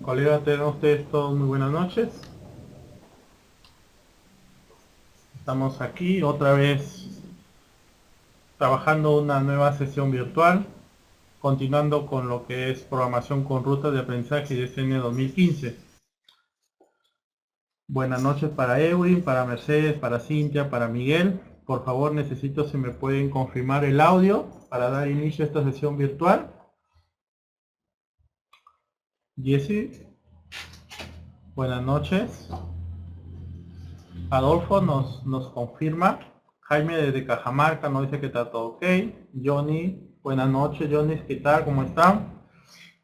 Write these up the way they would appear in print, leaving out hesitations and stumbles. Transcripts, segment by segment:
Colega, tengan ustedes todos muy buenas noches. Estamos aquí otra vez trabajando una nueva sesión virtual, continuando con lo que es programación con rutas de aprendizaje de DCN 2015. Buenas noches para Eurin, para Mercedes, para Cintia, para Miguel. Por favor, necesito si me pueden confirmar el audio para dar inicio a esta sesión virtual. Jesse, buenas noches. Adolfo nos confirma. Jaime desde Cajamarca nos dice que está todo ok. Johnny, buenas noches Johnny, ¿qué tal? ¿Cómo están?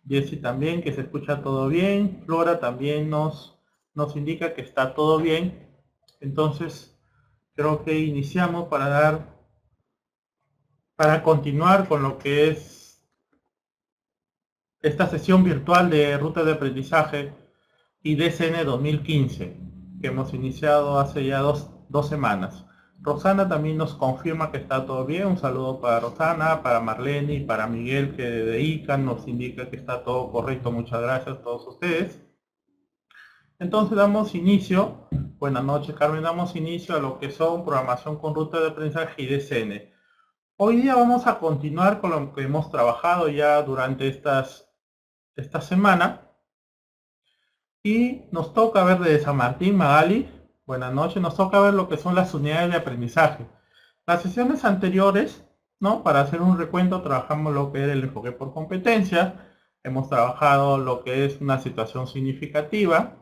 Jesse también, que se escucha todo bien. Flora también nos indica que está todo bien. Entonces, creo que iniciamos para continuar con lo que es esta sesión virtual de ruta de aprendizaje y DCN 2015, que hemos iniciado hace ya dos semanas. Rosana también nos confirma que está todo bien. Un saludo para Rosana, para Marlene y para Miguel, que de ICANN nos indica que está todo correcto. Muchas gracias a todos ustedes. Entonces damos inicio, buenas noches Carmen, damos inicio a lo que son programación con ruta de aprendizaje y DCN. Hoy día vamos a continuar con lo que hemos trabajado ya durante esta semana. Y nos toca ver de San Martín, Magali, buenas noches, nos toca ver lo que son las unidades de aprendizaje. Las sesiones anteriores, ¿no? Para hacer un recuento, trabajamos lo que era el enfoque por competencia, hemos trabajado lo que es una situación significativa,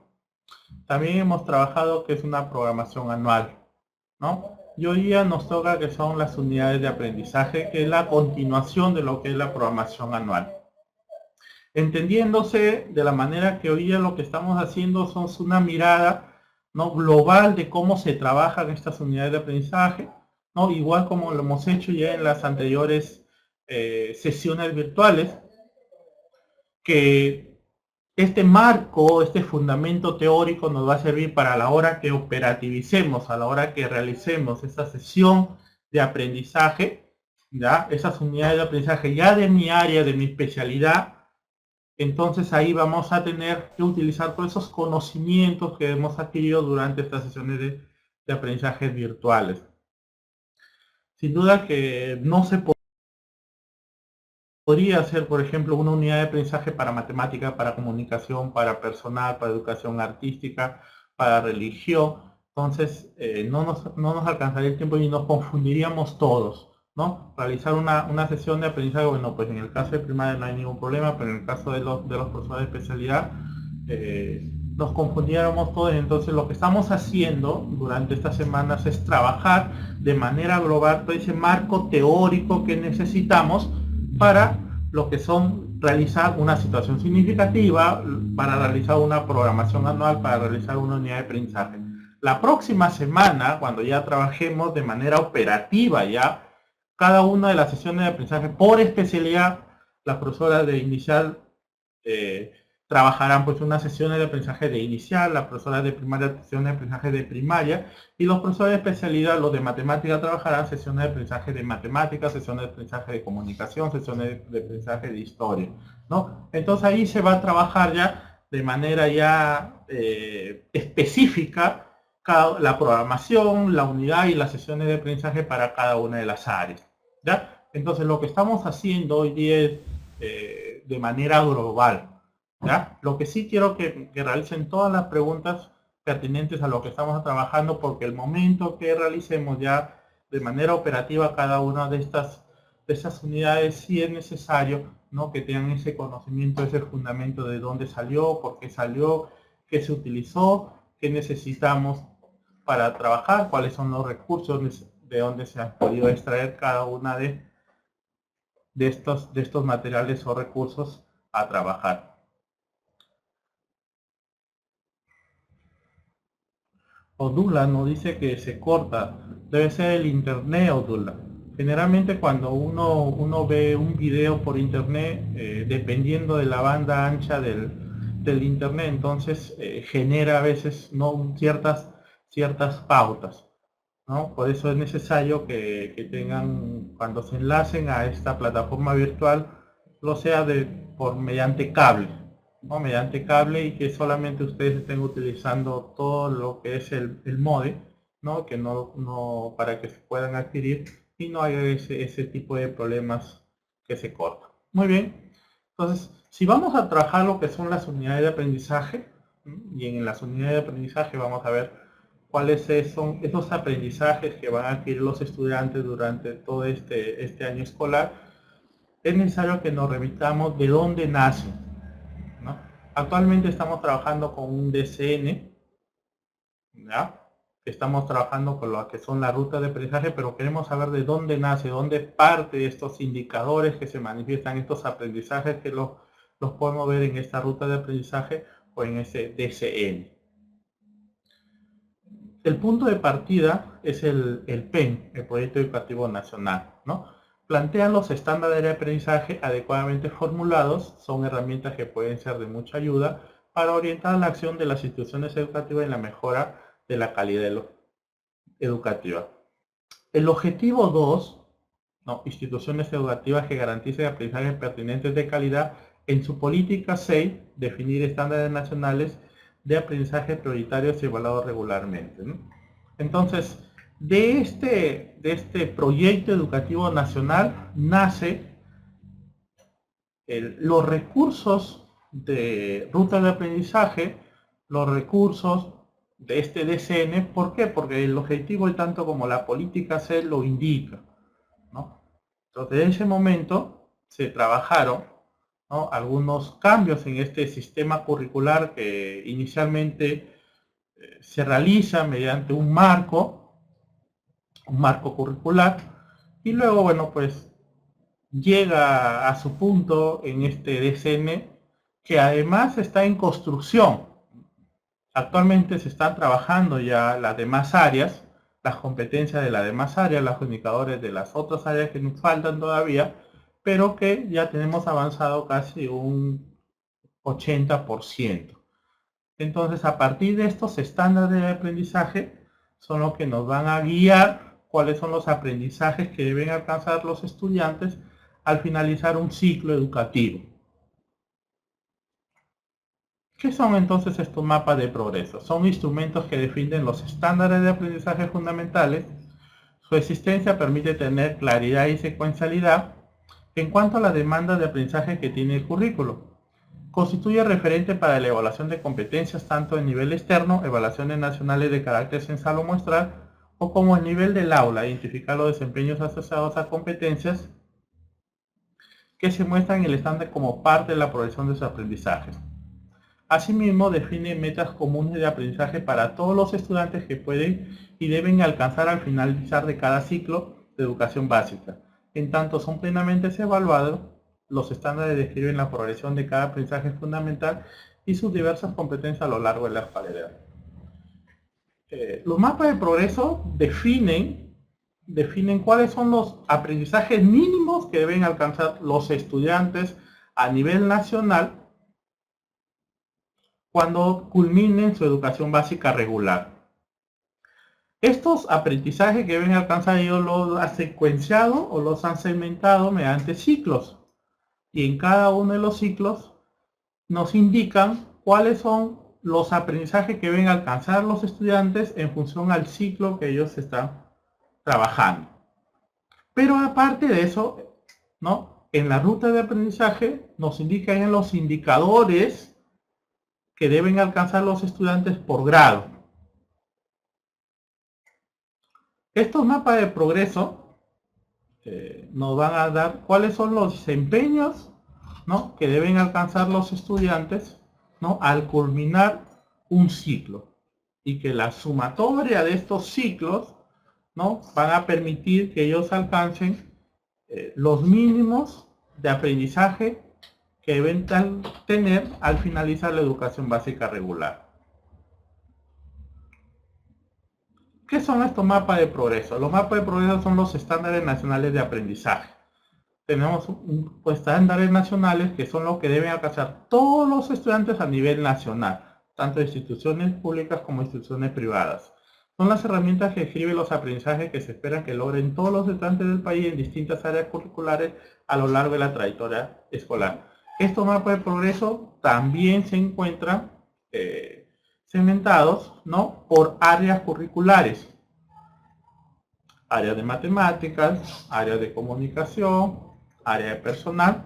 también hemos trabajado que es una programación anual, ¿no? Y hoy día nos toca que son las unidades de aprendizaje, que es la continuación de lo que es la programación anual. Entendiéndose de la manera que hoy día lo que estamos haciendo son una mirada, ¿no?, global de cómo se trabajan estas unidades de aprendizaje, ¿no? Igual como lo hemos hecho ya en las anteriores sesiones virtuales, que este marco, este fundamento teórico nos va a servir para la hora que operativicemos, a la hora que realicemos esta sesión de aprendizaje, ¿ya? Esas unidades de aprendizaje ya de mi área, de mi especialidad. Entonces ahí vamos a tener que utilizar todos esos conocimientos que hemos adquirido durante estas sesiones de aprendizajes virtuales. Sin duda que no se podría hacer, por ejemplo, una unidad de aprendizaje para matemática, para comunicación, para personal, para educación artística, para religión. Entonces no nos alcanzaría el tiempo y nos confundiríamos todos, ¿no? Realizar una sesión de aprendizaje, bueno, pues en el caso de primaria no hay ningún problema, pero en el caso de los profesores de especialidad nos confundiéramos todos. Entonces lo que estamos haciendo durante estas semanas es trabajar de manera global todo ese marco teórico que necesitamos para lo que son realizar una situación significativa, para realizar una programación anual, para realizar una unidad de aprendizaje. La próxima semana, cuando ya trabajemos de manera operativa ya cada una de las sesiones de aprendizaje por especialidad, las profesoras de inicial trabajarán pues unas sesiones de aprendizaje de inicial, las profesoras de primaria sesiones de aprendizaje de primaria, y los profesores de especialidad, los de matemática, trabajarán sesiones de aprendizaje de matemáticas, sesiones de aprendizaje de comunicación, sesiones de aprendizaje de historia, ¿no? Entonces ahí se va a trabajar ya de manera ya específica la programación, la unidad y las sesiones de aprendizaje para cada una de las áreas, ¿ya? Entonces lo que estamos haciendo hoy día es de manera global, ¿ya? Lo que sí quiero que realicen todas las preguntas pertinentes a lo que estamos trabajando, porque el momento que realicemos ya de manera operativa cada una de esas unidades, sí es necesario, ¿no?, que tengan ese conocimiento, ese fundamento de dónde salió, por qué salió, qué se utilizó, qué necesitamos para trabajar, cuáles son los recursos, de dónde se han podido extraer cada una de estos materiales o recursos a trabajar. Odula nos dice que se corta, debe ser el internet, Odula. Generalmente cuando uno ve un video por internet, dependiendo de la banda ancha del internet, entonces genera a veces, ¿no?, ciertas pautas, ¿no? Por eso es necesario que tengan, cuando se enlacen a esta plataforma virtual, lo sea mediante cable, ¿no? Mediante cable, y que solamente ustedes estén utilizando todo lo que es el MODE, ¿no? Que no para que se puedan adquirir y no haya ese tipo de problemas que se cortan. Muy bien. Entonces, si vamos a trabajar lo que son las unidades de aprendizaje, y en las unidades de aprendizaje vamos a ver cuáles son esos aprendizajes que van a adquirir los estudiantes durante todo este año escolar, es necesario que nos remitamos de dónde nacen, ¿no? Actualmente estamos trabajando con un DCN, ¿ya? Estamos trabajando con lo que son las rutas de aprendizaje, pero queremos saber de dónde nace, dónde parte estos indicadores que se manifiestan, estos aprendizajes que los podemos ver en esta ruta de aprendizaje o en ese DCN. El punto de partida es el PEN, el Proyecto Educativo Nacional, ¿no? Plantean los estándares de aprendizaje adecuadamente formulados, son herramientas que pueden ser de mucha ayuda para orientar la acción de las instituciones educativas en la mejora de la calidad educativa. El objetivo 2, ¿no? Instituciones educativas que garanticen aprendizajes pertinentes de calidad. En su política 6, definir estándares nacionales de aprendizaje prioritarios y evaluados regularmente, ¿no? Entonces, de este proyecto educativo nacional nace los recursos de ruta de aprendizaje, los recursos de este DCN. ¿Por qué? Porque el objetivo, y tanto como la política C lo indica, ¿no? Entonces, en ese momento se trabajaron, ¿no?, algunos cambios en este sistema curricular que inicialmente se realiza mediante un marco curricular, y luego, bueno, pues llega a su punto en este DCN, que además está en construcción. Actualmente se están trabajando ya las demás áreas, las competencias de las demás áreas, los indicadores de las otras áreas que nos faltan todavía, pero que ya tenemos avanzado casi un 80%. Entonces, a partir de estos estándares de aprendizaje, son los que nos van a guiar cuáles son los aprendizajes que deben alcanzar los estudiantes al finalizar un ciclo educativo. ¿Qué son entonces estos mapas de progreso? Son instrumentos que definen los estándares de aprendizaje fundamentales. Su existencia permite tener claridad y secuencialidad en cuanto a la demanda de aprendizaje que tiene el currículo. Constituye referente para la evaluación de competencias tanto en nivel externo, evaluaciones nacionales de carácter censal o muestral, o como en nivel del aula, identificar los desempeños asociados a competencias que se muestran en el estándar como parte de la progresión de sus aprendizajes. Asimismo, define metas comunes de aprendizaje para todos los estudiantes que pueden y deben alcanzar al finalizar de cada ciclo de educación básica. En tanto son plenamente evaluados, los estándares describen la progresión de cada aprendizaje fundamental y sus diversas competencias a lo largo de la escalera. Los mapas de progreso definen cuáles son los aprendizajes mínimos que deben alcanzar los estudiantes a nivel nacional cuando culminen su educación básica regular. Estos aprendizajes que deben alcanzar, ellos los han secuenciado o los han segmentado mediante ciclos, y en cada uno de los ciclos nos indican cuáles son los aprendizajes que deben alcanzar los estudiantes en función al ciclo que ellos están trabajando. Pero aparte de eso, ¿no?, en la ruta de aprendizaje nos indican los indicadores que deben alcanzar los estudiantes por grado. Estos mapas de progreso nos van a dar cuáles son los desempeños, ¿no?, que deben alcanzar los estudiantes, ¿no?, al culminar un ciclo, y que la sumatoria de estos ciclos, ¿no?, van a permitir que ellos alcancen los mínimos de aprendizaje que deben tener al finalizar la educación básica regular. ¿Qué son estos mapas de progreso? Los mapas de progreso son los estándares nacionales de aprendizaje. Tenemos estándares nacionales que son los que deben alcanzar todos los estudiantes a nivel nacional, tanto instituciones públicas como instituciones privadas. Son las herramientas que describen los aprendizajes que se esperan que logren todos los estudiantes del país en distintas áreas curriculares a lo largo de la trayectoria escolar. Estos mapas de progreso también se encuentran segmentados, ¿no?, por áreas curriculares. Área de matemáticas, área de comunicación, área de personal,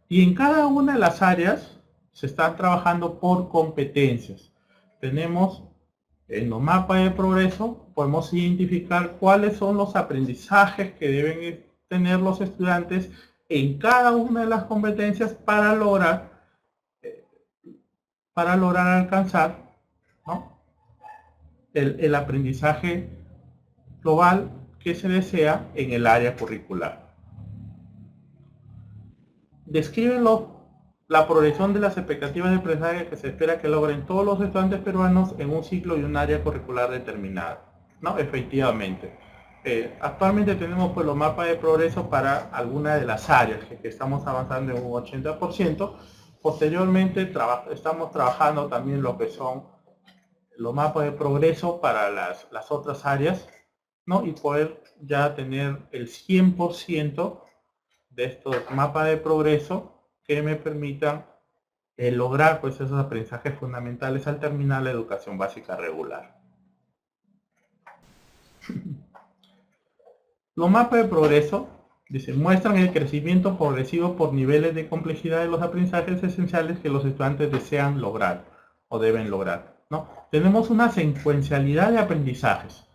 y en cada una de las áreas se están trabajando por competencias. Tenemos en los mapas de progreso, podemos identificar cuáles son los aprendizajes que deben tener los estudiantes en cada una de las competencias para lograr alcanzar, ¿no?, el aprendizaje global que se desea en el área curricular. Describe la progresión de las expectativas de aprendizaje que se espera que logren todos los estudiantes peruanos en un ciclo y un área curricular determinada, ¿no? Efectivamente. Actualmente tenemos pues los mapas de progreso para algunas de las áreas que estamos avanzando en un 80%. Posteriormente estamos trabajando también lo que son los mapas de progreso para las otras áreas, ¿no?, y poder ya tener el 100% de estos mapas de progreso que me permitan lograr pues esos aprendizajes fundamentales al terminar la educación básica regular. Los mapas de progreso muestran el crecimiento progresivo por niveles de complejidad de los aprendizajes esenciales que los estudiantes desean lograr o deben lograr, ¿no? Tenemos una secuencialidad de aprendizajes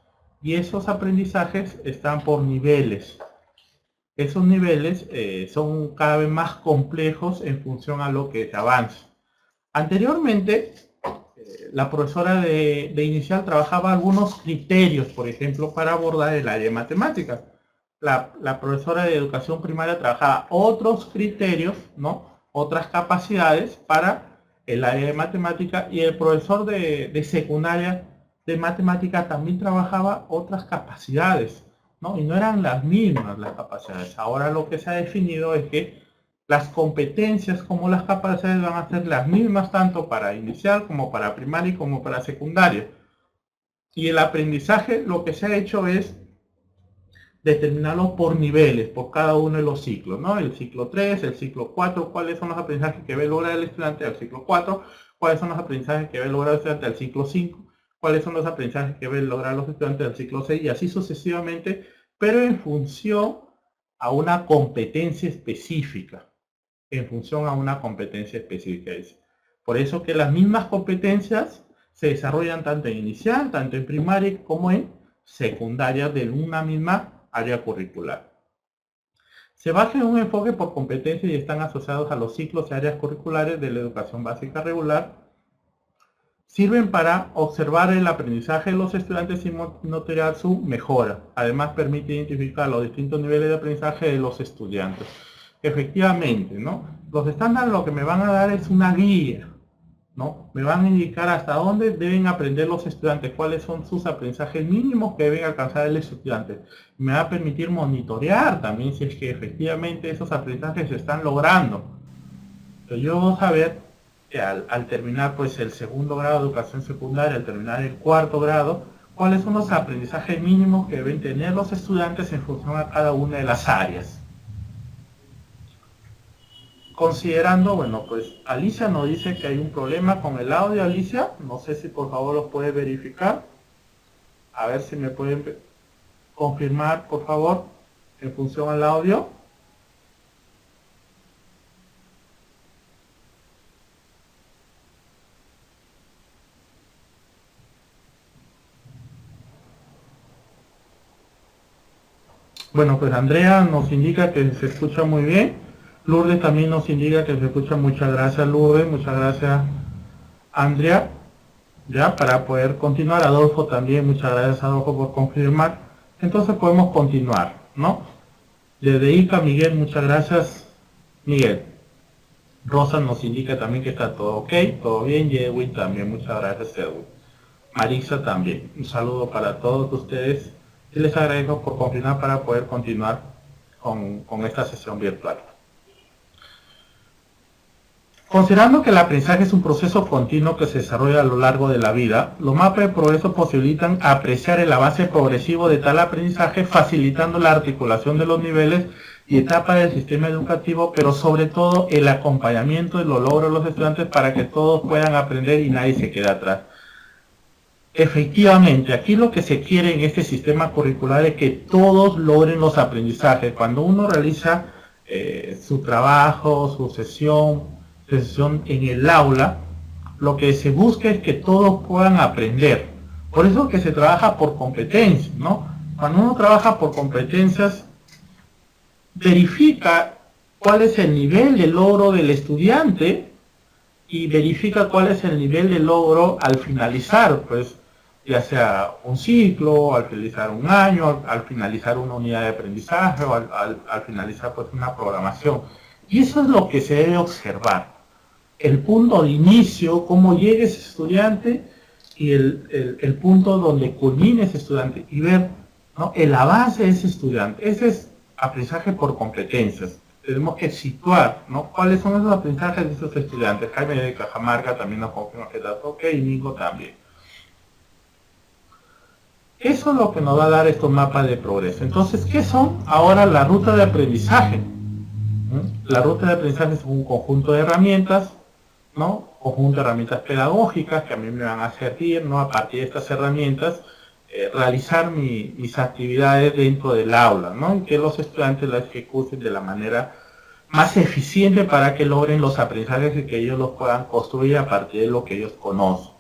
y esos aprendizajes están por niveles. Esos niveles son cada vez más complejos en función a lo que se avanza. Anteriormente, la profesora de inicial trabajaba algunos criterios, por ejemplo, para abordar el área de matemáticas. La profesora de educación primaria trabajaba otros criterios, ¿no?, otras capacidades para el área de matemática, y el profesor de secundaria de matemática también trabajaba otras capacidades, ¿no? Y no eran las mismas las capacidades. Ahora lo que se ha definido es que las competencias como las capacidades van a ser las mismas tanto para inicial como para primaria y como para secundaria. Y el aprendizaje lo que se ha hecho es determinarlo por niveles, por cada uno de los ciclos, ¿no? El ciclo 3, el ciclo 4, cuáles son los aprendizajes que debe lograr el estudiante al ciclo 4, cuáles son los aprendizajes que debe lograr el estudiante al ciclo 5, cuáles son los aprendizajes que deben lograr los estudiantes del ciclo 6 y así sucesivamente, pero en función a una competencia específica. Por eso que las mismas competencias se desarrollan tanto en inicial, tanto en primaria como en secundaria de una misma área curricular. Se basa en un enfoque por competencias y están asociados a los ciclos y áreas curriculares de la educación básica regular. Sirven para observar el aprendizaje de los estudiantes y monitorear su mejora. Además, permite identificar los distintos niveles de aprendizaje de los estudiantes. Efectivamente, ¿no?, los estándares lo que me van a dar es una guía, ¿no? Me van a indicar hasta dónde deben aprender los estudiantes, cuáles son sus aprendizajes mínimos que deben alcanzar el estudiante. Me va a permitir monitorear también si es que efectivamente esos aprendizajes se están logrando. Pero yo voy a saber que al terminar pues el segundo grado de educación secundaria, al terminar el cuarto grado, cuáles son los aprendizajes mínimos que deben tener los estudiantes en función a cada una de las áreas. Considerando, bueno, pues Alicia nos dice que hay un problema con el audio. Alicia, no sé si por favor los puede verificar. A ver si me pueden confirmar, por favor, en función al audio. Bueno, pues Andrea nos indica que se escucha muy bien. Lourdes también nos indica que se escucha. Muchas gracias, Lourdes. Muchas gracias, Andrea. Ya, para poder continuar. Adolfo también. Muchas gracias, Adolfo, por confirmar. Entonces podemos continuar, ¿no? Desde ICA, Miguel, muchas gracias, Miguel. Rosa nos indica también que está todo ok, todo bien. Y Edwin también. Muchas gracias, Edwin. Marisa también. Un saludo para todos ustedes. Y les agradezco por confirmar para poder continuar con esta sesión virtual. Considerando que el aprendizaje es un proceso continuo que se desarrolla a lo largo de la vida, los mapas de progreso posibilitan apreciar el avance progresivo de tal aprendizaje, facilitando la articulación de los niveles y etapa del sistema educativo, pero sobre todo el acompañamiento de los logros de los estudiantes para que todos puedan aprender y nadie se quede atrás. Efectivamente, aquí lo que se quiere en este sistema curricular es que todos logren los aprendizajes. Cuando uno realiza su trabajo, su sesión en el aula, lo que se busca es que todos puedan aprender. Por eso que se trabaja por competencias, ¿no? Cuando uno trabaja por competencias, verifica cuál es el nivel de logro del estudiante y verifica cuál es el nivel de logro al finalizar, pues, ya sea un ciclo, al finalizar un año, al finalizar una unidad de aprendizaje o al finalizar pues una programación. Y eso es lo que se debe observar. El punto de inicio, cómo llega ese estudiante y el punto donde culmina ese estudiante y ver, ¿no?, el avance de ese estudiante. Ese es aprendizaje por competencias. Tenemos que situar, ¿no?, cuáles son esos aprendizajes de esos estudiantes. Jaime de Cajamarca también nos confirma que dato, ok, y Nico también. Eso es lo que nos va a dar estos mapas de progreso. Entonces, ¿qué son ahora la ruta de aprendizaje? La ruta de aprendizaje es un conjunto de herramientas, ¿no? Conjunto de herramientas pedagógicas que a mí me van a servir, ¿no?, a partir de estas herramientas, realizar mis actividades dentro del aula, ¿no?, y que los estudiantes las ejecuten de la manera más eficiente para que logren los aprendizajes y que ellos los puedan construir a partir de lo que ellos conocen.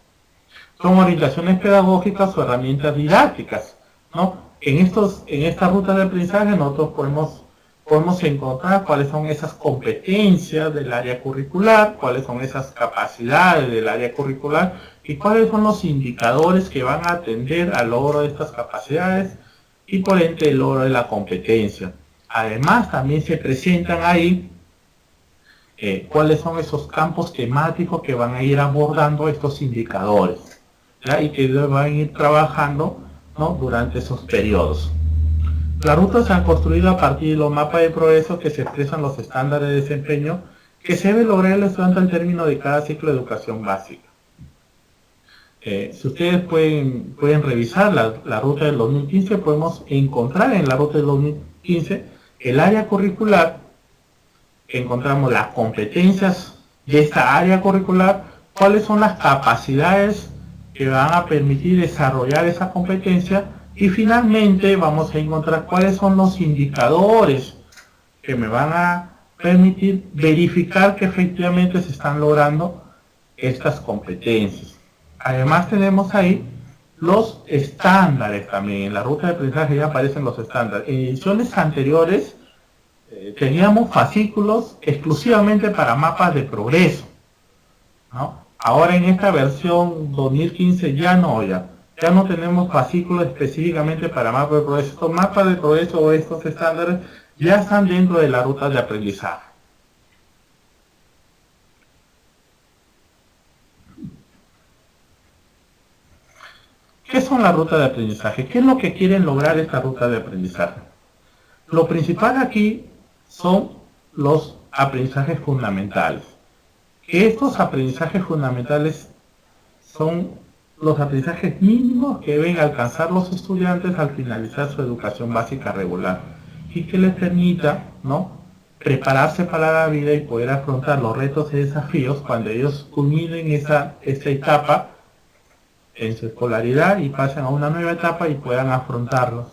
Son orientaciones pedagógicas o herramientas didácticas, ¿no? En esta ruta de aprendizaje nosotros podemos encontrar cuáles son esas competencias del área curricular, cuáles son esas capacidades del área curricular y cuáles son los indicadores que van a atender al logro de estas capacidades y por ende el logro de la competencia. Además también se presentan ahí cuáles son esos campos temáticos que van a ir abordando estos indicadores, ¿ya?, y que van a ir trabajando, ¿no?, durante esos periodos. Las rutas se han construido a partir de los mapas de progreso que se expresan los estándares de desempeño que se debe lograr el estudiante al término de cada ciclo de educación básica. Si ustedes pueden revisar la ruta del 2015, podemos encontrar en la ruta del 2015 el área curricular, encontramos las competencias de esta área curricular, cuáles son las capacidades que van a permitir desarrollar esa competencia y finalmente vamos a encontrar cuáles son los indicadores que me van a permitir verificar que efectivamente se están logrando estas competencias. Además tenemos ahí los estándares también. En la ruta de aprendizaje ya aparecen los estándares. En ediciones anteriores teníamos fascículos exclusivamente para mapas de progreso, ¿no? Ahora en esta versión 2015 ya no tenemos fascículos específicamente para mapas de progreso. Estos mapas de progreso o estos estándares ya están dentro de la ruta de aprendizaje. ¿Qué son las rutas de aprendizaje? ¿Qué es lo que quieren lograr esta ruta de aprendizaje? Lo principal aquí son los aprendizajes fundamentales. Que estos aprendizajes fundamentales son los aprendizajes mínimos que deben alcanzar los estudiantes al finalizar su educación básica regular y que les permita, ¿no?, prepararse para la vida y poder afrontar los retos y desafíos cuando ellos culminen esta etapa en su escolaridad y pasen a una nueva etapa y puedan afrontarlos.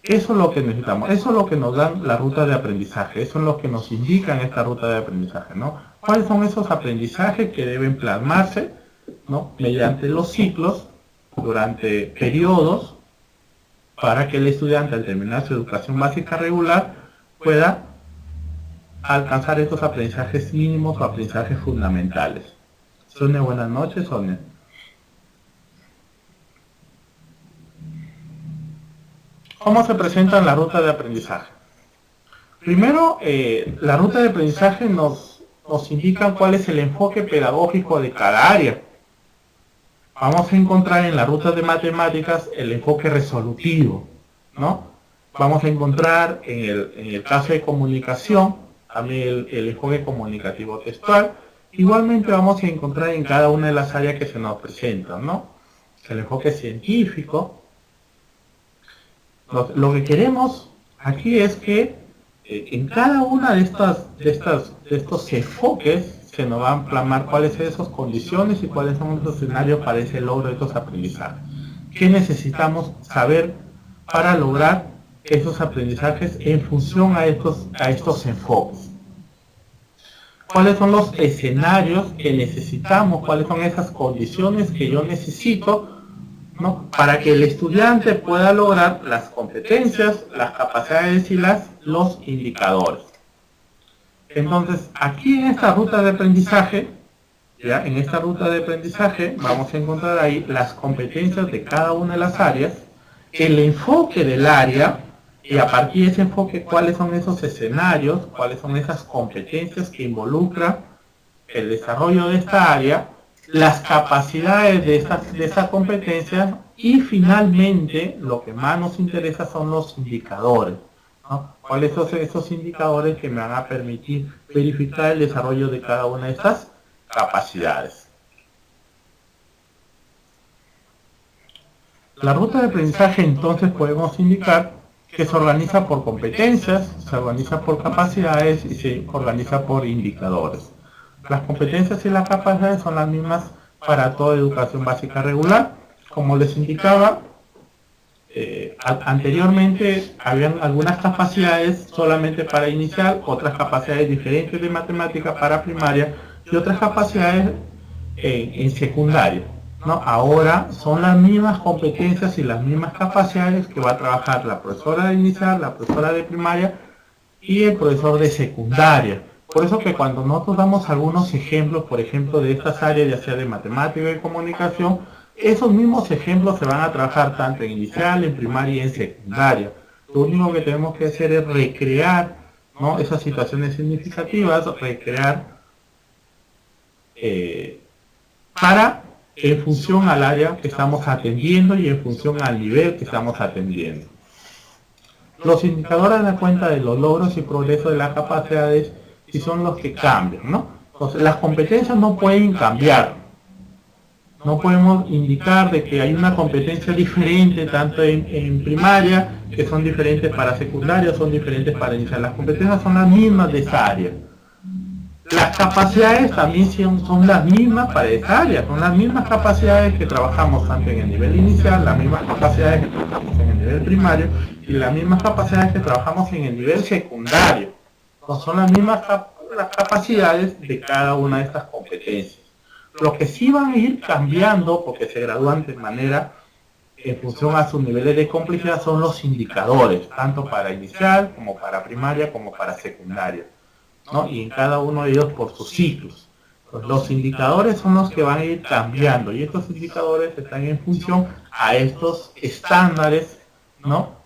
Eso es lo que necesitamos, eso es lo que nos dan la ruta de aprendizaje, eso es lo que nos indica en esta ruta de aprendizaje, ¿no? ¿Cuáles son esos aprendizajes que deben plasmarse, ¿no?, mediante los ciclos, durante periodos, para que el estudiante al terminar su educación básica regular pueda alcanzar estos aprendizajes mínimos o aprendizajes fundamentales? Sonia, buenas noches, Sonia. ¿Cómo se presenta la ruta de aprendizaje? Primero, la ruta de aprendizaje nos indica cuál es el enfoque pedagógico de cada área. Vamos a encontrar en la ruta de matemáticas el enfoque resolutivo, ¿no? Vamos a encontrar en el caso de comunicación también el enfoque comunicativo textual. Igualmente vamos a encontrar en cada una de las áreas que se nos presentan, ¿no? El enfoque científico. Lo que queremos aquí es que en cada una de estos enfoques se nos van a plasmar cuáles son esas condiciones y cuáles son los escenarios para ese logro de estos aprendizajes. ¿Qué necesitamos saber para lograr esos aprendizajes en función a estos enfoques? ¿Cuáles son los escenarios que necesitamos? ¿Cuáles son esas condiciones que yo necesito, ¿no?, para que el estudiante pueda lograr las competencias, las capacidades y los indicadores? Entonces, aquí en esta ruta de aprendizaje, ya en esta ruta de aprendizaje vamos a encontrar ahí las competencias de cada una de las áreas, el enfoque del área, y a partir de ese enfoque cuáles son esos escenarios, cuáles son esas competencias que involucran el desarrollo de esta área, las capacidades de esa competencia, y finalmente lo que más nos interesa son los indicadores, ¿no? ¿Cuáles son esos indicadores que me van a permitir verificar el desarrollo de cada una de estas capacidades? La ruta de aprendizaje entonces podemos indicar que se organiza por competencias, se organiza por capacidades y se organiza por indicadores. Las competencias y las capacidades son las mismas para toda educación básica regular. Como les indicaba, anteriormente habían algunas capacidades solamente para inicial, otras capacidades diferentes de matemática para primaria y otras capacidades en secundaria, ¿no? Ahora son las mismas competencias y las mismas capacidades que va a trabajar la profesora de inicial, la profesora de primaria y el profesor de secundaria. Por eso que cuando nosotros damos algunos ejemplos, por ejemplo, de estas áreas, ya sea de matemática y comunicación, esos mismos ejemplos se van a trabajar tanto en inicial, en primaria y en secundaria. Lo único que tenemos que hacer es recrear, ¿no?, esas situaciones significativas, recrear en función al área que estamos atendiendo y en función al nivel que estamos atendiendo. Los indicadores dan cuenta de los logros y progresos de las capacidades y son los que cambian, ¿no? Entonces, las competencias no pueden cambiar. No podemos indicar de que hay una competencia diferente tanto en primaria, que son diferentes para secundaria, son diferentes para inicial. Las competencias son las mismas de esa área. Las capacidades también son las mismas para esa área, son las mismas capacidades que trabajamos tanto en el nivel inicial, las mismas capacidades que trabajamos en el nivel primario y las mismas capacidades que trabajamos en el nivel secundario. Entonces, son las mismas las capacidades de cada una de estas competencias. Lo que sí van a ir cambiando, porque se gradúan de manera en función a sus niveles de complejidad, son los indicadores, tanto para inicial como para primaria como para secundaria, ¿no? Y en cada uno de ellos por sus ciclos. Pues los indicadores son los que van a ir cambiando y estos indicadores están en función a estos estándares, ¿no?,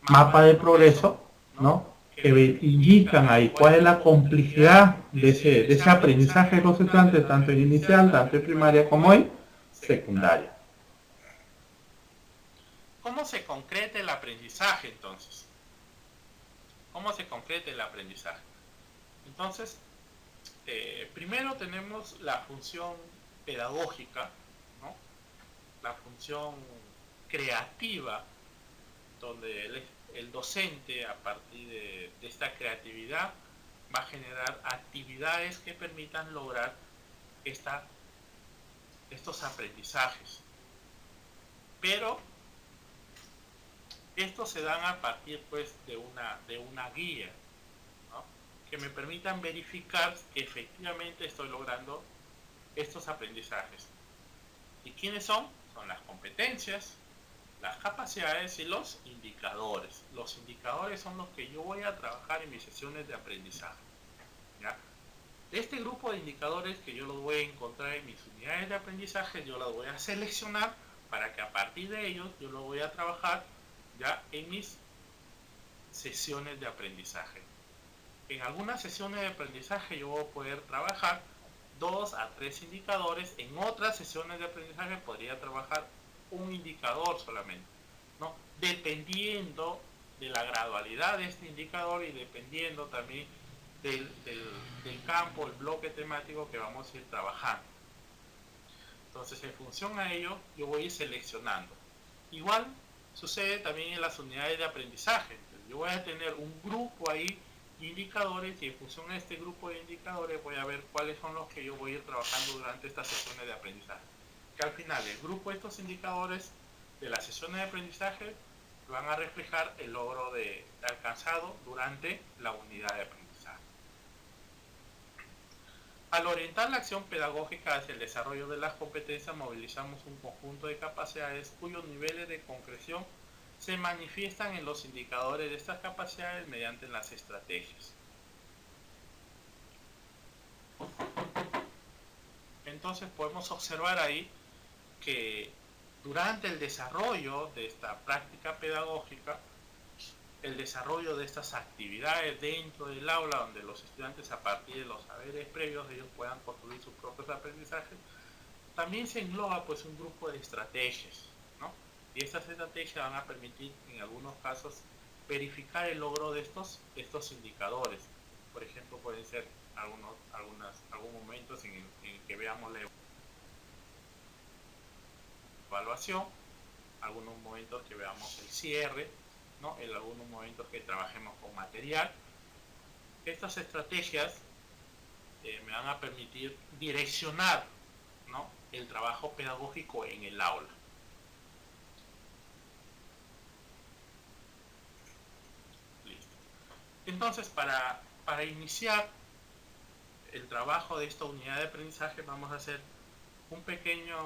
mapa de progreso, ¿no?, que indican ahí cuál es la complejidad de ese aprendizaje de los estudiantes, tanto en inicial, tanto en primaria como en secundaria. ¿Cómo se concreta el aprendizaje entonces? ¿Cómo se concreta el aprendizaje? Entonces, primero tenemos la función pedagógica, ¿no?, la función creativa, donde el docente, a partir de esta creatividad, va a generar actividades que permitan lograr estos aprendizajes. Pero estos se dan a partir, pues, de una guía, ¿no?, que me permitan verificar que efectivamente estoy logrando estos aprendizajes. ¿Y quiénes son? Son las competencias, las capacidades y los indicadores. Los indicadores son los que yo voy a trabajar en mis sesiones de aprendizaje, ¿ya? Este grupo de indicadores que yo los voy a encontrar en mis unidades de aprendizaje, yo los voy a seleccionar para que a partir de ellos yo lo voy a trabajar ya en mis sesiones de aprendizaje. En algunas sesiones de aprendizaje yo voy a poder trabajar 2 a 3 indicadores, en otras sesiones de aprendizaje podría trabajar un indicador solamente, ¿no?, dependiendo de la gradualidad de este indicador y dependiendo también del campo, el bloque temático que vamos a ir trabajando. Entonces, en función a ello, yo voy a ir seleccionando. Igual sucede también en las unidades de aprendizaje. Yo voy a tener un grupo ahí indicadores, y en función a este grupo de indicadores voy a ver cuáles son los que yo voy a ir trabajando durante estas sesiones de aprendizaje. Que al final el grupo de estos indicadores de las sesiones de aprendizaje van a reflejar el logro alcanzado durante la unidad de aprendizaje. Al orientar la acción pedagógica hacia el desarrollo de las competencias, movilizamos un conjunto de capacidades cuyos niveles de concreción se manifiestan en los indicadores de estas capacidades mediante las estrategias. Entonces podemos observar ahí que durante el desarrollo de esta práctica pedagógica, el desarrollo de estas actividades dentro del aula, donde los estudiantes a partir de los saberes previos ellos puedan construir sus propios aprendizajes, también se engloba pues un grupo de estrategias, ¿no? Y estas estrategias van a permitir en algunos casos verificar el logro de estos indicadores. Por ejemplo, pueden ser algunos momentos en que veamos la evaluación, algunos momentos que veamos el cierre, ¿no? En algunos momentos que trabajemos con material. Estas estrategias me van a permitir direccionar, ¿no?, el trabajo pedagógico en el aula. Listo. Entonces, para iniciar el trabajo de esta unidad de aprendizaje, vamos a hacer un pequeño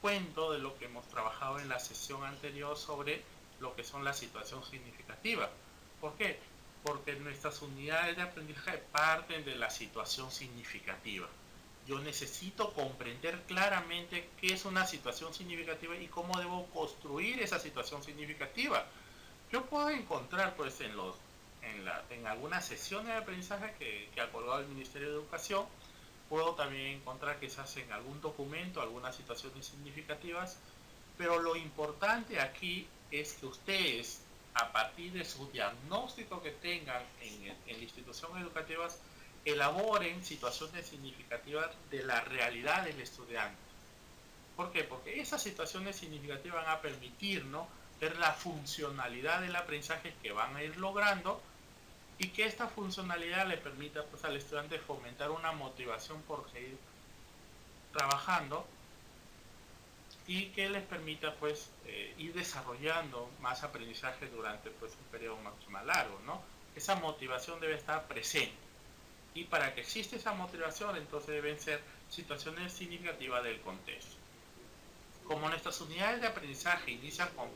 cuento de lo que hemos trabajado en la sesión anterior sobre lo que son la situación significativa. ¿Por qué? Porque nuestras unidades de aprendizaje parten de la situación significativa. Yo necesito comprender claramente qué es una situación significativa y cómo debo construir esa situación significativa. Yo puedo encontrar pues en algunas sesiones de aprendizaje que ha colgado el Ministerio de Educación, puedo también encontrar quizás en algún documento algunas situaciones significativas, pero lo importante aquí es que ustedes, a partir de su diagnóstico que tengan en la institución educativa, elaboren situaciones significativas de la realidad del estudiante. ¿Por qué? Porque esas situaciones significativas van a permitirnos ver la funcionalidad del aprendizaje que van a ir logrando, y que esta funcionalidad le permita pues al estudiante fomentar una motivación por seguir trabajando, y que les permita pues ir desarrollando más aprendizaje durante pues un periodo más largo, ¿no? Esa motivación debe estar presente, y para que exista esa motivación entonces deben ser situaciones significativas del contexto. Como nuestras unidades de aprendizaje inician con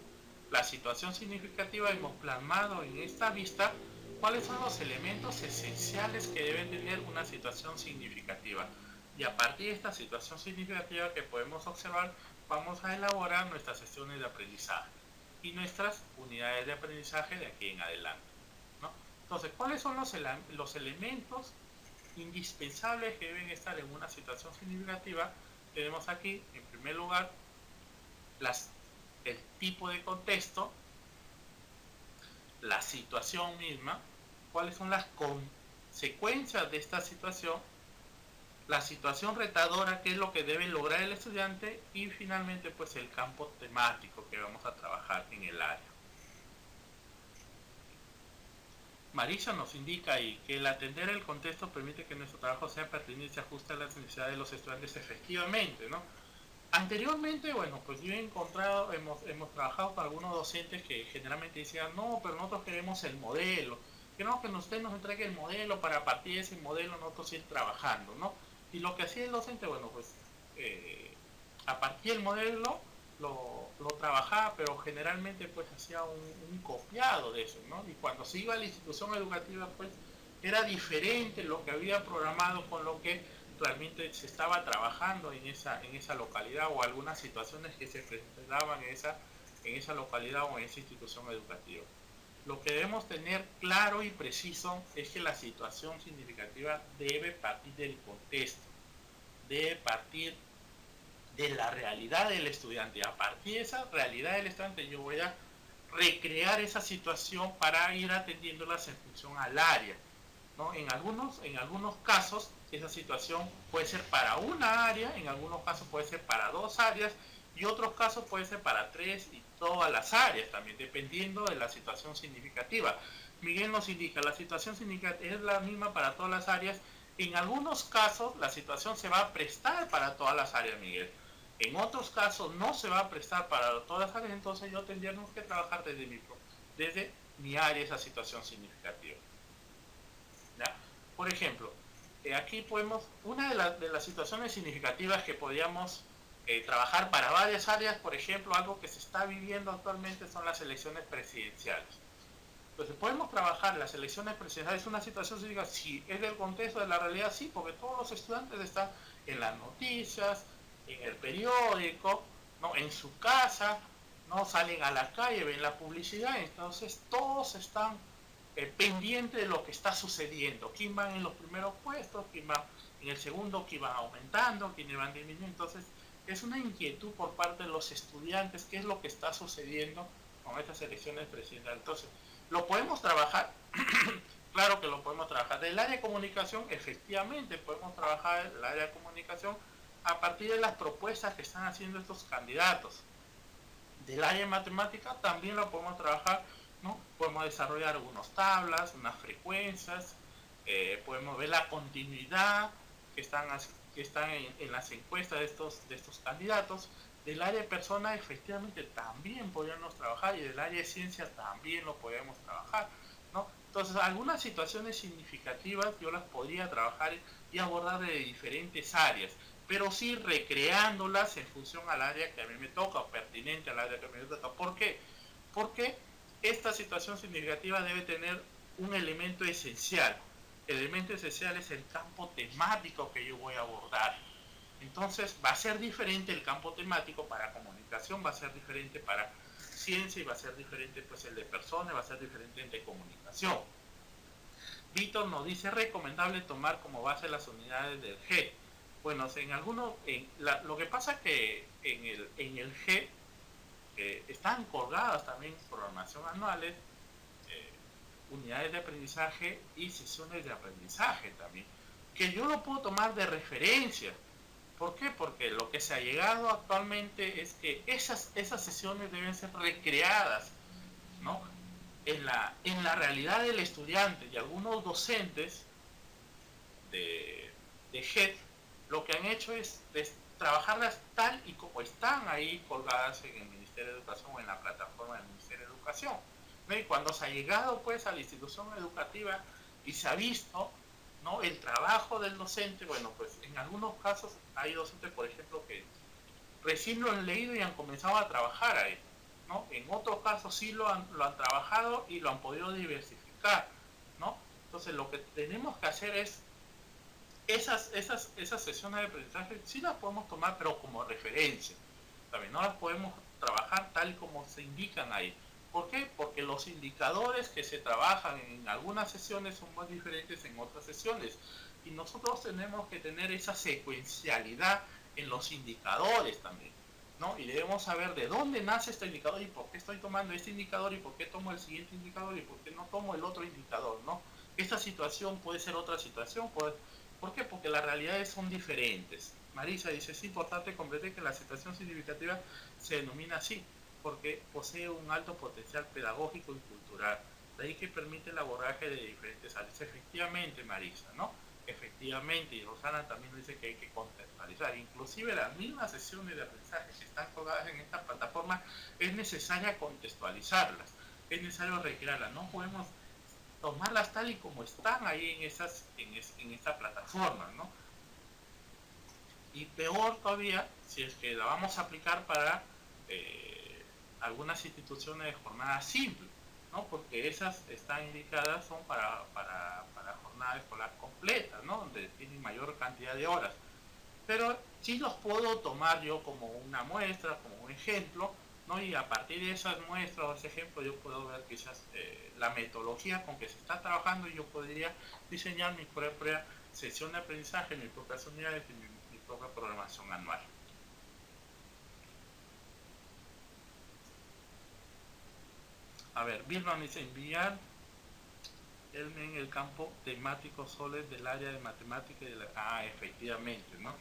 la situación significativa, hemos plasmado en esta vista cuáles son los elementos esenciales que deben tener una situación significativa. Y a partir de esta situación significativa que podemos observar, vamos a elaborar nuestras sesiones de aprendizaje y nuestras unidades de aprendizaje de aquí en adelante, ¿no? Entonces, ¿cuáles son los elementos indispensables que deben estar en una situación significativa? Tenemos aquí, en primer lugar, el tipo de contexto, la situación misma, cuáles son las consecuencias de esta situación, la situación retadora, qué es lo que debe lograr el estudiante, y finalmente pues el campo temático que vamos a trabajar en el área. Marisa nos indica ahí que el atender el contexto permite que nuestro trabajo sea pertinente y se ajuste a las necesidades de los estudiantes efectivamente, ¿no? Anteriormente, bueno, pues yo he encontrado, hemos trabajado con algunos docentes que generalmente decían, no, pero nosotros queremos el modelo, que no, que usted nos entregue el modelo para a partir de ese modelo nosotros ir trabajando, ¿no? Y lo que hacía el docente, bueno, pues a partir del modelo lo trabajaba, pero generalmente pues hacía un copiado de eso, ¿no? Y cuando se iba a la institución educativa, pues era diferente lo que había programado con lo que realmente se estaba trabajando en esa localidad, o algunas situaciones que se presentaban en esa localidad o en esa institución educativa. Lo que debemos tener claro y preciso es que la situación significativa debe partir del contexto, debe partir de la realidad del estudiante. A partir de esa realidad del estudiante yo voy a recrear esa situación para ir atendiéndolas en función al área, ¿no? En algunos casos esa situación puede ser para una área, en algunos casos puede ser para dos áreas, y otros casos puede ser para 3 todas las áreas también, dependiendo de la situación significativa. Miguel nos indica, la situación significativa es la misma para todas las áreas. En algunos casos la situación se va a prestar para todas las áreas, Miguel. En otros casos no se va a prestar para todas las áreas, entonces yo tendríamos que trabajar desde mi área esa situación significativa. ¿Ya? Por ejemplo, aquí podemos, una de las situaciones significativas que podríamos trabajar para varias áreas, por ejemplo, algo que se está viviendo actualmente son las elecciones presidenciales. Entonces, podemos trabajar las elecciones presidenciales, es una situación significativa, si es del contexto de la realidad, sí, porque todos los estudiantes están en las noticias, en el periódico, ¿no? En su casa, no salen a la calle, ven la publicidad, entonces todos están pendientes de lo que está sucediendo, quién va en los primeros puestos, quién va en el segundo, quién va aumentando, quién van disminuyendo. Entonces es una inquietud por parte de los estudiantes, qué es lo que está sucediendo con estas elecciones presidenciales. Entonces, ¿lo podemos trabajar? Claro que lo podemos trabajar. Del área de comunicación, efectivamente podemos trabajar el área de comunicación a partir de las propuestas que están haciendo estos candidatos. Del área de matemática también lo podemos trabajar, ¿no? Podemos desarrollar algunas tablas, unas frecuencias, podemos ver la continuidad que están en las encuestas de estos candidatos. Del área de personas efectivamente también podríamos trabajar, y del área de ciencia también lo podemos trabajar, ¿no? Entonces algunas situaciones significativas yo las podría trabajar y abordar de diferentes áreas, pero sí recreándolas en función al área que a mí me toca, o pertinente al área que a mí me toca. ¿Por qué? Porque esta situación significativa debe tener un elemento esencial. El elemento esencial es el campo temático que yo voy a abordar. Entonces va a ser diferente el campo temático para comunicación, va a ser diferente para ciencia, y va a ser diferente pues el de personas, va a ser diferente el de comunicación. Víctor nos dice, es recomendable tomar como base las unidades del G. Bueno, en algunos, lo que pasa es que en el G están colgadas también programación anuales, unidades de aprendizaje y sesiones de aprendizaje también, que yo lo puedo tomar de referencia. ¿Por qué? Porque lo que se ha llegado actualmente es que esas sesiones deben ser recreadas, ¿no? En la realidad del estudiante, y algunos docentes de GED lo que han hecho es trabajarlas tal y como están ahí colgadas en el Ministerio de Educación o en la plataforma del Ministerio de Educación, ¿no? Y cuando se ha llegado pues a la institución educativa y se ha visto, ¿no?, el trabajo del docente, bueno, pues en algunos casos hay docentes, por ejemplo, que recién lo han leído y han comenzado a trabajar ahí, ¿no? En otros casos sí lo han trabajado y lo han podido diversificar, ¿no? Entonces lo que tenemos que hacer es esas sesiones de aprendizaje sí las podemos tomar, pero como referencia. También no las podemos trabajar tal como se indican ahí. ¿Por qué? Porque los indicadores que se trabajan en algunas sesiones son más diferentes en otras sesiones. Y nosotros tenemos que tener esa secuencialidad en los indicadores también, ¿no? Y debemos saber de dónde nace este indicador y por qué estoy tomando este indicador y por qué tomo el siguiente indicador y por qué no tomo el otro indicador, ¿no? Esta situación puede ser otra situación, ¿por qué? Porque las realidades son diferentes. Marisa dice, es importante comprender que la situación significativa se denomina así, porque posee un alto potencial pedagógico y cultural, de ahí que permite el abordaje de diferentes áreas. Efectivamente, Marisa, ¿no? Efectivamente, y Rosana también dice que hay que contextualizar. Inclusive las mismas sesiones de aprendizaje que están colgadas en esta plataforma, es necesaria contextualizarlas, es necesario recrearlas, no podemos tomarlas tal y como están ahí en esta plataforma, ¿no? Y peor todavía, si es que la vamos a aplicar para algunas instituciones de jornada simple, ¿no? Porque esas están indicadas, son para jornada escolar completa, ¿no? Donde tienen mayor cantidad de horas. Pero sí los puedo tomar yo como una muestra, como un ejemplo, ¿no? Y a partir de esas muestras o ese ejemplo yo puedo ver quizás la metodología con que se está trabajando, y yo podría diseñar mi propia sesión de aprendizaje, mis propias unidades y mi propia programación anual. A ver, Vilma me dice enviar en el campo temático soles del área de matemática y de efectivamente, ¿no?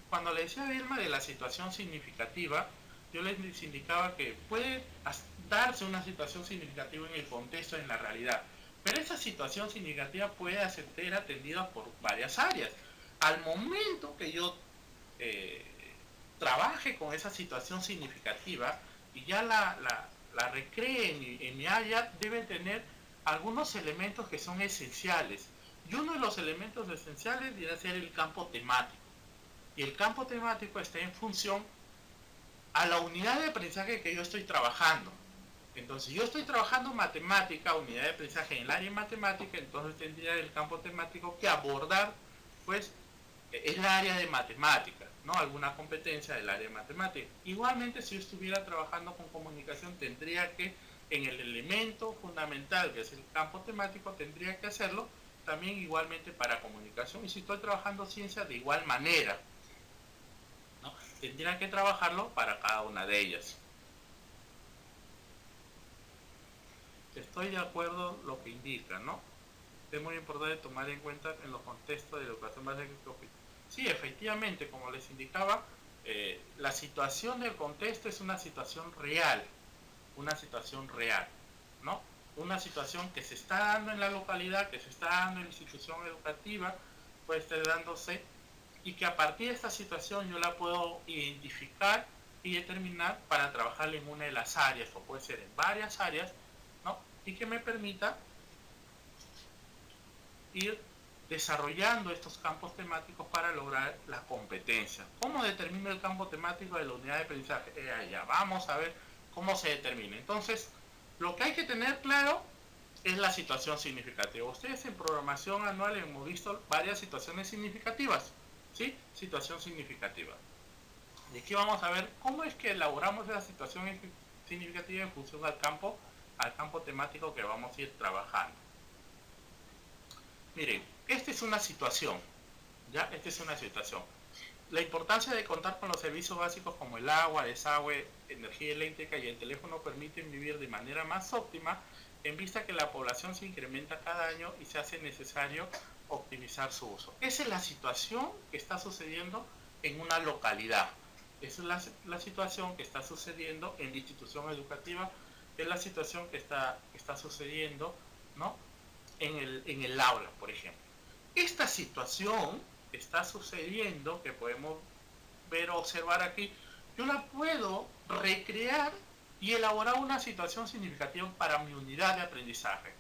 Cuando le decía a Vilma de la situación significativa, yo les indicaba que puede darse una situación significativa en el contexto, en la realidad, pero esa situación significativa puede ser atendida por varias áreas. Al momento que yo trabaje con esa situación significativa y ya la recree en mi área, debe tener algunos elementos que son esenciales. Y uno de los elementos esenciales debe ser el campo temático. Y el campo temático está en función a la unidad de aprendizaje que yo estoy trabajando. Entonces, yo estoy trabajando matemática, unidad de aprendizaje en el área de matemática, entonces tendría el campo temático que abordar, pues, el área de matemática, ¿no? Alguna competencia del área de matemática. Igualmente, si yo estuviera trabajando con comunicación, tendría que, en el elemento fundamental, que es el campo temático, tendría que hacerlo también igualmente para comunicación. Y si estoy trabajando ciencia, de igual manera, ¿no? Tendría que trabajarlo para cada una de ellas. Estoy de acuerdo con lo que indica, ¿no? Es muy importante tomar en cuenta en los contextos de educación básica. Sí, efectivamente, como les indicaba, la situación del contexto es una situación real, ¿no? Una situación que se está dando en la localidad, que se está dando en la institución educativa, puede estar dándose, y que a partir de esta situación yo la puedo identificar y determinar para trabajar en una de las áreas, o puede ser en varias áreas, ¿no? Y que me permita ir desarrollando estos campos temáticos para lograr la competencia. ¿Cómo determino el campo temático de la unidad de aprendizaje? Ya vamos a ver cómo se determina. Entonces, lo que hay que tener claro es la situación significativa. Ustedes en programación anual hemos visto varias situaciones significativas, ¿sí? Situación significativa. Y aquí vamos a ver cómo es que elaboramos esa situación significativa en función al campo temático que vamos a ir trabajando. Miren, esta es una situación, ¿ya? Esta es una situación. La importancia de contar con los servicios básicos como el agua, desagüe, energía eléctrica y el teléfono permiten vivir de manera más óptima en vista que la población se incrementa cada año y se hace necesario optimizar su uso. Esa es la situación que está sucediendo en una localidad. Esa es la situación que está sucediendo en la institución educativa, es la situación que está sucediendo, ¿no? en el aula, por ejemplo. Esta situación está sucediendo, que podemos ver o observar aquí, yo la puedo recrear y elaborar una situación significativa para mi unidad de aprendizaje.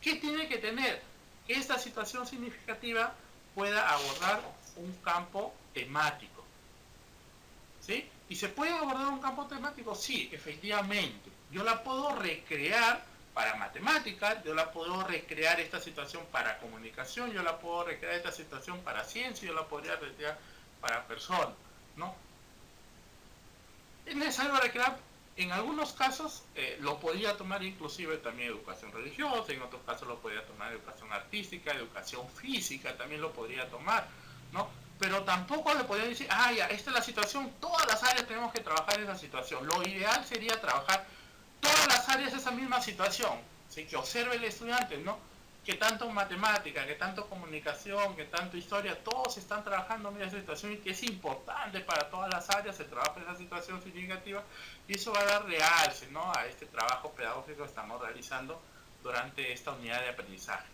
¿Qué tiene que tener? Que esta situación significativa pueda abordar un campo temático. ¿Sí? ¿Y se puede abordar un campo temático? Sí, efectivamente. Yo la puedo recrear para matemáticas, yo la puedo recrear esta situación para comunicación, yo la puedo recrear esta situación para ciencia, yo la podría recrear para personas, ¿no? Es necesario recrear, en algunos casos lo podría tomar inclusive también educación religiosa, en otros casos lo podría tomar educación artística, educación física, también lo podría tomar, ¿no? Pero tampoco le podría decir, ya, esta es la situación, todas las áreas tenemos que trabajar en esa situación. Lo ideal sería trabajar todas las áreas esa misma situación, ¿sí? Que observe el estudiante, ¿no? Que tanto matemática, que tanto comunicación, que tanto historia, todos están trabajando en esa situación y que es importante para todas las áreas el trabajo en esa situación significativa, y eso va a dar realce, ¿no? A este trabajo pedagógico que estamos realizando durante esta unidad de aprendizaje.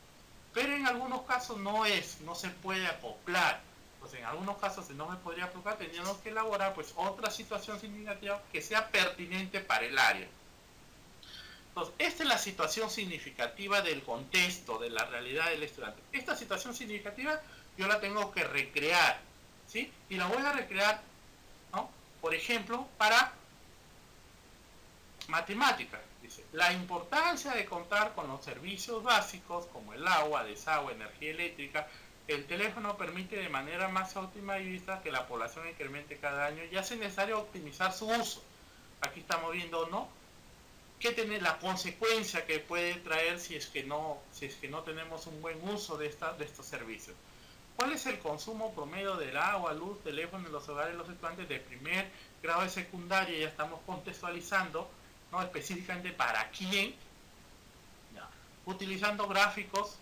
Pero en algunos casos no se puede acoplar. Pues en algunos casos no me podría acoplar, tendríamos que elaborar pues otra situación significativa que sea pertinente para el área. Entonces, esta es la situación significativa del contexto, de la realidad del estudiante. Esta situación significativa yo la tengo que recrear, ¿sí? Y la voy a recrear, ¿no? Por ejemplo, para matemáticas. Dice, la importancia de contar con los servicios básicos como el agua, desagüe, energía eléctrica, el teléfono permite de manera más óptima y vista que la población incremente cada año y hace necesario optimizar su uso. Aquí estamos viendo, ¿no? ¿Qué tiene la consecuencia que puede traer si es que no tenemos un buen uso de estos servicios? ¿Cuál es el consumo promedio del agua, luz, teléfono en los hogares de los estudiantes de primer grado de secundaria? Ya estamos contextualizando, ¿no? Específicamente para quién, ya. Utilizando gráficos,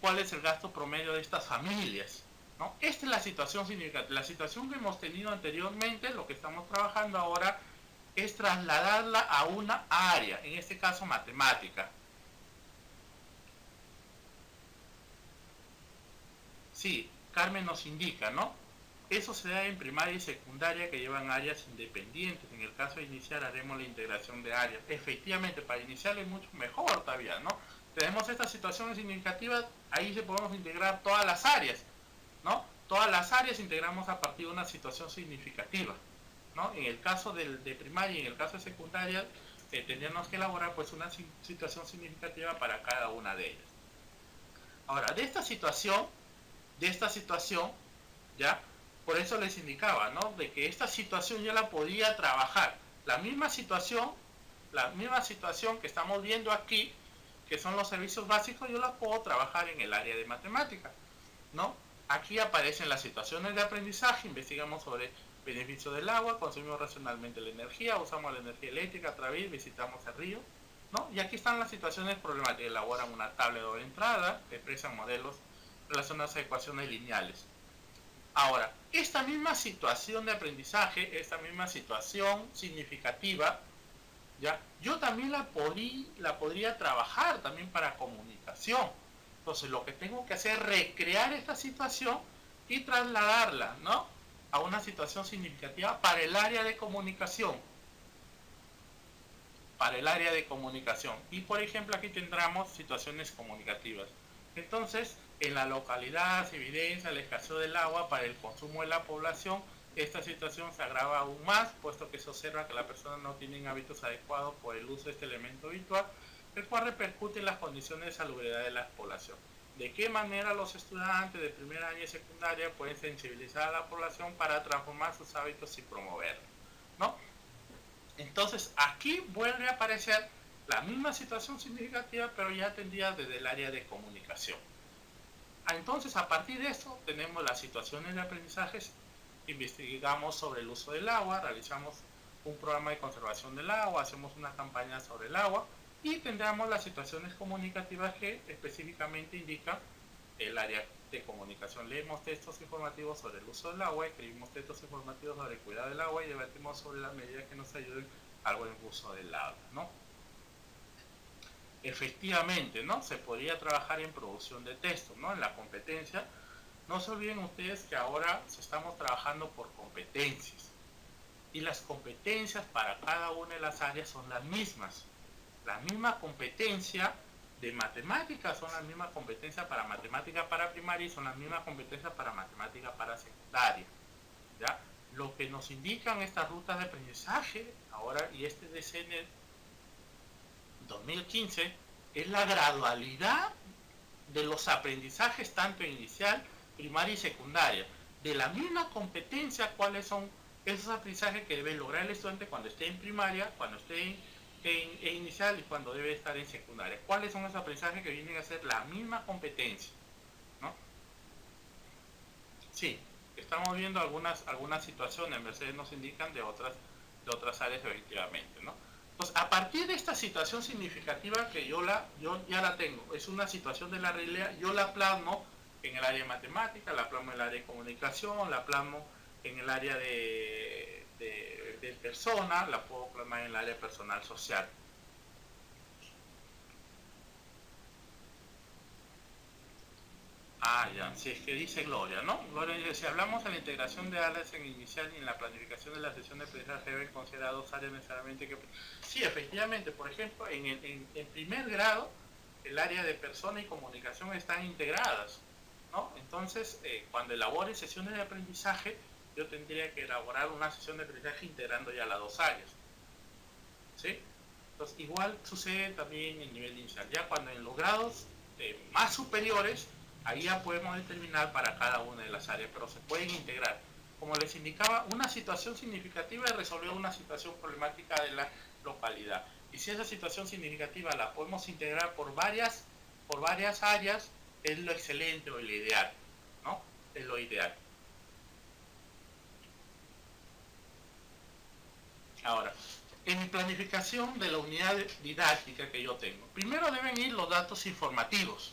cuál es el gasto promedio de estas familias, ¿no? Esta es la situación significativa. La situación que hemos tenido anteriormente, lo que estamos trabajando ahora, es trasladarla a una área, en este caso matemática. Sí, Carmen nos indica, ¿no? Eso se da en primaria y secundaria que llevan áreas independientes. En el caso de inicial haremos la integración de áreas. Efectivamente, para inicial es mucho mejor todavía, ¿no? Tenemos estas situaciones significativas, ahí se podemos integrar todas las áreas, ¿no? Todas las áreas integramos a partir de una situación significativa, ¿no? En el caso de primaria y en el caso de secundaria, tendríamos que elaborar pues una situación significativa para cada una de ellas. Ahora, de esta situación, ¿ya? Por eso les indicaba, ¿no? De que esta situación yo la podía trabajar. La misma situación que estamos viendo aquí, que son los servicios básicos, yo la puedo trabajar en el área de matemática, ¿no? Aquí aparecen las situaciones de aprendizaje, investigamos sobre beneficio del agua, consumimos racionalmente la energía, usamos la energía eléctrica a través, visitamos el río, ¿no? Y aquí están las situaciones problemáticas, elaboran una tabla de entrada, expresan modelos relacionados a ecuaciones lineales. Ahora, esta misma situación de aprendizaje, esta misma situación significativa, ¿ya? Yo también la podría trabajar también para comunicación. Entonces, lo que tengo que hacer es recrear esta situación y trasladarla, ¿no? A una situación significativa para el área de comunicación. Para el área de comunicación. Y, por ejemplo, aquí tendremos situaciones comunicativas. Entonces, en la localidad se evidencia la escasez del agua para el consumo de la población. Esta situación se agrava aún más, puesto que se observa que las personas no tienen hábitos adecuados por el uso de este elemento habitual, el cual repercute en las condiciones de salubridad de la población. ¿De qué manera los estudiantes de primer año y secundaria pueden sensibilizar a la población para transformar sus hábitos y promoverlos, ¿no? Entonces, aquí vuelve a aparecer la misma situación significativa, pero ya atendida desde el área de comunicación. Entonces, a partir de esto, tenemos las situaciones de aprendizajes, investigamos sobre el uso del agua, realizamos un programa de conservación del agua, hacemos una campaña sobre el agua y tendremos las situaciones comunicativas que específicamente indican el área de comunicación. Leemos textos informativos sobre el uso del agua, escribimos textos informativos sobre el cuidado del agua y debatimos sobre las medidas que nos ayuden al buen uso del agua, ¿no? Efectivamente, ¿no? Se podría trabajar en producción de textos, ¿no? En la competencia. No se olviden ustedes que ahora estamos trabajando por competencias. Y las competencias para cada una de las áreas son las mismas. La misma competencia de matemáticas son las mismas competencias para matemática para primaria y son las mismas competencias para matemática para secundaria, ¿ya? Lo que nos indican estas rutas de aprendizaje ahora y este DCN 2015 es la gradualidad de los aprendizajes tanto inicial, primaria y secundaria. De la misma competencia, cuáles son esos aprendizajes que debe lograr el estudiante cuando esté en primaria, cuando esté en inicial y cuando debe estar en secundaria. ¿Cuáles son esos aprendizajes que vienen a ser la misma competencia, ¿no? Sí, estamos viendo algunas situaciones, Mercedes nos indican de otras áreas efectivamente, ¿no? Entonces, a partir de esta situación significativa que yo ya la tengo, es una situación de la realidad, yo la plasmo en el área de matemática, la plasmo en el área de comunicación, la plasmo en el área de persona, la puedo plasmar en el área personal social. Ya, si es que dice Gloria, ¿no? Gloria dice, si hablamos de la integración de áreas en inicial y en la planificación de la sesión de aprendizaje deben considerar dos áreas necesariamente que... Sí, efectivamente, por ejemplo, en primer grado, el área de persona y comunicación están integradas, ¿no? Entonces, cuando elabore sesiones de aprendizaje, yo tendría que elaborar una sesión de aprendizaje integrando ya las dos áreas, ¿sí? Entonces, igual sucede también en nivel inicial. Ya cuando en los grados más superiores, ahí ya podemos determinar para cada una de las áreas, pero se pueden integrar. Como les indicaba, una situación significativa es resolver una situación problemática de la localidad. Y si esa situación significativa la podemos integrar por varias áreas, es lo excelente o lo ideal, ¿no? Es lo ideal. Ahora, en mi planificación de la unidad didáctica que yo tengo, primero deben ir los datos informativos,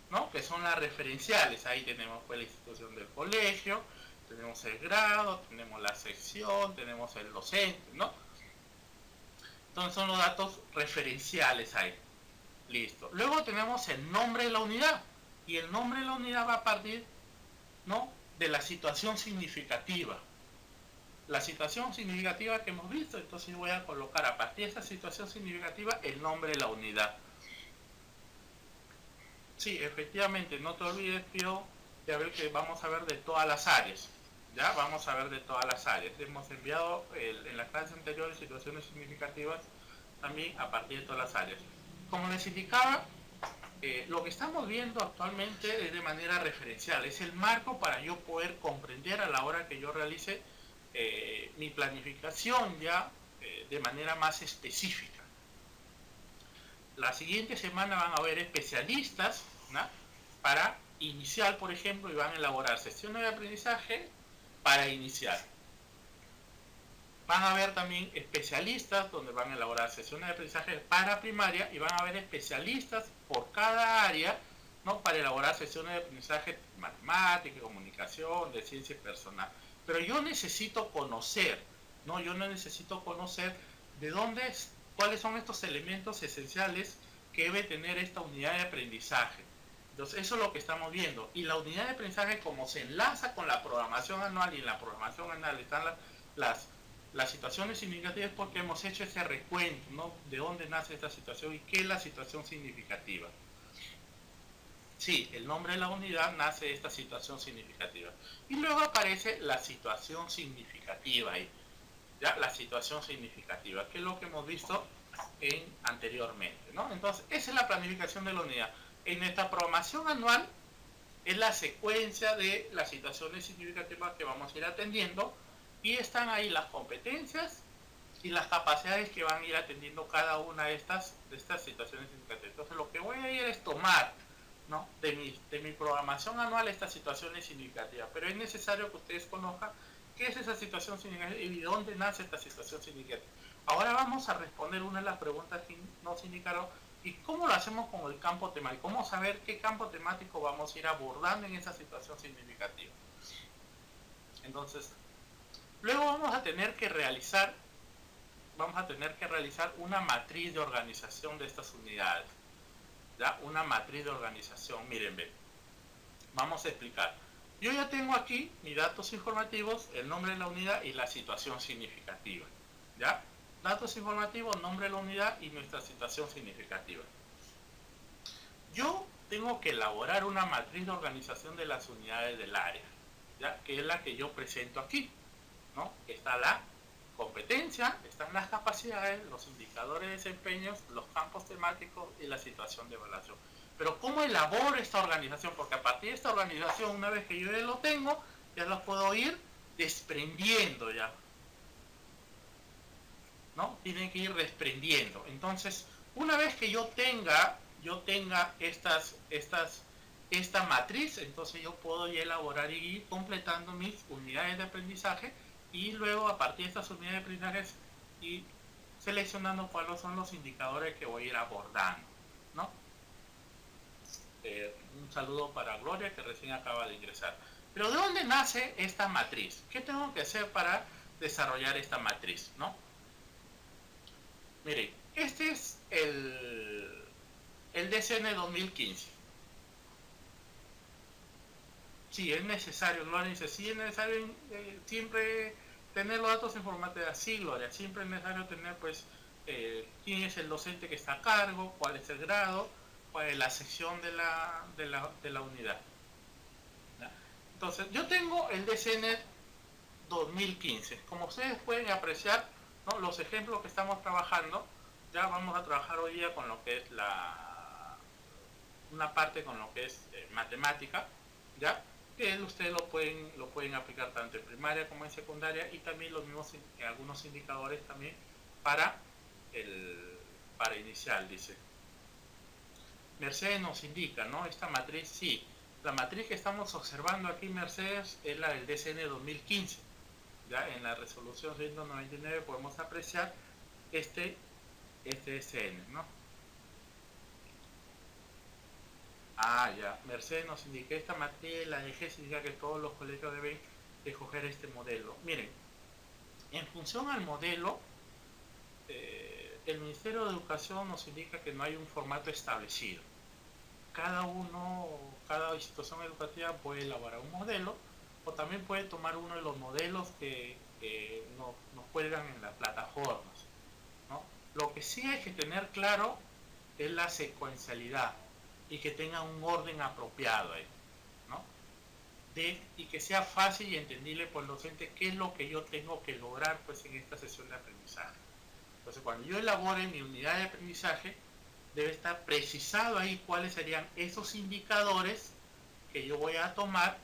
¿no? Que son las referenciales. Ahí tenemos pues la institución del colegio, tenemos el grado, tenemos la sección, tenemos el docente, ¿no? Entonces son los datos referenciales ahí. Listo. Luego tenemos el nombre de la unidad. Y el nombre de la unidad va a partir, ¿no?, de la situación significativa. La situación significativa que hemos visto, entonces voy a colocar a partir de esta situación significativa el nombre de la unidad. Sí, efectivamente, no te olvides, Pío, de ver que vamos a ver de todas las áreas. Ya vamos a ver de todas las áreas. Hemos enviado en las clases anteriores situaciones significativas también a partir de todas las áreas. Como les indicaba, lo que estamos viendo actualmente es de manera referencial, es el marco para yo poder comprender a la hora que yo realice mi planificación ya de manera más específica. La siguiente semana van a haber especialistas, ¿no?, para iniciar, por ejemplo, y van a elaborar sesiones de aprendizaje para iniciar. Van a haber también especialistas donde van a elaborar sesiones de aprendizaje para primaria y van a haber especialistas por cada área, ¿no?, para elaborar sesiones de aprendizaje matemática, comunicación, de ciencia personal. Pero yo necesito conocer, ¿no? Yo necesito conocer de dónde, cuáles son estos elementos esenciales que debe tener esta unidad de aprendizaje. Entonces, eso es lo que estamos viendo. Y la unidad de aprendizaje, como se enlaza con la programación anual, y en la programación anual están las situaciones significativas, porque hemos hecho ese recuento, ¿no?, de dónde nace esta situación y qué es la situación significativa. Sí, el nombre de la unidad nace de esta situación significativa. Y luego aparece la situación significativa ahí. ¿Ya? La situación significativa, que es lo que hemos visto anteriormente, ¿no? Entonces, esa es la planificación de la unidad. En nuestra programación anual es la secuencia de las situaciones significativas que vamos a ir atendiendo, y están ahí las competencias y las capacidades que van a ir atendiendo cada una de estas situaciones significativas. Entonces, lo que voy a ir es tomar, ¿no?, de mi programación anual estas situaciones significativas, pero es necesario que ustedes conozcan qué es esa situación significativa y de dónde nace esta situación significativa. Ahora vamos a responder una de las preguntas que nos indicaron, y cómo lo hacemos con el campo temático, cómo saber qué campo temático vamos a ir abordando en esa situación significativa. Entonces, luego vamos a tener que realizar una matriz de organización de estas unidades. ¿Ya? Una matriz de organización. Miren, ven. Vamos a explicar. Yo ya tengo aquí mis datos informativos, el nombre de la unidad y la situación significativa. ¿Ya? Datos informativos, nombre de la unidad y nuestra situación significativa. Yo tengo que elaborar una matriz de organización de las unidades del área, ¿ya?, que es la que yo presento aquí, ¿no? Está la competencia, están las capacidades, los indicadores de desempeños, los campos temáticos y la situación de evaluación. Pero ¿cómo elaboro esta organización? Porque a partir de esta organización, una vez que yo ya lo tengo, ya lo puedo ir desprendiendo ya, ¿no? Tienen que ir desprendiendo. Entonces, una vez que yo tenga esta matriz, entonces yo puedo ya elaborar y ir completando mis unidades de aprendizaje, y luego a partir de estas unidades de aprendizaje ir seleccionando cuáles son los indicadores que voy a ir abordando, ¿no? Un saludo para Gloria, que recién acaba de ingresar. Pero ¿de dónde nace esta matriz? ¿Qué tengo que hacer para desarrollar esta matriz, no? Miren, este es el DCN 2015. Sí, es necesario, Gloria dice, sí es necesario siempre tener los datos informativos. Sí, Gloria, siempre es necesario tener, pues, quién es el docente que está a cargo, cuál es el grado, cuál es la sección de la unidad. ¿Ya? Entonces, yo tengo el DCN 2015. Como ustedes pueden apreciar, ¿no?, los ejemplos que estamos trabajando, ya vamos a trabajar hoy día con lo que es una parte con lo que es matemática, ¿ya?, que ustedes lo pueden aplicar tanto en primaria como en secundaria, y también los mismos algunos indicadores también para inicial, dice. Mercedes nos indica, ¿no?, esta matriz, sí, la matriz que estamos observando aquí, Mercedes, es la del DCN 2015. Ya en la resolución 199 podemos apreciar este DCN, ¿no? Ya, Mercedes nos indica esta matriz, la DG indica que todos los colegios deben escoger este modelo. Miren, en función al modelo, el Ministerio de Educación nos indica que no hay un formato establecido. Cada institución educativa puede elaborar un modelo o también puede tomar uno de los modelos que nos cuelgan en las plataformas, ¿no? Lo que sí hay que tener claro es la secuencialidad y que tenga un orden apropiado ahí, ¿no? Y que sea fácil y entendible por el docente qué es lo que yo tengo que lograr pues en esta sesión de aprendizaje. Entonces cuando yo elabore mi unidad de aprendizaje, debe estar precisado ahí cuáles serían esos indicadores que yo voy a tomar,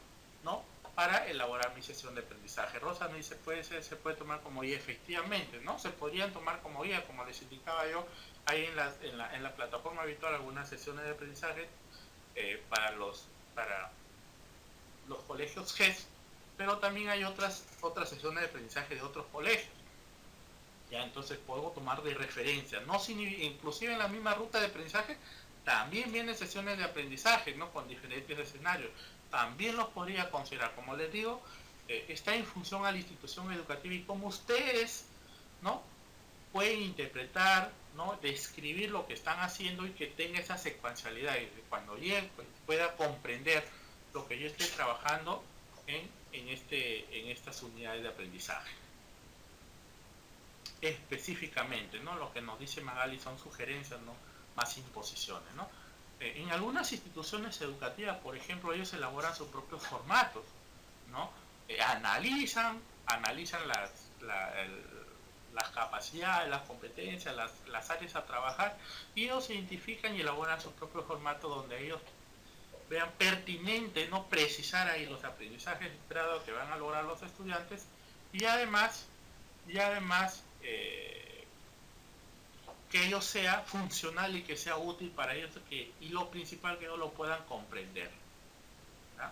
¿no? Para elaborar mi sesión de aprendizaje. Rosa me dice, se puede tomar como guía, efectivamente, ¿no? Se podrían tomar como guía, como les indicaba yo, ahí en la plataforma habitual algunas sesiones de aprendizaje para los colegios GES, pero también hay otras sesiones de aprendizaje de otros colegios. Ya, entonces puedo tomar de referencia, no inclusive en la misma ruta de aprendizaje también vienen sesiones de aprendizaje, ¿no? Con diferentes escenarios, también los podría considerar. Como les digo, está en función a la institución educativa y cómo ustedes, ¿no? Pueden interpretar, ¿no? Describir lo que están haciendo y que tenga esa secuencialidad y cuando llegue pues, pueda comprender lo que yo estoy trabajando en estas unidades de aprendizaje. Específicamente, ¿no? Lo que nos dice Magali son sugerencias, ¿no? Más imposiciones, ¿no? En algunas instituciones educativas, por ejemplo, ellos elaboran sus propios formatos, ¿no? Analizan las capacidades, las competencias, las áreas a trabajar, y ellos identifican y elaboran sus propios formatos donde ellos vean pertinente, ¿no? Precisar ahí los aprendizajes esperados que van a lograr los estudiantes y además que ello sea funcional y que sea útil para ellos y lo principal que ellos lo puedan comprender, ¿verdad?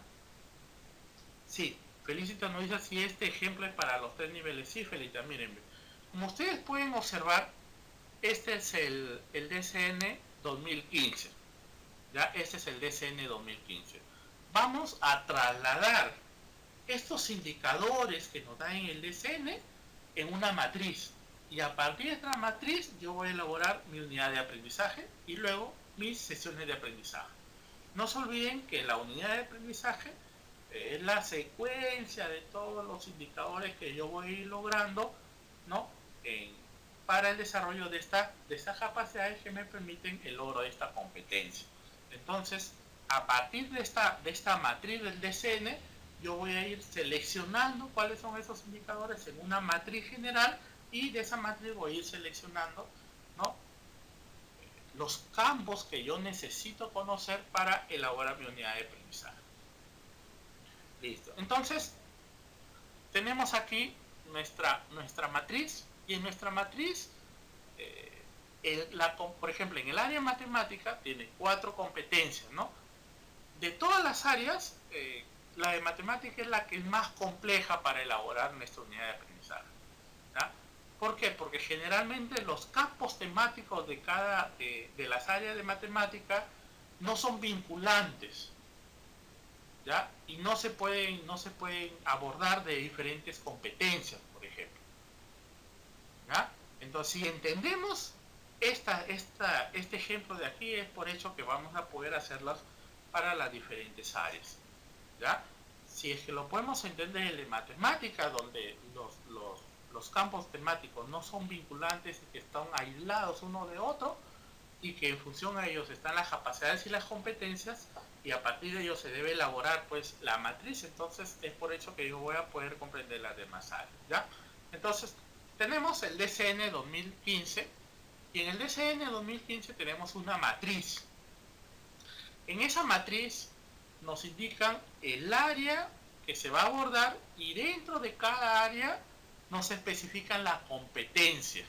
Sí, Felicita nos dice si este ejemplo es para los 3 niveles. Sí, Felicita, miren, como ustedes pueden observar, este es el DCN 2015, ¿ya? Este es el DCN 2015. Vamos a trasladar estos indicadores que nos dan en el DCN en una matriz, y a partir de esta matriz yo voy a elaborar mi unidad de aprendizaje y luego mis sesiones de aprendizaje. No se olviden que la unidad de aprendizaje es la secuencia de todos los indicadores que yo voy a ir logrando, ¿no? Para el desarrollo de estas capacidades que me permiten el logro de esta competencia. Entonces, a partir de esta matriz del DCN, yo voy a ir seleccionando cuáles son esos indicadores en una matriz general y de esa matriz voy a ir seleccionando, ¿no? Los campos que yo necesito conocer para elaborar mi unidad de aprendizaje. Listo. Entonces, tenemos aquí nuestra matriz y en nuestra matriz, por ejemplo, en el área matemática tiene 4 competencias, ¿no? De todas las áreas, la de matemática es la que es más compleja para elaborar nuestra unidad de aprendizaje, ¿ya? ¿Por qué? Porque generalmente los campos temáticos de las áreas de matemática no son vinculantes, ¿ya? Y no se pueden abordar de diferentes competencias, por ejemplo, ¿ya? Entonces, si entendemos este ejemplo de aquí, es por hecho que vamos a poder hacerlas para las diferentes áreas, ¿ya? Si es que lo podemos entender en la matemática, donde los campos temáticos no son vinculantes y que están aislados uno de otro y que en función a ellos están las capacidades y las competencias y a partir de ello se debe elaborar pues la matriz, entonces es por hecho que yo voy a poder comprender las demás áreas, ¿ya? Entonces tenemos el DCN 2015 y en el DCN 2015 tenemos una matriz. En esa matriz nos indican el área que se va a abordar y dentro de cada área nos especifican la competencia,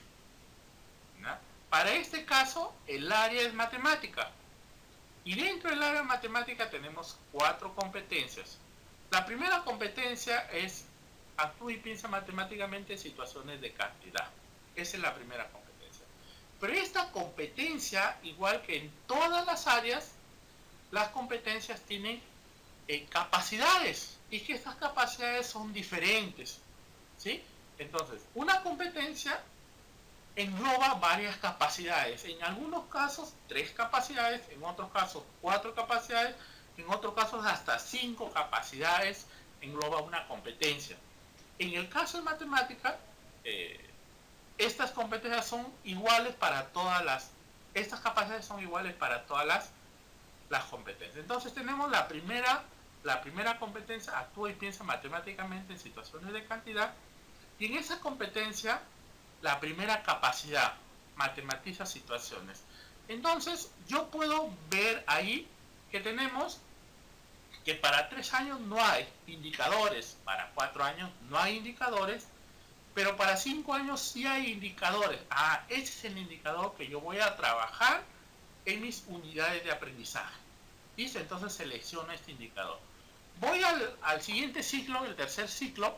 ¿no? Para este caso, el área es matemática. Y dentro del área matemática tenemos 4 competencias. La primera competencia es actúa y piensa matemáticamente en situaciones de cantidad. Esa es la primera competencia. Pero esta competencia, igual que en todas las áreas, las competencias tienen capacidades y que estas capacidades son diferentes, ¿sí? Entonces, una competencia engloba varias capacidades. En algunos casos 3 capacidades, en otros casos 4 capacidades, en otros casos hasta 5 capacidades engloba una competencia. En el caso de matemática, estas competencias son iguales para estas capacidades son iguales para todas las competencias. Entonces tenemos la primera competencia: actúa y piensa matemáticamente en situaciones de cantidad. Y en esa competencia, la primera capacidad: matematiza situaciones. Entonces yo puedo ver ahí que tenemos que para 3 años no hay indicadores, para 4 años no hay indicadores, pero para 5 años sí hay indicadores. Ese es el indicador que yo voy a trabajar en mis unidades de aprendizaje. ¿Listo? Entonces selecciono este indicador. Voy al siguiente ciclo, el tercer ciclo,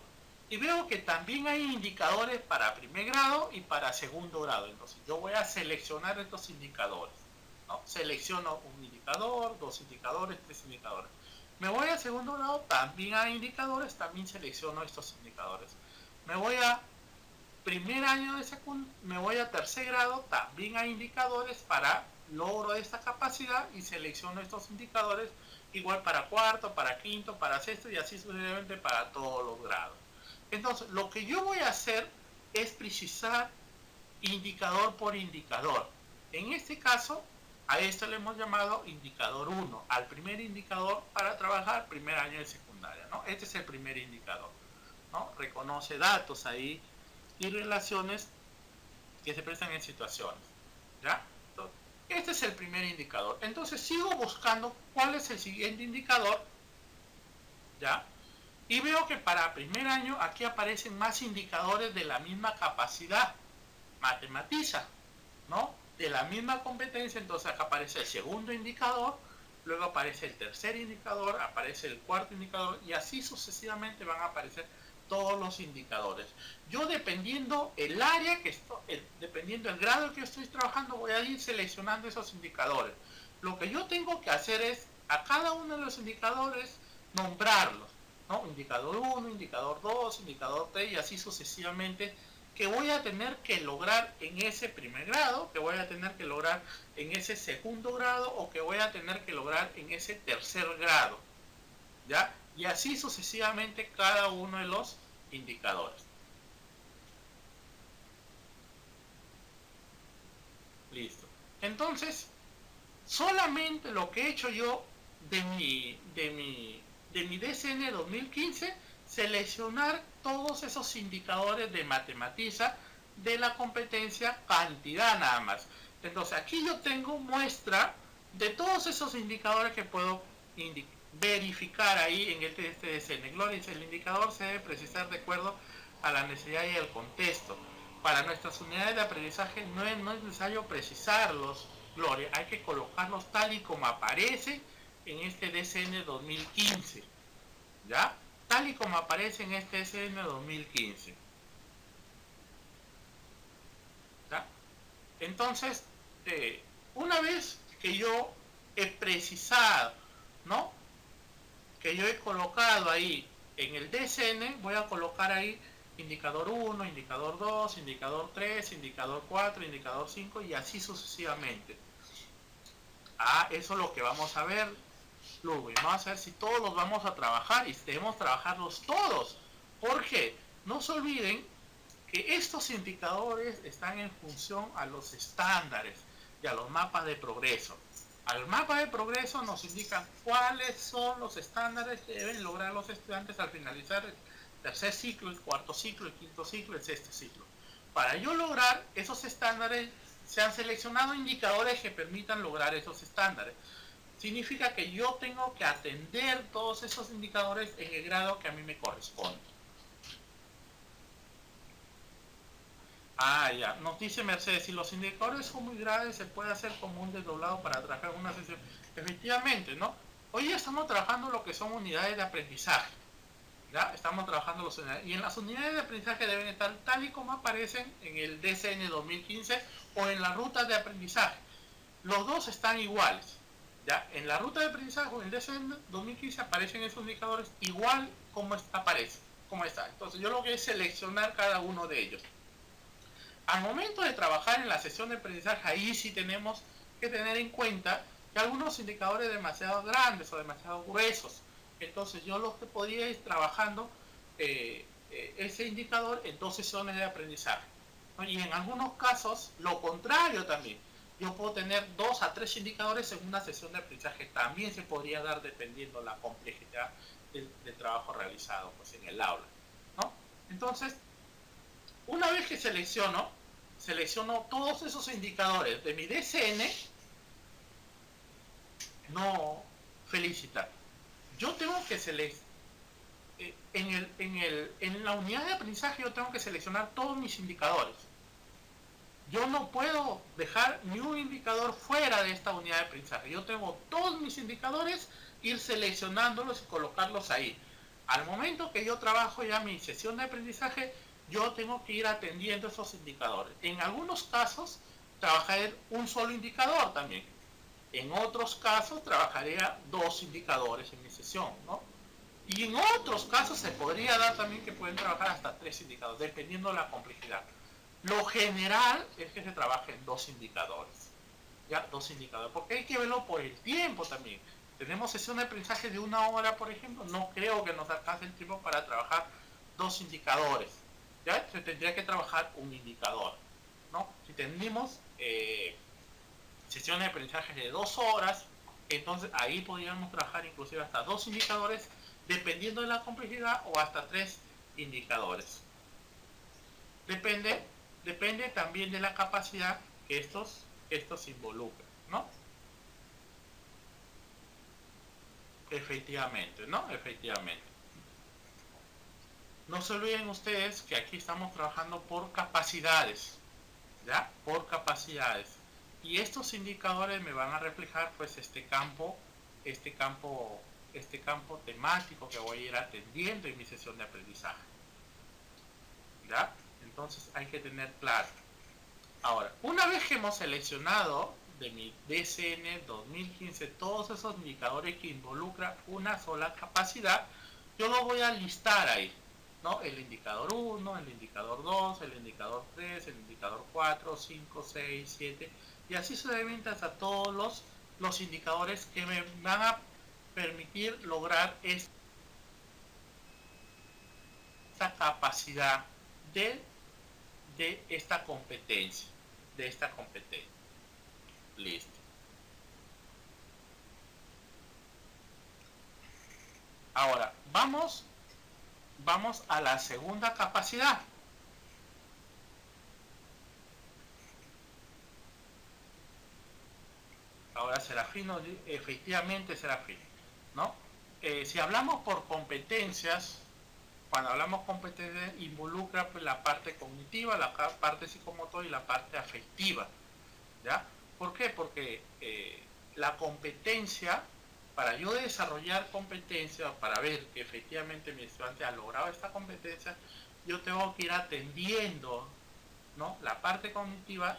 y veo que también hay indicadores para primer grado y para segundo grado. Entonces yo voy a seleccionar estos indicadores, ¿no? Selecciono un indicador, 2 indicadores, 3 indicadores. Me voy a segundo grado, también hay indicadores, también selecciono estos indicadores. Me voy a primer año de secundaria, me voy a tercer grado, también hay indicadores para logro de esta capacidad y selecciono estos indicadores, igual para cuarto, para quinto, para sexto y así sucesivamente para todos los grados. Entonces, lo que yo voy a hacer es precisar indicador por indicador. En este caso, a esto le hemos llamado indicador 1, al primer indicador para trabajar primer año de secundaria, ¿no? Este es el primer indicador, ¿no? Reconoce datos ahí y relaciones que se prestan en situaciones, ¿ya? Entonces, este es el primer indicador. Entonces sigo buscando cuál es el siguiente indicador, ¿ya? Y veo que para primer año aquí aparecen más indicadores de la misma capacidad, matematiza, ¿no? De la misma competencia. Entonces acá aparece el segundo indicador, luego aparece el tercer indicador, aparece el cuarto indicador y así sucesivamente van a aparecer todos los indicadores. Yo, dependiendo el área que estoy, dependiendo el grado que estoy trabajando, voy a ir seleccionando esos indicadores. Lo que yo tengo que hacer es a cada uno de los indicadores nombrarlos, ¿no? Indicador 1, indicador 2, indicador 3 y así sucesivamente, que voy a tener que lograr en ese primer grado, que voy a tener que lograr en ese segundo grado o que voy a tener que lograr en ese tercer grado, ¿ya? Y así sucesivamente cada uno de los indicadores. Listo. Entonces, solamente lo que he hecho yo de mi DCN 2015, seleccionar todos esos indicadores de matematiza de la competencia cantidad nada más. Entonces aquí yo tengo muestra de todos esos indicadores que puedo verificar ahí en este DCN. Gloria dice: el indicador se debe precisar de acuerdo a la necesidad y el contexto. Para nuestras unidades de aprendizaje no es necesario precisarlos, Gloria, hay que colocarlos tal y como aparece en este DCN 2015, ¿ya? Tal y como aparece en este DCN 2015, ¿ya? Entonces, una vez que yo he precisado, ¿no? Que yo he colocado ahí en el DCN, voy a colocar ahí indicador 1, indicador 2, indicador 3, indicador 4, indicador 5 y así sucesivamente. Eso es lo que vamos a ver luego. Y vamos a ver si todos los vamos a trabajar y debemos trabajarlos todos. Porque no se olviden que estos indicadores están en función a los estándares y a los mapas de progreso. Al mapa de progreso nos indican cuáles son los estándares que deben lograr los estudiantes al finalizar el tercer ciclo, el cuarto ciclo, el quinto ciclo, el sexto ciclo. Para yo lograr esos estándares, se han seleccionado indicadores que permitan lograr esos estándares. Significa que yo tengo que atender todos esos indicadores en el grado que a mí me corresponde. Ya, nos dice Mercedes: si los indicadores son muy grandes, se puede hacer como un desdoblado para trabajar una sesión. Efectivamente, ¿no? Hoy ya estamos trabajando lo que son unidades de aprendizaje, ¿ya? Estamos trabajando los unidades, y en las unidades de aprendizaje deben estar tal y como aparecen en el DCN 2015 o en las rutas de aprendizaje. Los dos están iguales, ¿ya? En la ruta de aprendizaje o en el DCN 2015 aparecen esos indicadores igual como aparece, como está. Entonces yo lo que es seleccionar cada uno de ellos. Al momento de trabajar en la sesión de aprendizaje, ahí sí tenemos que tener en cuenta que algunos indicadores demasiado grandes o demasiado gruesos. Entonces yo lo que podría ir trabajando ese indicador en 2 sesiones de aprendizaje, ¿no? Y en algunos casos, lo contrario también. Yo puedo tener 2 a 3 indicadores en una sesión de aprendizaje. También se podría dar dependiendo la complejidad del trabajo realizado pues, en el aula, ¿no? Entonces, una vez que selecciono todos esos indicadores de mi DCN, no felicitar. Yo tengo que seleccionar, en la unidad de aprendizaje yo tengo que seleccionar todos mis indicadores. Yo no puedo dejar ni un indicador fuera de esta unidad de aprendizaje. Yo tengo todos mis indicadores, ir seleccionándolos y colocarlos ahí. Al momento que yo trabajo ya mi sesión de aprendizaje, yo tengo que ir atendiendo esos indicadores. En algunos casos, trabajaré un solo indicador también. En otros casos, trabajaría 2 indicadores en mi sesión, ¿no? Y en otros casos se podría dar también que pueden trabajar hasta 3 indicadores, dependiendo de la complejidad. Lo general es que se trabaje en 2 indicadores. ¿Ya? 2 indicadores. Porque hay que verlo por el tiempo también. Tenemos sesión de aprendizaje de 1 hora, por ejemplo. No creo que nos alcance el tiempo para trabajar 2 indicadores. ¿Ya? Se tendría que trabajar un indicador, ¿no? Si tenemos sesiones de aprendizaje de 2 horas, entonces ahí podríamos trabajar inclusive hasta 2 indicadores, dependiendo de la complejidad, o hasta 3 indicadores. Depende también de la capacidad que estos involucran, ¿no? Efectivamente, ¿no? Efectivamente. No se olviden ustedes que aquí estamos trabajando por capacidades, ¿ya? Por capacidades. Y estos indicadores me van a reflejar pues este campo temático que voy a ir atendiendo en mi sesión de aprendizaje, ¿ya? Entonces hay que tener claro. Ahora, una vez que hemos seleccionado de mi DCN 2015 todos esos indicadores que involucran una sola capacidad, yo lo voy a listar ahí, ¿no? El indicador 1, el indicador 2, el indicador 3, el indicador 4, 5, 6, 7, y así sucesivamente hasta todos los indicadores que me van a permitir lograr esta capacidad de esta competencia, Listo. Ahora, vamos a la segunda capacidad. Ahora Serafino, efectivamente Serafino, ¿no? Si hablamos por competencias, cuando hablamos competencias involucra pues, la parte cognitiva, la parte psicomotor y la parte afectiva, ¿ya? ¿Por qué? Porque la competencia, para yo desarrollar competencia, para ver que efectivamente mi estudiante ha logrado esta competencia, yo tengo que ir atendiendo, ¿no? La parte cognitiva,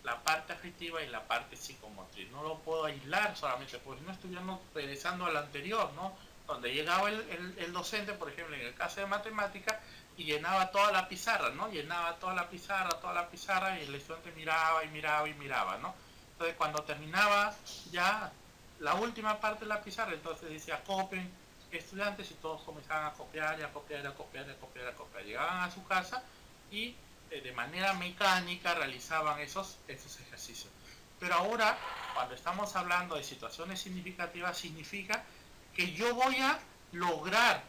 la parte afectiva y la parte psicomotriz. No lo puedo aislar solamente, porque si no estuviéramos regresando al anterior, ¿no? Donde llegaba el docente, por ejemplo, en el caso de matemática, y llenaba toda la pizarra, ¿no? Llenaba toda la pizarra, y el estudiante miraba y miraba y miraba, ¿no? Entonces, cuando terminaba ya la última parte de la pizarra, entonces decía, copien, estudiantes, y todos comenzaban a copiar, y a copiar, a copiar, a copiar, a copiar. Llegaban a su casa y de manera mecánica realizaban esos ejercicios. Pero ahora, cuando estamos hablando de situaciones significativas, significa que yo voy a lograr,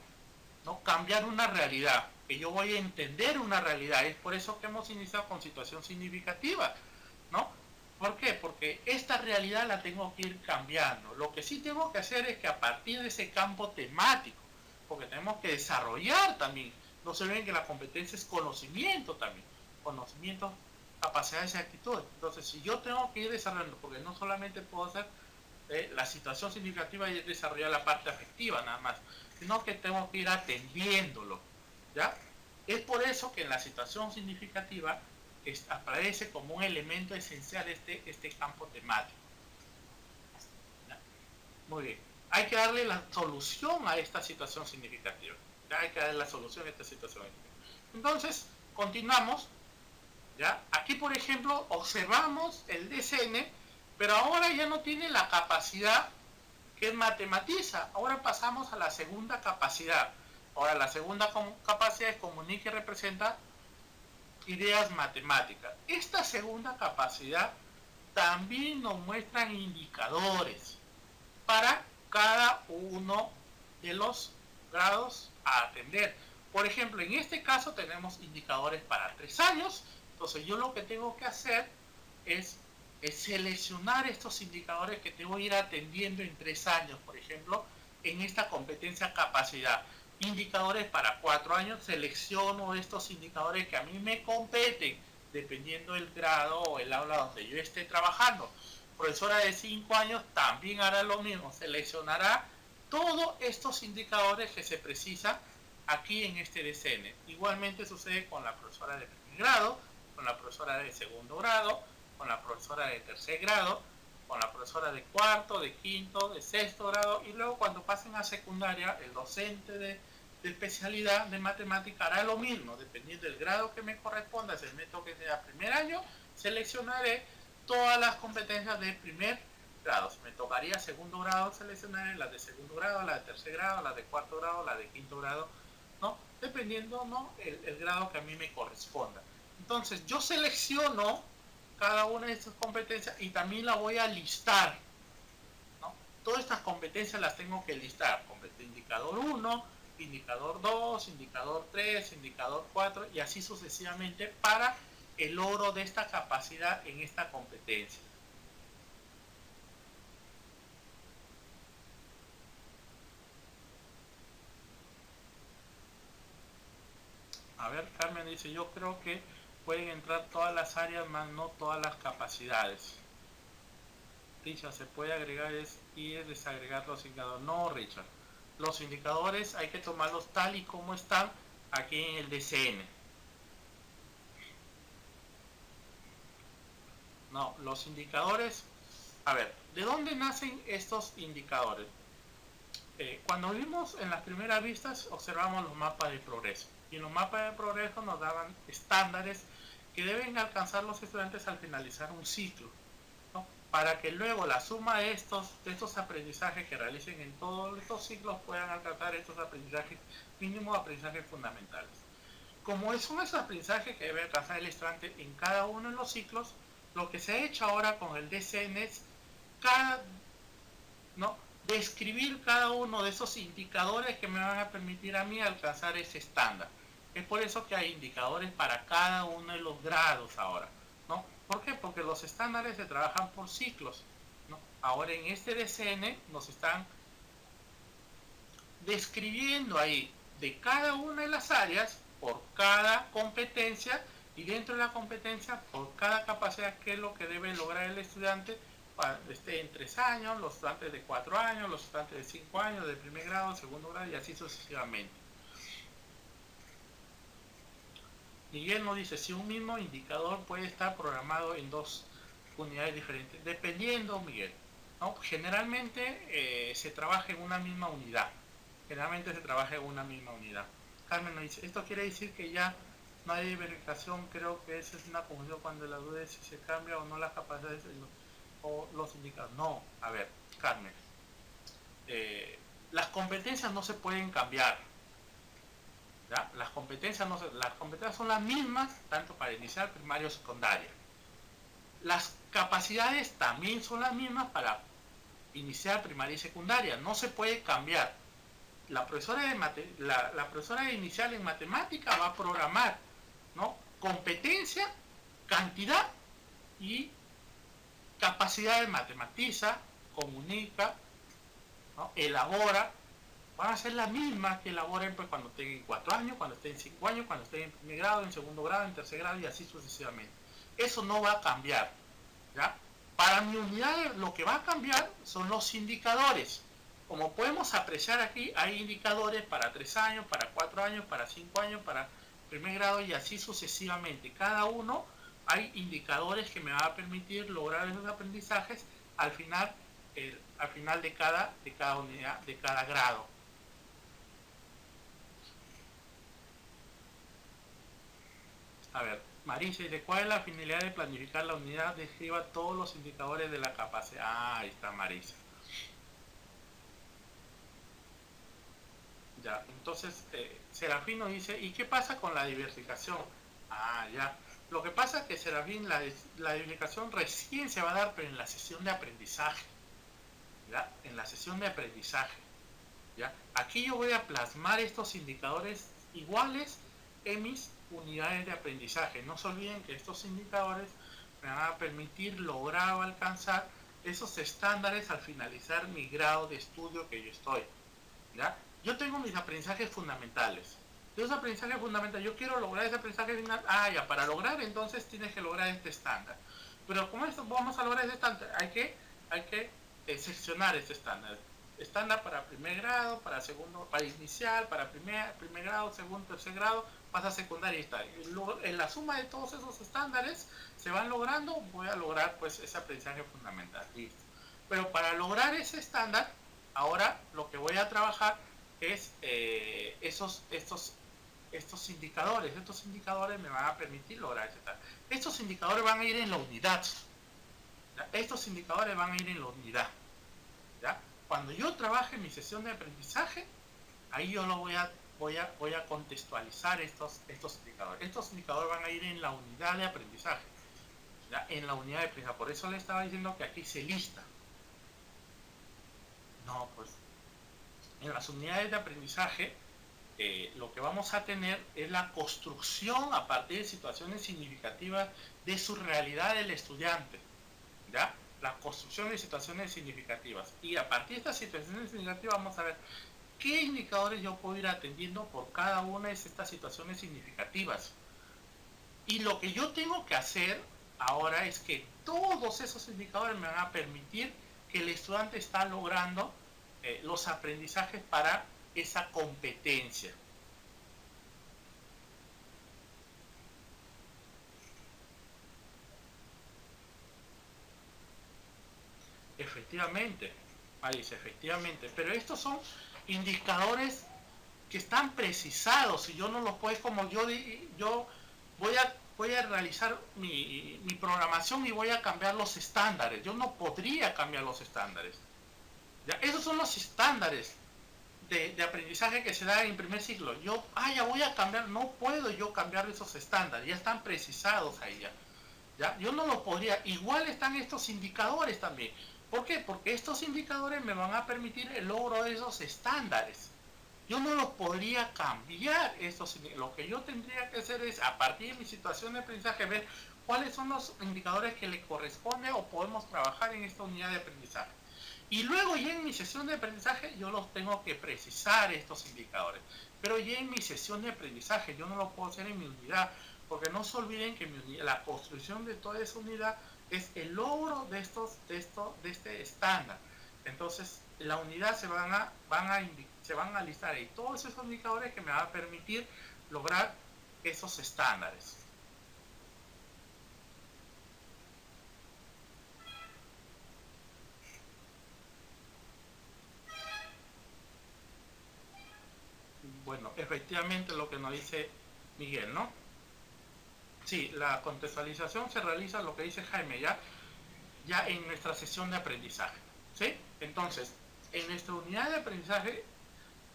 ¿no? Cambiar una realidad, que yo voy a entender una realidad. Es por eso que hemos iniciado con situación significativa, ¿no? ¿Por qué? Porque esta realidad la tengo que ir cambiando. Lo que sí tengo que hacer es que a partir de ese campo temático, porque tenemos que desarrollar también, no se olviden que la competencia es conocimiento también, conocimiento, capacidades y actitudes. Entonces, si yo tengo que ir desarrollando, porque no solamente puedo hacer la situación significativa y desarrollar la parte afectiva nada más, sino que tengo que ir atendiéndolo, ¿ya? Es por eso que en la situación significativa aparece como un elemento esencial este campo temático, ¿ya? Muy bien, hay que darle la solución a esta situación significativa, ¿ya? Hay que darle la solución a esta situación significativa. Entonces, continuamos. ¿Ya? Aquí, por ejemplo, observamos el DCN, pero ahora ya no tiene la capacidad que matematiza. Ahora pasamos a la segunda capacidad. Ahora, la segunda capacidad es comunica y representa ideas matemáticas. Esta segunda capacidad también nos muestran indicadores para cada uno de los grados a atender. Por ejemplo, en este caso tenemos indicadores para 3 años. Entonces yo lo que tengo que hacer es seleccionar estos indicadores que te voy a ir atendiendo en 3 años. Por ejemplo, en esta competencia capacidad. Indicadores para 4 años, selecciono estos indicadores que a mí me competen, dependiendo del grado o el aula donde yo esté trabajando. Profesora de 5 años también hará lo mismo, seleccionará todos estos indicadores que se precisan aquí en este DCN. Igualmente sucede con la profesora de primer grado, con la profesora de segundo grado, con la profesora de tercer grado, con la profesora de cuarto, de quinto, de sexto grado, y luego cuando pasen a secundaria, el docente de especialidad de matemática hará lo mismo, dependiendo del grado que me corresponda. Si el método que sea primer año, seleccionaré todas las competencias de primer grado. Si me tocaría segundo grado, seleccionaré las de segundo grado, las de tercer grado, las de cuarto grado, las de quinto grado, ¿no? Dependiendo, ¿no?, el grado que a mí me corresponda. Entonces yo selecciono cada una de estas competencias y también la voy a listar, ¿no? Todas estas competencias las tengo que listar. Indicador 1, indicador 2, indicador 3, indicador 4 y así sucesivamente para el logro de esta capacidad en esta competencia. A ver, Carmen dice, yo creo que pueden entrar todas las áreas, más no todas las capacidades. Richard, ¿se puede agregar y desagregar los indicadores? No, Richard. Los indicadores hay que tomarlos tal y como están aquí en el DCN. No, los indicadores... A ver, ¿de dónde nacen estos indicadores? Cuando vimos en las primeras vistas, observamos los mapas de progreso. Y en los mapas de progreso nos daban estándares que deben alcanzar los estudiantes al finalizar un ciclo, ¿no? Para que luego la suma de estos aprendizajes que realicen en todos estos ciclos puedan alcanzar estos aprendizajes, mínimos aprendizajes fundamentales. Como son esos aprendizajes que debe alcanzar el estudiante en cada uno de los ciclos, lo que se ha hecho ahora con el DCN es describir cada uno de esos indicadores que me van a permitir a mí alcanzar ese estándar. Es por eso que hay indicadores para cada uno de los grados ahora, ¿no? ¿Por qué? Porque los estándares se trabajan por ciclos, ¿no? Ahora en este DCN nos están describiendo ahí de cada una de las áreas por cada competencia y dentro de la competencia por cada capacidad, que es lo que debe lograr el estudiante en 3 años, los estudiantes de 4 años, los estudiantes de 5 años, de primer grado, segundo grado y así sucesivamente. Miguel nos dice, si un mismo indicador puede estar programado en 2 unidades diferentes, dependiendo, Miguel, ¿no? Generalmente se trabaja en una misma unidad. Carmen nos dice, esto quiere decir que ya no hay verificación. Creo que esa es una confusión cuando la duda es si se cambia o no las capacidades o los indicadores. No, a ver, Carmen, las competencias no se pueden cambiar, ¿ya? Las competencias son las mismas tanto para inicial, primaria o secundaria. Las capacidades también son las mismas para inicial, primaria y secundaria. No se puede cambiar. La profesora de inicial en matemática va a programar, ¿no?, competencia, cantidad y capacidad de matematiza, comunica, ¿no?, elabora. Van a ser las mismas que elaboren pues cuando estén en 4 años, cuando estén en 5 años, cuando estén en primer grado, en segundo grado, en tercer grado y así sucesivamente. Eso no va a cambiar, ¿ya? Para mi unidad lo que va a cambiar son los indicadores. Como podemos apreciar aquí, hay indicadores para 3 años, para 4 años, para 5 años, para primer grado y así sucesivamente. Cada uno hay indicadores que me van a permitir lograr esos aprendizajes al final de cada unidad, de cada grado. A ver, Marisa, ¿y de cuál es la finalidad de planificar la unidad? Describa todos los indicadores de la capacidad. Ah, ahí está Marisa. Ya, entonces Serafín nos dice, ¿y qué pasa con la diversificación? Ah, ya. Lo que pasa es que Serafín, la diversificación recién se va a dar, pero en la sesión de aprendizaje. ¿Ya? En la sesión de aprendizaje. ¿Ya? Aquí yo voy a plasmar estos indicadores iguales en mis unidades de aprendizaje. No se olviden que estos indicadores me van a permitir lograr o alcanzar esos estándares al finalizar mi grado de estudio que yo estoy. ¿Ya? Yo tengo mis aprendizajes fundamentales. De esos aprendizajes fundamentales, yo quiero lograr ese aprendizaje final. Ah, ya, para lograr entonces tienes que lograr este estándar. Pero ¿cómo vamos a lograr este estándar? Hay que seccionar este estándar. Estándar para primer grado, para segundo, para inicial, para primer grado, segundo, tercer grado, pasa a secundaria y está. En la suma de todos esos estándares se van logrando, voy a lograr pues ese aprendizaje fundamental. Listo. Pero para lograr ese estándar, ahora lo que voy a trabajar es estos indicadores. Estos indicadores me van a permitir lograr ese estándar. Estos indicadores van a ir en la unidad. ¿Ya? Estos indicadores van a ir en la unidad. ¿Ya? Cuando yo trabaje en mi sesión de aprendizaje, ahí yo lo voy a contextualizar estos indicadores. Estos indicadores van a ir en la unidad de aprendizaje. ¿Ya? En la unidad de aprendizaje. Por eso le estaba diciendo que aquí se lista. No, pues en las unidades de aprendizaje lo que vamos a tener es la construcción a partir de situaciones significativas de su realidad del estudiante. ¿Ya? La construcción de situaciones significativas. Y a partir de estas situaciones significativas vamos a ver qué indicadores yo puedo ir atendiendo por cada una de estas situaciones significativas. Y lo que yo tengo que hacer ahora es que todos esos indicadores me van a permitir que el estudiante está logrando los aprendizajes para esa competencia. Efectivamente, Alice, efectivamente. Pero estos son indicadores que están precisados y yo no los puedo, como yo voy a realizar mi programación y voy a cambiar los estándares. Yo no podría cambiar los estándares. ¿Ya? Esos son los estándares de aprendizaje que se da en primer ciclo. Ya voy a cambiar, no puedo yo cambiar esos estándares, ya están precisados ahí ya. ¿Ya? Yo no lo podría. Igual están estos indicadores también. ¿Por qué? Porque estos indicadores me van a permitir el logro de esos estándares. Yo no los podría cambiar. Lo que yo tendría que hacer es, a partir de mi situación de aprendizaje, ver cuáles son los indicadores que le corresponden o podemos trabajar en esta unidad de aprendizaje. Y luego ya en mi sesión de aprendizaje yo los tengo que precisar estos indicadores. Pero ya en mi sesión de aprendizaje yo no lo puedo hacer en mi unidad, porque no se olviden que la construcción de toda esa unidad es el logro de este estándar. Entonces la unidad se van a listar ahí todos esos indicadores que me van a permitir lograr esos estándares. Bueno, efectivamente lo que nos dice Miguel, ¿no? Sí, la contextualización se realiza, lo que dice Jaime, ya en nuestra sesión de aprendizaje, ¿sí? Entonces, en nuestra unidad de aprendizaje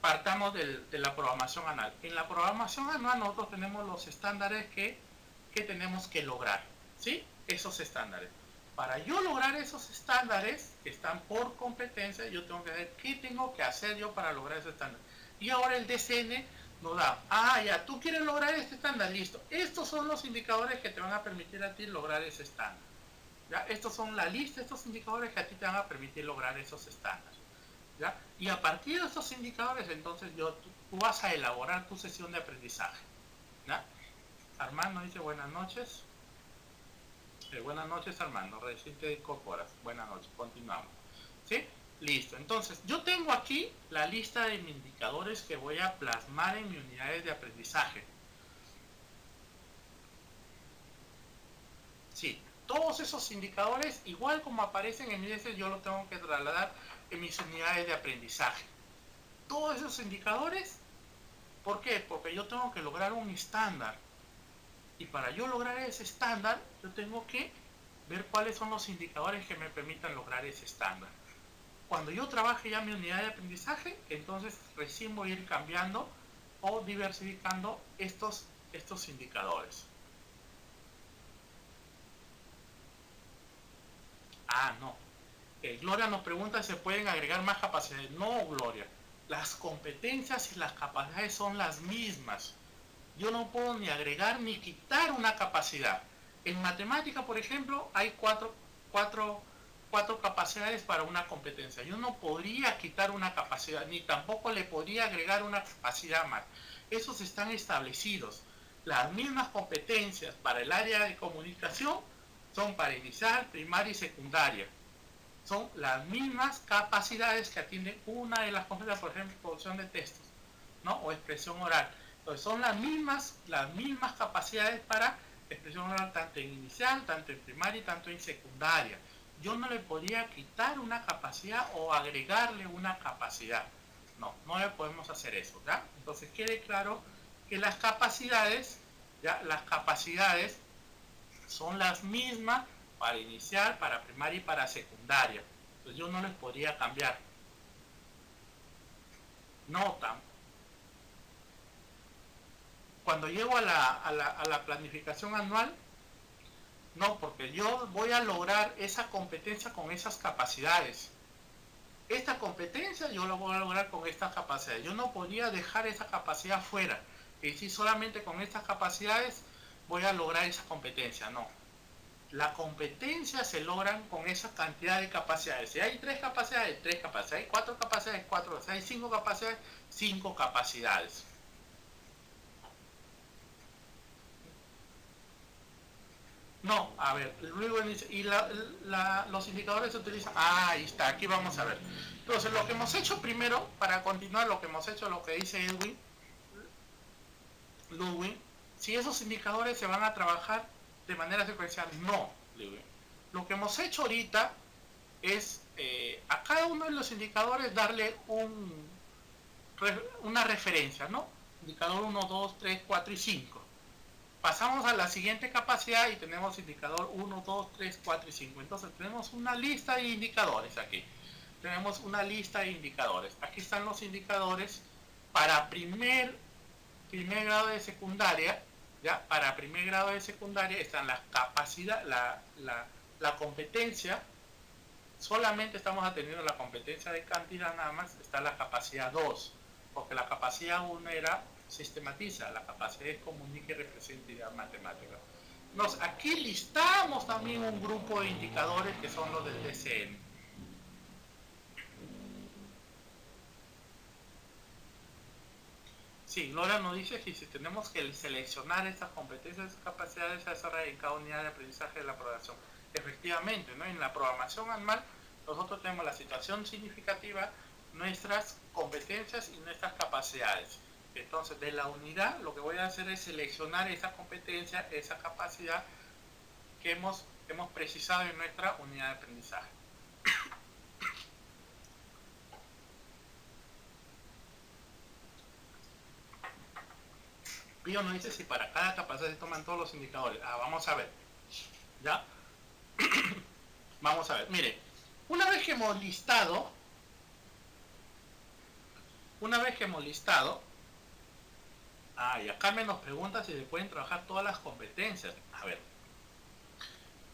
partamos de la programación anual. En la programación anual nosotros tenemos los estándares que tenemos que lograr, ¿sí? Esos estándares. Para yo lograr esos estándares que están por competencia, yo tengo que ver qué tengo que hacer yo para lograr ese estándar. Y ahora el DCN nos da, ya, tú quieres lograr este estándar, listo. Estos son los indicadores que te van a permitir a ti lograr ese estándar. ¿Ya? Estos son la lista, estos indicadores que a ti te van a permitir lograr esos estándares. ¿Ya? Y a partir de estos indicadores, entonces tú vas a elaborar tu sesión de aprendizaje. ¿Ya? Armando dice buenas noches. Buenas noches, Armando, recién te incorporas. Buenas noches, continuamos. ¿Sí? Listo. Entonces, yo tengo aquí la lista de mis indicadores que voy a plasmar en mis unidades de aprendizaje. Sí, todos esos indicadores, igual como aparecen en ese, yo los tengo que trasladar en mis unidades de aprendizaje. Todos esos indicadores, ¿por qué? Porque yo tengo que lograr un estándar. Y para yo lograr ese estándar, yo tengo que ver cuáles son los indicadores que me permitan lograr ese estándar. Cuando yo trabaje ya mi unidad de aprendizaje, entonces recién voy a ir cambiando o diversificando estos indicadores. Ah, no. Gloria nos pregunta si se pueden agregar más capacidades. No, Gloria. Las competencias y las capacidades son las mismas. Yo no puedo ni agregar ni quitar una capacidad. En matemática, por ejemplo, hay cuatro capacidades para una competencia. Yo no podría quitar una capacidad, ni tampoco le podría agregar una capacidad más. Esos están establecidos. Las mismas competencias para el área de comunicación son para inicial, primaria y secundaria. Son las mismas capacidades que atienden una de las competencias, por ejemplo, producción de textos, ¿no? O expresión oral. Entonces son las mismas capacidades para expresión oral, tanto en inicial, tanto en primaria y tanto en secundaria. Yo no le podría quitar una capacidad o agregarle una capacidad. No le podemos hacer eso, ¿ya? Entonces quede claro que las capacidades son las mismas para inicial, para primaria y para secundaria. Entonces yo no les podría cambiar. Nota, cuando llego a la planificación anual, no, porque yo voy a lograr esa competencia con esas capacidades. Esta competencia yo la voy a lograr con estas capacidades. Yo no podría dejar esa capacidad fuera. Y si solamente con estas capacidades voy a lograr esa competencia, no. La competencia se logran con esa cantidad de capacidades. Si hay 3 capacidades, 3 capacidades. Hay 4 capacidades, 4 capacidades. Hay 5 capacidades, 5 capacidades. No, a ver, luego dice, y los indicadores se utilizan. Ah, ahí está, aquí vamos a ver. Entonces, lo que hemos hecho primero, para continuar lo que hemos hecho, lo que dice Ludwig, si esos indicadores se van a trabajar de manera secuencial, no, Ludwig. Lo que hemos hecho ahorita es a cada uno de los indicadores darle una referencia, ¿no? Indicador 1, 2, 3, 4 y 5. Pasamos a la siguiente capacidad y tenemos indicador 1, 2, 3, 4 y 5. Entonces tenemos una lista de indicadores aquí. Tenemos una lista de indicadores. Aquí están los indicadores para primer grado de secundaria. ¿Ya? Para primer grado de secundaria están las capacidades, la competencia. Solamente estamos atendiendo la competencia de cantidad nada más. Está la capacidad 2. Porque la capacidad 1 era sistematiza, la capacidad de comunicar y representa ideas matemáticas. Aquí listamos también un grupo de indicadores que son los del DCM. Sí, Gloria nos dice que si tenemos que seleccionar estas competencias y capacidades a desarrollar en cada unidad de aprendizaje de la programación. Efectivamente, ¿no? En la programación anual nosotros tenemos la situación significativa, nuestras competencias y nuestras capacidades. Entonces, de la unidad, lo que voy a hacer es seleccionar esa competencia, esa capacidad que hemos precisado en nuestra unidad de aprendizaje. Pío nos dice si para cada capacidad se toman todos los indicadores. Vamos a ver. ¿Ya? Vamos a ver. Mire, una vez que hemos listado, y acá me nos pregunta si se pueden trabajar todas las competencias. A ver,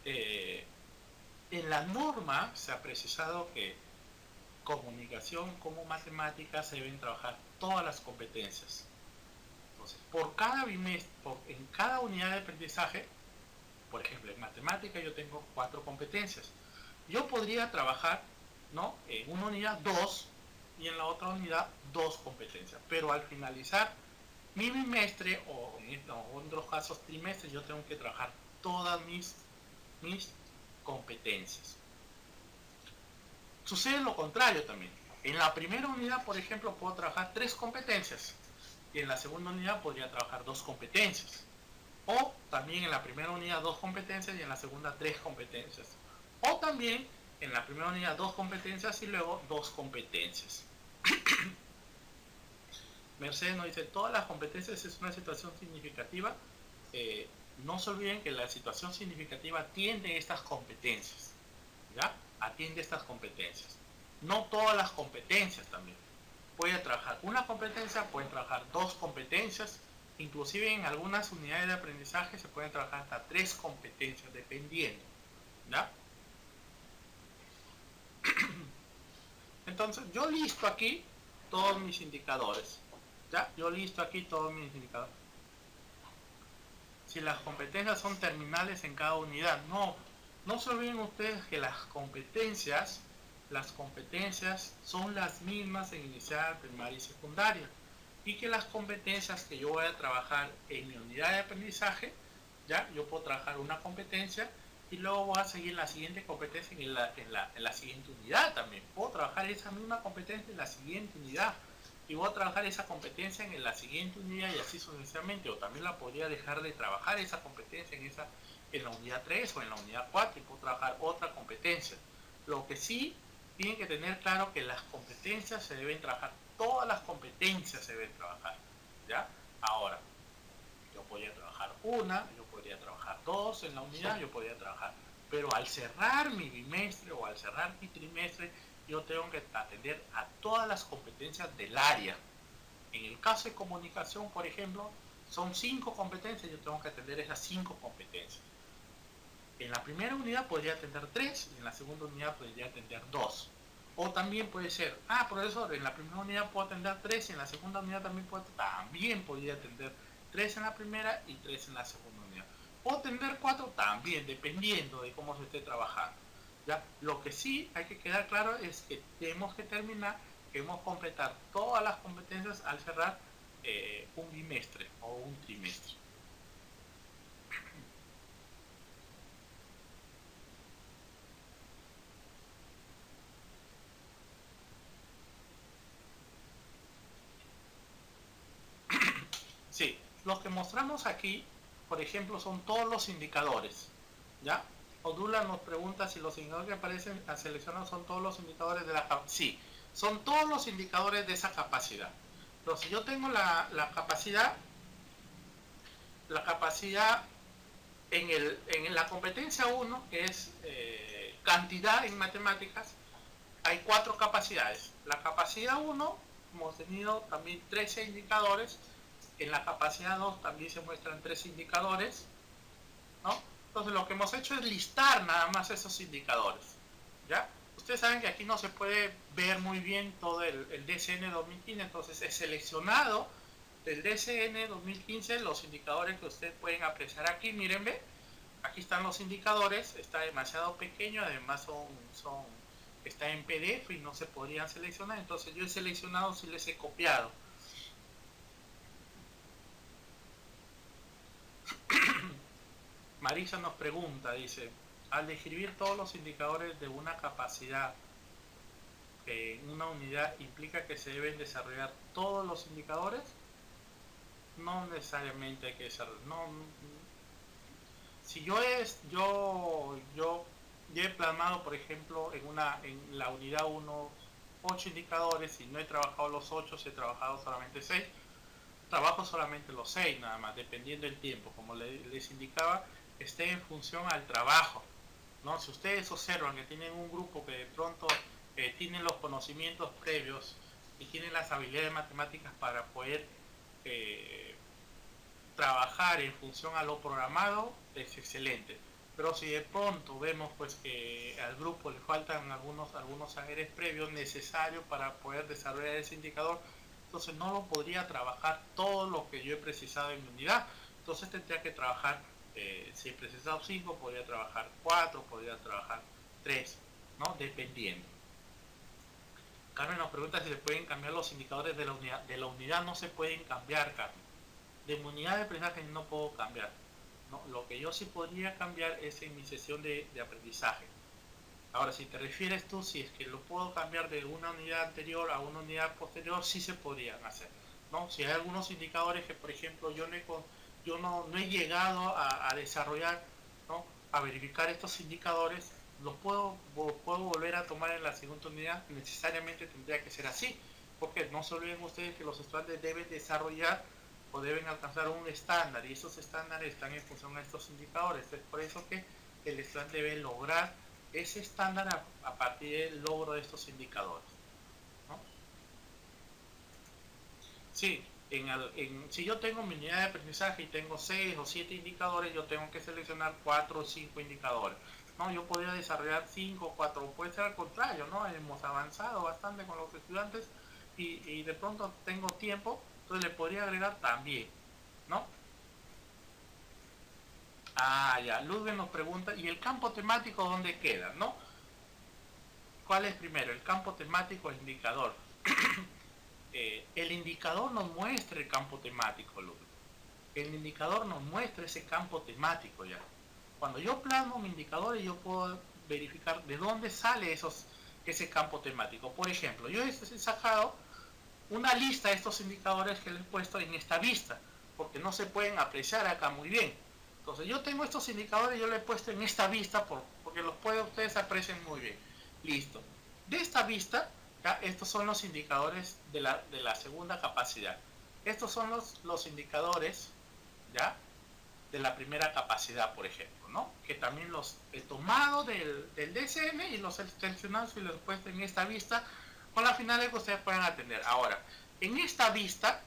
en la norma se ha precisado que comunicación como matemáticas se deben trabajar todas las competencias. Entonces, por cada bimestre, en cada unidad de aprendizaje, por ejemplo, en matemática yo tengo 4 competencias. Yo podría trabajar, ¿no? En una unidad 2 y en la otra unidad 2 competencias. Pero al finalizar mi bimestre o en otros casos trimestres, yo tengo que trabajar todas mis competencias. Sucede lo contrario también. En la primera unidad, por ejemplo, puedo trabajar 3 competencias y en la segunda unidad podría trabajar 2 competencias. O también en la primera unidad 2 competencias y en la segunda 3 competencias. O también en la primera unidad 2 competencias y luego 2 competencias. Mercedes nos dice, todas las competencias es una situación significativa. no se olviden que la situación significativa atiende estas competencias, ¿ya? Atiende estas competencias. No todas las competencias también. Puede trabajar una competencia, pueden trabajar dos competencias, inclusive en algunas unidades de aprendizaje se pueden trabajar hasta 3 competencias, dependiendo, ¿ya? Entonces, yo listo aquí todos mis indicadores, ¿ya? Yo listo aquí todos mis indicadores. Si las competencias son terminales en cada unidad, no se olviden ustedes que las competencias son las mismas en inicial, primaria y secundaria, y que las competencias que yo voy a trabajar en mi unidad de aprendizaje, ya, yo puedo trabajar una competencia y luego voy a seguir la siguiente competencia en la siguiente unidad también. Puedo trabajar esa misma competencia en la siguiente unidad y voy a trabajar esa competencia en la siguiente unidad y así sucesivamente, o también la podría dejar de trabajar esa competencia en la unidad 3 o en la unidad 4 y puedo trabajar otra competencia. Lo que sí tienen que tener claro que las competencias se deben trabajar, todas las competencias se deben trabajar, ¿ya? Ahora, yo podría trabajar una, yo podría trabajar dos en la unidad, yo podría trabajar, pero al cerrar mi bimestre o al cerrar mi trimestre, yo tengo que atender a todas las competencias del área. En el caso de comunicación, por ejemplo, son 5 competencias, yo tengo que atender esas 5 competencias. En la primera unidad podría atender 3 y en la segunda unidad podría atender 2. O también puede ser, profesor, en la primera unidad puedo atender 3 y en la segunda unidad también podría atender 3 en la primera y 3 en la segunda unidad. O atender 4 también, dependiendo de cómo se esté trabajando. ¿Ya? Lo que sí hay que quedar claro es que tenemos que completar todas las competencias al cerrar un bimestre o un trimestre. Sí, los que mostramos aquí, por ejemplo, son todos los indicadores, ¿ya? Odula nos pregunta si los indicadores que aparecen seleccionados son todos los indicadores de la capacidad. Sí, son todos los indicadores de esa capacidad. Pero si yo tengo la capacidad en la competencia 1, que es cantidad en matemáticas, hay 4 capacidades. La capacidad 1, hemos tenido también 13 indicadores. En la capacidad 2 también se muestran 3 indicadores, ¿no? Entonces lo que hemos hecho es listar nada más esos indicadores, ¿ya? Ustedes saben que aquí no se puede ver muy bien todo el DCN 2015, entonces he seleccionado del DCN 2015 los indicadores que ustedes pueden apreciar aquí. Miren, ve, aquí están los indicadores, está demasiado pequeño, además está en PDF y no se podrían seleccionar, entonces yo he seleccionado si les he copiado. Marisa nos pregunta, dice, al describir todos los indicadores de una capacidad en una unidad, ¿implica que se deben desarrollar todos los indicadores? No necesariamente hay que desarrollar. Si yo he plasmado, por ejemplo, en la unidad 1, 8 indicadores y no he trabajado los 8, si he trabajado solamente 6, trabajo solamente los 6 nada más, dependiendo del tiempo. Como les indicaba, esté en función al trabajo, ¿no? Si ustedes observan que tienen un grupo que de pronto tienen los conocimientos previos y tienen las habilidades matemáticas para poder trabajar en función a lo programado, es excelente. Pero si de pronto vemos pues que al grupo le faltan algunos saberes previos necesarios para poder desarrollar ese indicador, entonces no lo podría trabajar todo lo que yo he precisado en mi unidad. Entonces tendría que trabajar, si he precisado 5, podría trabajar 4, podría trabajar 3, ¿no? Dependiendo. Carmen nos pregunta si se pueden cambiar los indicadores de la unidad. De la unidad no se pueden cambiar, Carmen. De mi unidad de aprendizaje no puedo cambiar, ¿no? Lo que yo sí podría cambiar es en mi sesión de aprendizaje. Ahora, si te refieres tú, si es que lo puedo cambiar de una unidad anterior a una unidad posterior, sí se podrían hacer, ¿no? Si hay algunos indicadores que, por ejemplo, yo no he llegado a desarrollar, ¿no? A verificar estos indicadores, los puedo volver a tomar en la segunda unidad, necesariamente tendría que ser así, porque no se olviden ustedes que los estudiantes deben desarrollar, o deben alcanzar un estándar, y esos estándares están en función a estos indicadores. Es por eso que el estudiante debe lograr ese estándar a partir del logro de estos indicadores, ¿no? Sí, si yo tengo mi unidad de aprendizaje y tengo 6 o 7 indicadores, yo tengo que seleccionar 4 o 5 indicadores. No, yo podría desarrollar 5 o 4, puede ser al contrario, ¿no? Hemos avanzado bastante con los estudiantes y de pronto tengo tiempo, entonces le podría agregar también, ¿no? Ah, ya, Ludwig nos pregunta, ¿y el campo temático dónde queda, no? ¿Cuál es primero, el campo temático o el indicador? El indicador nos muestra el campo temático, Ludwig. El indicador nos muestra ese campo temático ya. Cuando yo plasmo mi indicador, yo puedo verificar de dónde sale ese campo temático. Por ejemplo, yo he sacado una lista de estos indicadores que les he puesto en esta vista, porque no se pueden apreciar acá muy bien. Entonces yo tengo estos indicadores, yo los he puesto en esta vista porque los ustedes aprecian muy bien. Listo. De esta vista, ¿ya? Estos son los indicadores de la segunda capacidad. Estos son los indicadores, ¿ya? De la primera capacidad, por ejemplo, ¿no? Que también los he tomado del DSM y los he seleccionado y los he puesto en esta vista con la finalidad que ustedes puedan atender. Ahora, en esta vista,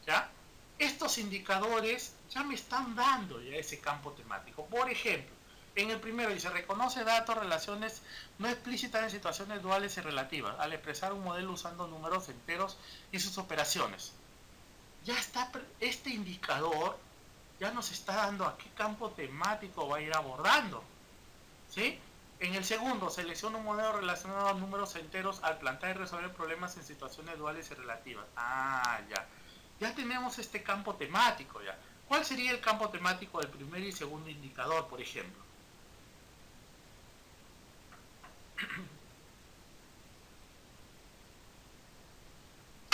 ¿ya? Estos indicadores ya me están dando ya ese campo temático. Por ejemplo, en el primero dice, reconoce datos, relaciones no explícitas en situaciones duales y relativas, al expresar un modelo usando números enteros y sus operaciones. Ya está este indicador, ya nos está dando a qué campo temático va a ir abordando, ¿sí? En el segundo, selecciona un modelo relacionado a números enteros al plantear y resolver problemas en situaciones duales y relativas. Ah, ya. Ya tenemos este campo temático, ya. ¿Cuál sería el campo temático del primer y segundo indicador, por ejemplo?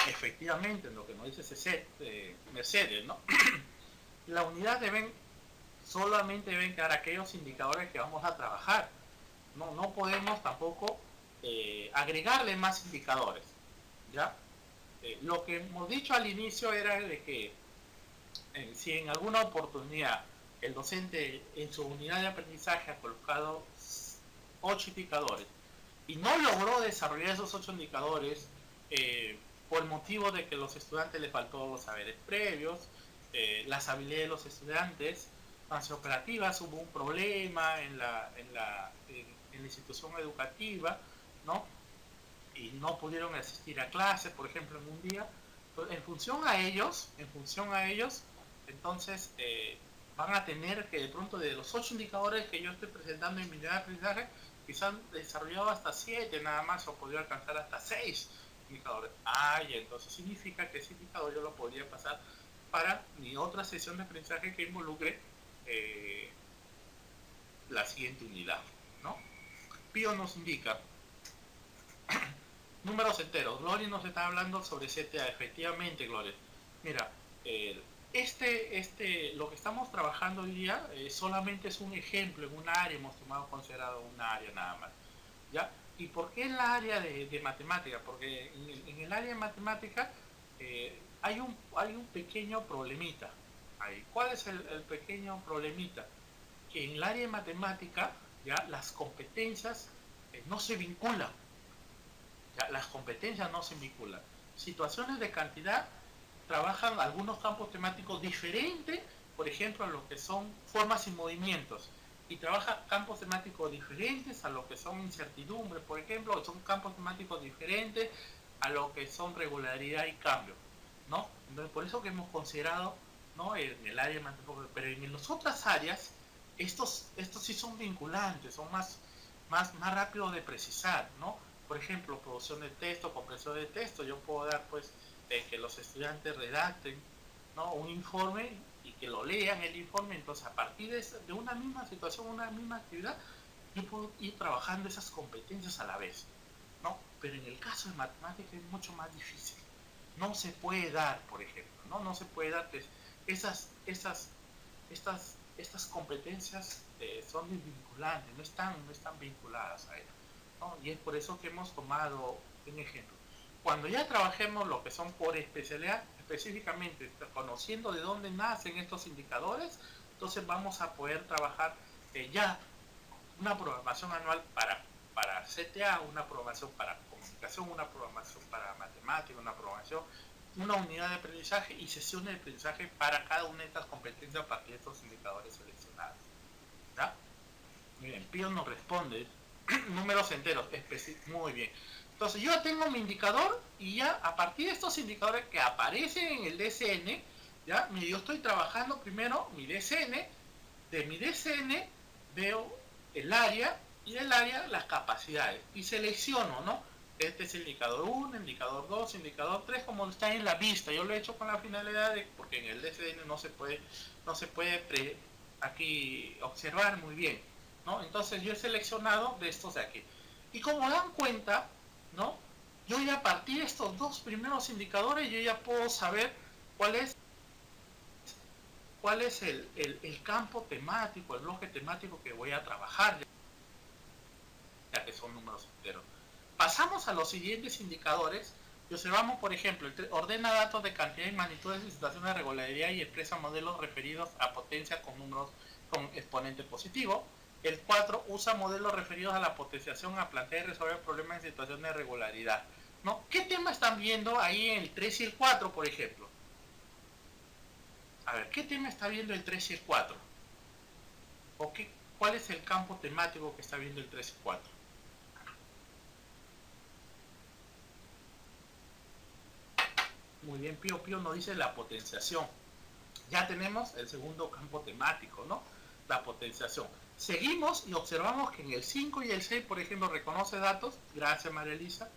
Efectivamente, lo que nos dice Mercedes, ¿no? La unidad solamente deben quedar aquellos indicadores que vamos a trabajar. No podemos tampoco agregarle más indicadores, ¿ya? Lo que hemos dicho al inicio era de que si en alguna oportunidad el docente en su unidad de aprendizaje ha colocado 8 indicadores y no logró desarrollar esos 8 indicadores por el motivo de que a los estudiantes les faltó los saberes previos, las habilidades de los estudiantes, las operativas, hubo un problema en la institución educativa, ¿no? Y no pudieron asistir a clases, por ejemplo, en un día. Entonces, en función a ellos, entonces van a tener que de pronto de los 8 indicadores que yo estoy presentando en mi unidad de aprendizaje, quizás han desarrollado hasta 7 nada más o podido alcanzar hasta 6 indicadores. Ah, y entonces significa que ese indicador yo lo podría pasar para mi otra sesión de aprendizaje que involucre la siguiente unidad, ¿no? Pío nos indica números enteros. Gloria nos está hablando sobre CTA. Efectivamente, Gloria. Mira, lo que estamos trabajando hoy día solamente es un ejemplo en un área, hemos tomado considerado un área nada más, ¿ya? ¿Y por qué en la área de matemática? Porque en el área de matemática hay un pequeño problemita. ¿Cuál es el pequeño problemita? Que en el área de matemática ya las competencias no se vinculan. Ya, las competencias no se vinculan. Situaciones de cantidad trabajan algunos campos temáticos diferentes, por ejemplo, a lo que son formas y movimientos, y trabaja campos temáticos diferentes a lo que son incertidumbre, por ejemplo, son campos temáticos diferentes a lo que son regularidad y cambio, ¿no? Entonces, por eso que hemos considerado, ¿no? En el área de matemáticas, pero en las otras áreas, estos sí son vinculantes, son más rápidos de precisar, ¿no? Por ejemplo, producción de texto, compresión de texto, yo puedo dar pues que los estudiantes redacten, ¿no? Un informe y que lo lean el informe, entonces a partir de una misma situación, una misma actividad, yo puedo ir trabajando esas competencias a la vez, ¿no? Pero en el caso de matemáticas es mucho más difícil. No se puede dar, por ejemplo, no se puede dar pues, estas competencias son vinculantes, no están vinculadas a ello, ¿no? Y es por eso que hemos tomado un ejemplo. cuando ya trabajemos lo que son por especialidad, específicamente conociendo de dónde nacen estos indicadores, entonces vamos a poder trabajar ya una programación anual para CTA, una programación para comunicación, una programación para matemática, una programación, una unidad de aprendizaje y sesiones de aprendizaje para cada una de estas competencias a partir de estos indicadores seleccionados. ¿Ya? Miren, Pío nos responde números enteros, muy bien. Entonces yo tengo mi indicador y ya a partir de estos indicadores que aparecen en el DCN, ya, yo estoy trabajando primero mi DCN, de mi DCN veo el área y del área las capacidades y selecciono, ¿no? Este es el indicador 1, indicador 2, indicador 3, como está en la vista. Yo lo he hecho con la finalidad de, porque en el DCN no se puede aquí observar muy bien, ¿no? Entonces yo he seleccionado de estos de aquí. Y como dan cuenta, ¿no? Yo ya a partir de estos dos primeros indicadores, yo ya puedo saber cuál es el campo temático, el bloque temático que voy a trabajar, ya que son números enteros. Pasamos a los siguientes indicadores y observamos, por ejemplo, ordena datos de cantidad y magnitudes de situaciones de regularidad y expresa modelos referidos a potencia con números con exponente positivo. El 4 usa modelos referidos a la potenciación a plantear y resolver problemas en situaciones de regularidad, ¿no? ¿Qué tema están viendo ahí en el 3 y el 4, por ejemplo? A ver, ¿qué tema está viendo el 3 y el 4? ¿O cuál es el campo temático que está viendo el 3 y 4? Muy bien, Pío nos dice la potenciación. Ya tenemos el segundo campo temático, ¿no? La potenciación. Seguimos y observamos que en el 5 y el 6, por ejemplo, reconoce datos. Gracias, María Elisa.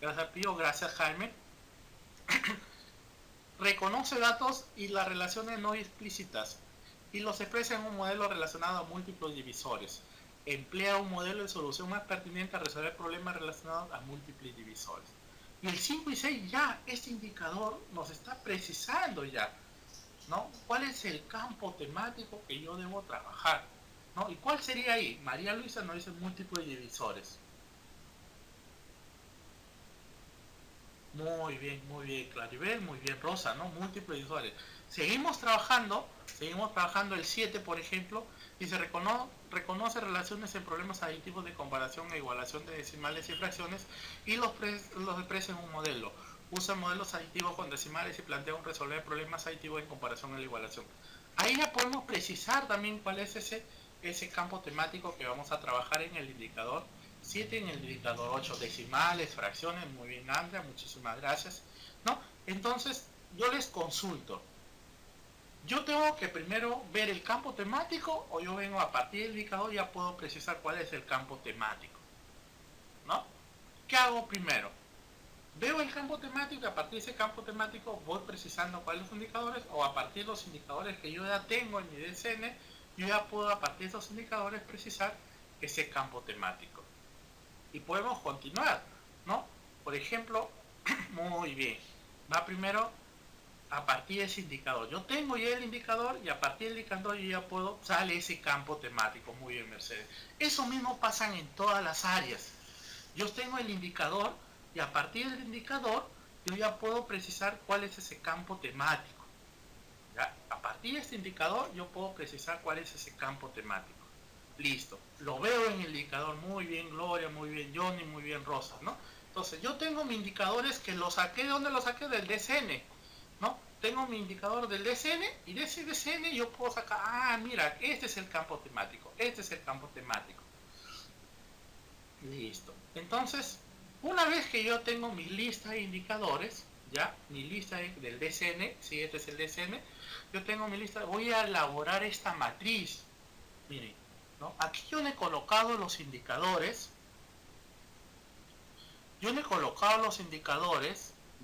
Gracias, Pío. Gracias, Jaime. Reconoce datos y las relaciones no explícitas y los expresa en un modelo relacionado a múltiples divisores. Emplea un modelo de solución más pertinente a resolver problemas relacionados a múltiples divisores. Y el 5 y 6 ya, este indicador nos está precisando ya, ¿no? ¿Cuál es el campo temático que yo debo trabajar? ¿No? ¿Y cuál sería ahí? María Luisa nos dice múltiples divisores. Muy bien, Claribel, muy bien, Rosa, ¿no? Múltiples divisores. Seguimos trabajando el 7, por ejemplo, y se reconoce relaciones en problemas aditivos de comparación e igualación de decimales y fracciones y los expresa en un modelo. Usa modelos aditivos con decimales y plantea un resolver problemas aditivos en comparación a la igualación. Ahí ya podemos precisar también cuál es ese campo temático que vamos a trabajar en el indicador 7, en el indicador 8, decimales, fracciones. Muy bien, Andrea, muchísimas gracias, ¿no? Entonces, yo les consulto. Yo tengo que primero ver el campo temático o yo vengo a partir del indicador y ya puedo precisar cuál es el campo temático, ¿no? ¿Qué hago primero? Veo el campo temático y a partir de ese campo temático voy precisando cuáles son los indicadores, o a partir de los indicadores que yo ya tengo en mi DCN, yo ya puedo a partir de esos indicadores precisar ese campo temático. Y podemos continuar, ¿no? Por ejemplo, muy bien, va primero a partir de ese indicador. Yo tengo ya el indicador y a partir del indicador yo ya puedo, sale ese campo temático. Muy bien, Mercedes. Eso mismo pasa en todas las áreas. Yo tengo el indicador y a partir del indicador yo ya puedo precisar cuál es ese campo temático. ¿Ya? A partir de este indicador yo puedo precisar cuál es ese campo temático. Listo. Lo veo en el indicador. Muy bien, Gloria, muy bien, Johnny, muy bien, Rosa, ¿no? Entonces yo tengo mis indicadores que los saqué. ¿De dónde los saqué? Del DCN, ¿no? Tengo mi indicador del DCN y de ese DCN yo puedo sacar, mira, este es el campo temático, este es el campo temático. Listo. Entonces, una vez que yo tengo mi lista de indicadores, ya, mi lista del DCN, si este es el DCN, yo tengo mi lista, voy a elaborar esta matriz. Miren, ¿no? Aquí yo le he colocado los indicadores,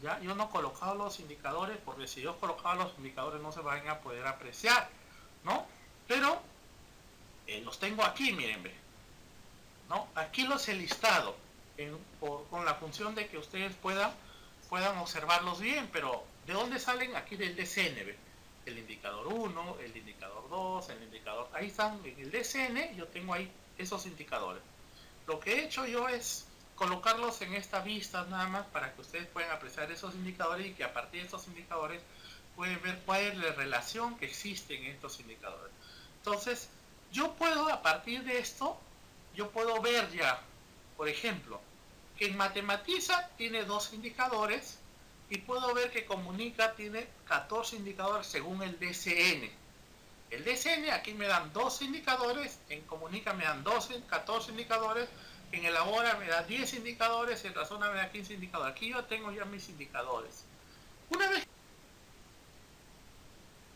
¿ya? Yo no he colocado los indicadores porque si yo colocaba los indicadores no se van a poder apreciar, ¿no? Pero los tengo aquí, miren, ¿no? Aquí los he listado con la función de que ustedes puedan observarlos bien, pero ¿de dónde salen? Aquí del DCN, ¿ve? El indicador 1, el indicador 2, el indicador... Ahí están, en el DCN yo tengo ahí esos indicadores. Lo que he hecho yo es colocarlos en esta vista nada más para que ustedes puedan apreciar esos indicadores y que a partir de estos indicadores pueden ver cuál es la relación que existe en estos indicadores. Entonces, yo puedo a partir de esto, yo puedo ver ya, por ejemplo, que en Matematiza tiene 2 indicadores y puedo ver que Comunica tiene 14 indicadores según el DCN. El DCN aquí me dan 12 indicadores, en Comunica me dan 14 indicadores, en Elabora me da 10 indicadores, en Razona me da 15 indicadores. Aquí yo tengo ya mis indicadores. Una vez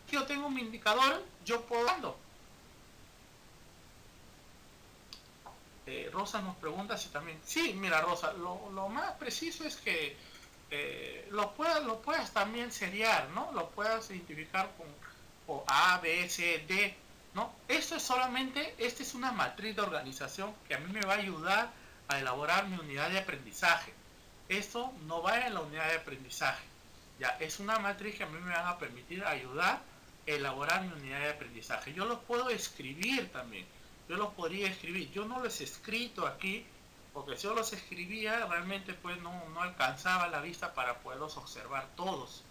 que yo tengo mi indicador, yo puedo... Rosa nos pregunta si también... Sí, mira Rosa, lo más preciso es que lo puedas también seriar, ¿no? Lo puedas identificar con A, B, C, D, ¿no? Esto es solamente, esta es una matriz de organización que a mí me va a ayudar a elaborar mi unidad de aprendizaje. Esto no va en la unidad de aprendizaje, ya, es una matriz que a mí me va a permitir ayudar a elaborar mi unidad de aprendizaje. Yo los puedo escribir también, yo los podría escribir, yo no los he escrito aquí, porque si yo los escribía realmente pues no alcanzaba la vista para poderlos observar todos,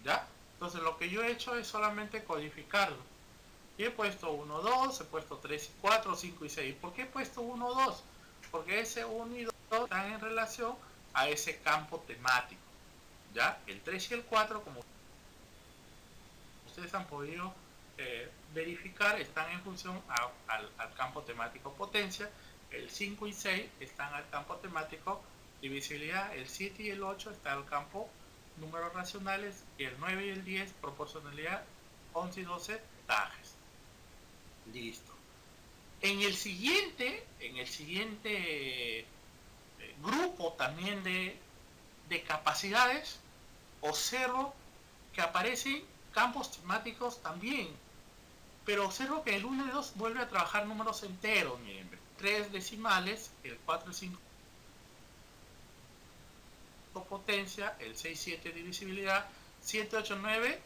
¿ya? Entonces lo que yo he hecho es solamente codificarlo. Y he puesto 1, 2, he puesto 3, 4, 5 y 6. ¿Por qué he puesto 1, 2? Porque ese 1 y 2 están en relación a ese campo temático, ¿ya? El 3 y el 4, como ustedes han podido verificar, están en función al campo temático potencia. El 5 y 6 están al campo temático divisibilidad. El 7 y el 8 están al campo números racionales. Y el 9 y el 10 proporcionalidad. 11 y 12 tajes. Listo. En el siguiente grupo también de capacidades, observo que aparecen campos temáticos también, pero observo que el 1 y 2 vuelve a trabajar números enteros, miren, 3 decimales, el 4 y 5 potencia, el 6 y 7 divisibilidad, 7, 8, 9,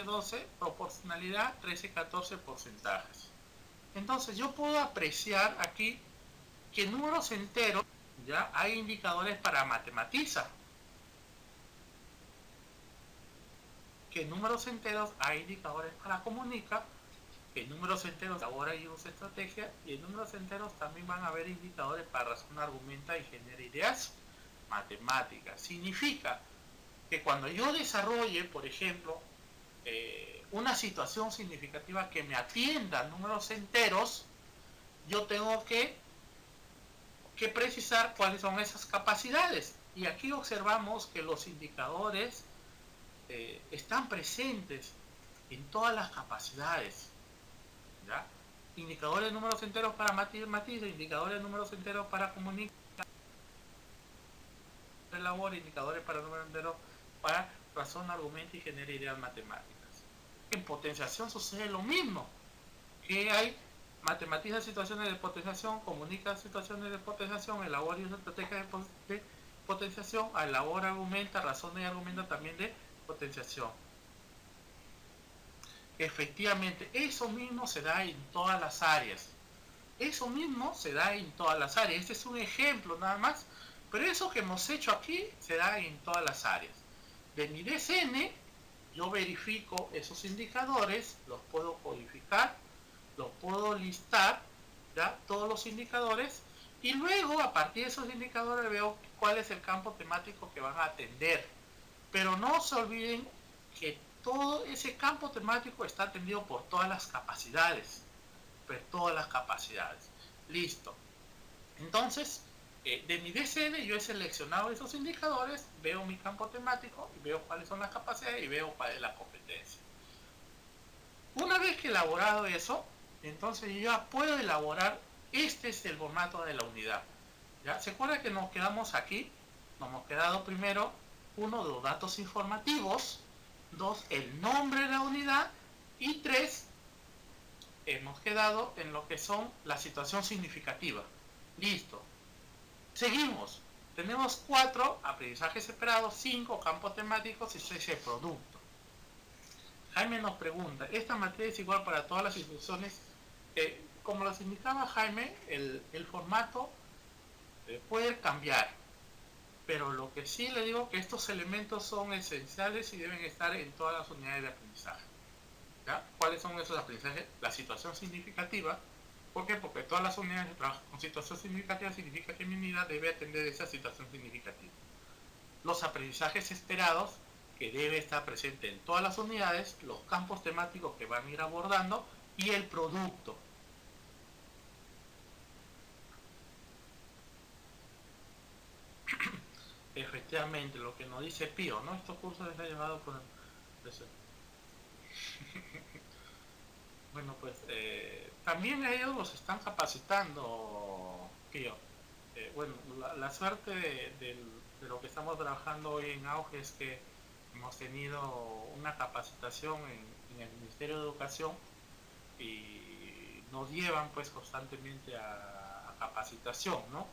12 proporcionalidad, 13, 14 porcentajes. Entonces yo puedo apreciar aquí que en números enteros ya hay indicadores para Matematiza, que en números enteros hay indicadores para Comunica, que en números enteros ahora y usa estrategia, y en números enteros también van a haber indicadores para razón, argumenta y genera ideas matemáticas. Significa que cuando yo desarrolle, por ejemplo, una situación significativa que me atienda a números enteros, yo tengo que precisar cuáles son esas capacidades. Y aquí observamos que los indicadores están presentes en todas las capacidades, ¿ya? Indicadores de números enteros para Matematiza, indicadores de números enteros para Comunica, elabora indicadores para números enteros para razón, argumento y genera ideas matemáticas. En potenciación sucede lo mismo, que hay Matematiza situaciones de potenciación, Comunica situaciones de potenciación, elabora y usa estrategias de potenciación, elabora, argumenta, razona y argumenta también de potenciación. Efectivamente, eso mismo se da en todas las áreas. Eso mismo se da en todas las áreas. Este es un ejemplo nada más, pero eso que hemos hecho aquí se da en todas las áreas. De mi DCN, yo verifico esos indicadores, los puedo codificar, los puedo listar, ¿ya? Todos los indicadores, y luego a partir de esos indicadores veo cuál es el campo temático que van a atender. Pero no se olviden que todo ese campo temático está atendido por todas las capacidades. Listo. Entonces, de mi DCN yo he seleccionado esos indicadores, veo mi campo temático y veo cuáles son las capacidades y veo cuál es la competencia. Una vez que he elaborado eso, entonces yo ya puedo elaborar, este es el formato de la unidad. ¿Ya? ¿Se acuerdan que nos quedamos aquí? Nos hemos quedado primero, 1, los datos informativos, 2, el nombre de la unidad, y 3, hemos quedado en lo que son la situación significativa. Listo. Seguimos. Tenemos 4, aprendizajes esperados, 5, campos temáticos y 6, el producto. Jaime nos pregunta, ¿esta materia es igual para todas las instituciones? Como les indicaba Jaime, el formato puede cambiar, pero lo que sí le digo que estos elementos son esenciales y deben estar en todas las unidades de aprendizaje. ¿Ya? ¿Cuáles son esos aprendizajes? La situación significativa. ¿Por qué? Porque todas las unidades de trabajo con situación significativa significa que mi unidad debe atender esa situación significativa. Los aprendizajes esperados, que debe estar presente en todas las unidades, los campos temáticos que van a ir abordando y el producto. Efectivamente, lo que nos dice Pío, ¿no? Estos cursos están llevados por... Bueno, pues también ellos los están capacitando, Pío. Bueno, la suerte de lo que estamos trabajando hoy en Auge es que hemos tenido una capacitación en el Ministerio de Educación y nos llevan pues constantemente a capacitación, ¿no?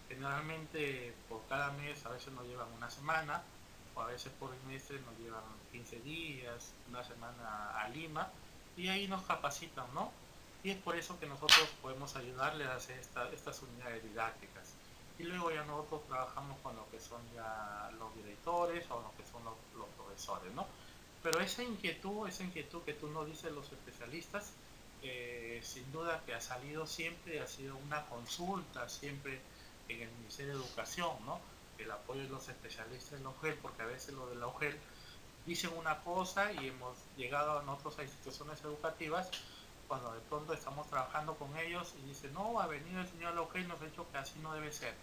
Generalmente por cada mes, a veces nos llevan una semana, o a veces por trimestre nos llevan 15 días, una semana a Lima, y ahí nos capacitan, ¿no? Y es por eso que nosotros podemos ayudarles a hacer estas unidades didácticas. Y luego ya nosotros trabajamos con lo que son ya los directores o lo que son los profesores, ¿no? Pero esa inquietud que tú nos dices los especialistas, sin duda que ha salido siempre, ha sido una consulta siempre en el Ministerio de Educación, ¿no? El apoyo de los especialistas en la UGEL, porque a veces lo de la UGEL dicen una cosa y hemos llegado a nosotros a instituciones educativas cuando de pronto estamos trabajando con ellos y dicen, no, ha venido el señor Logel y nos ha dicho que así no debe ser.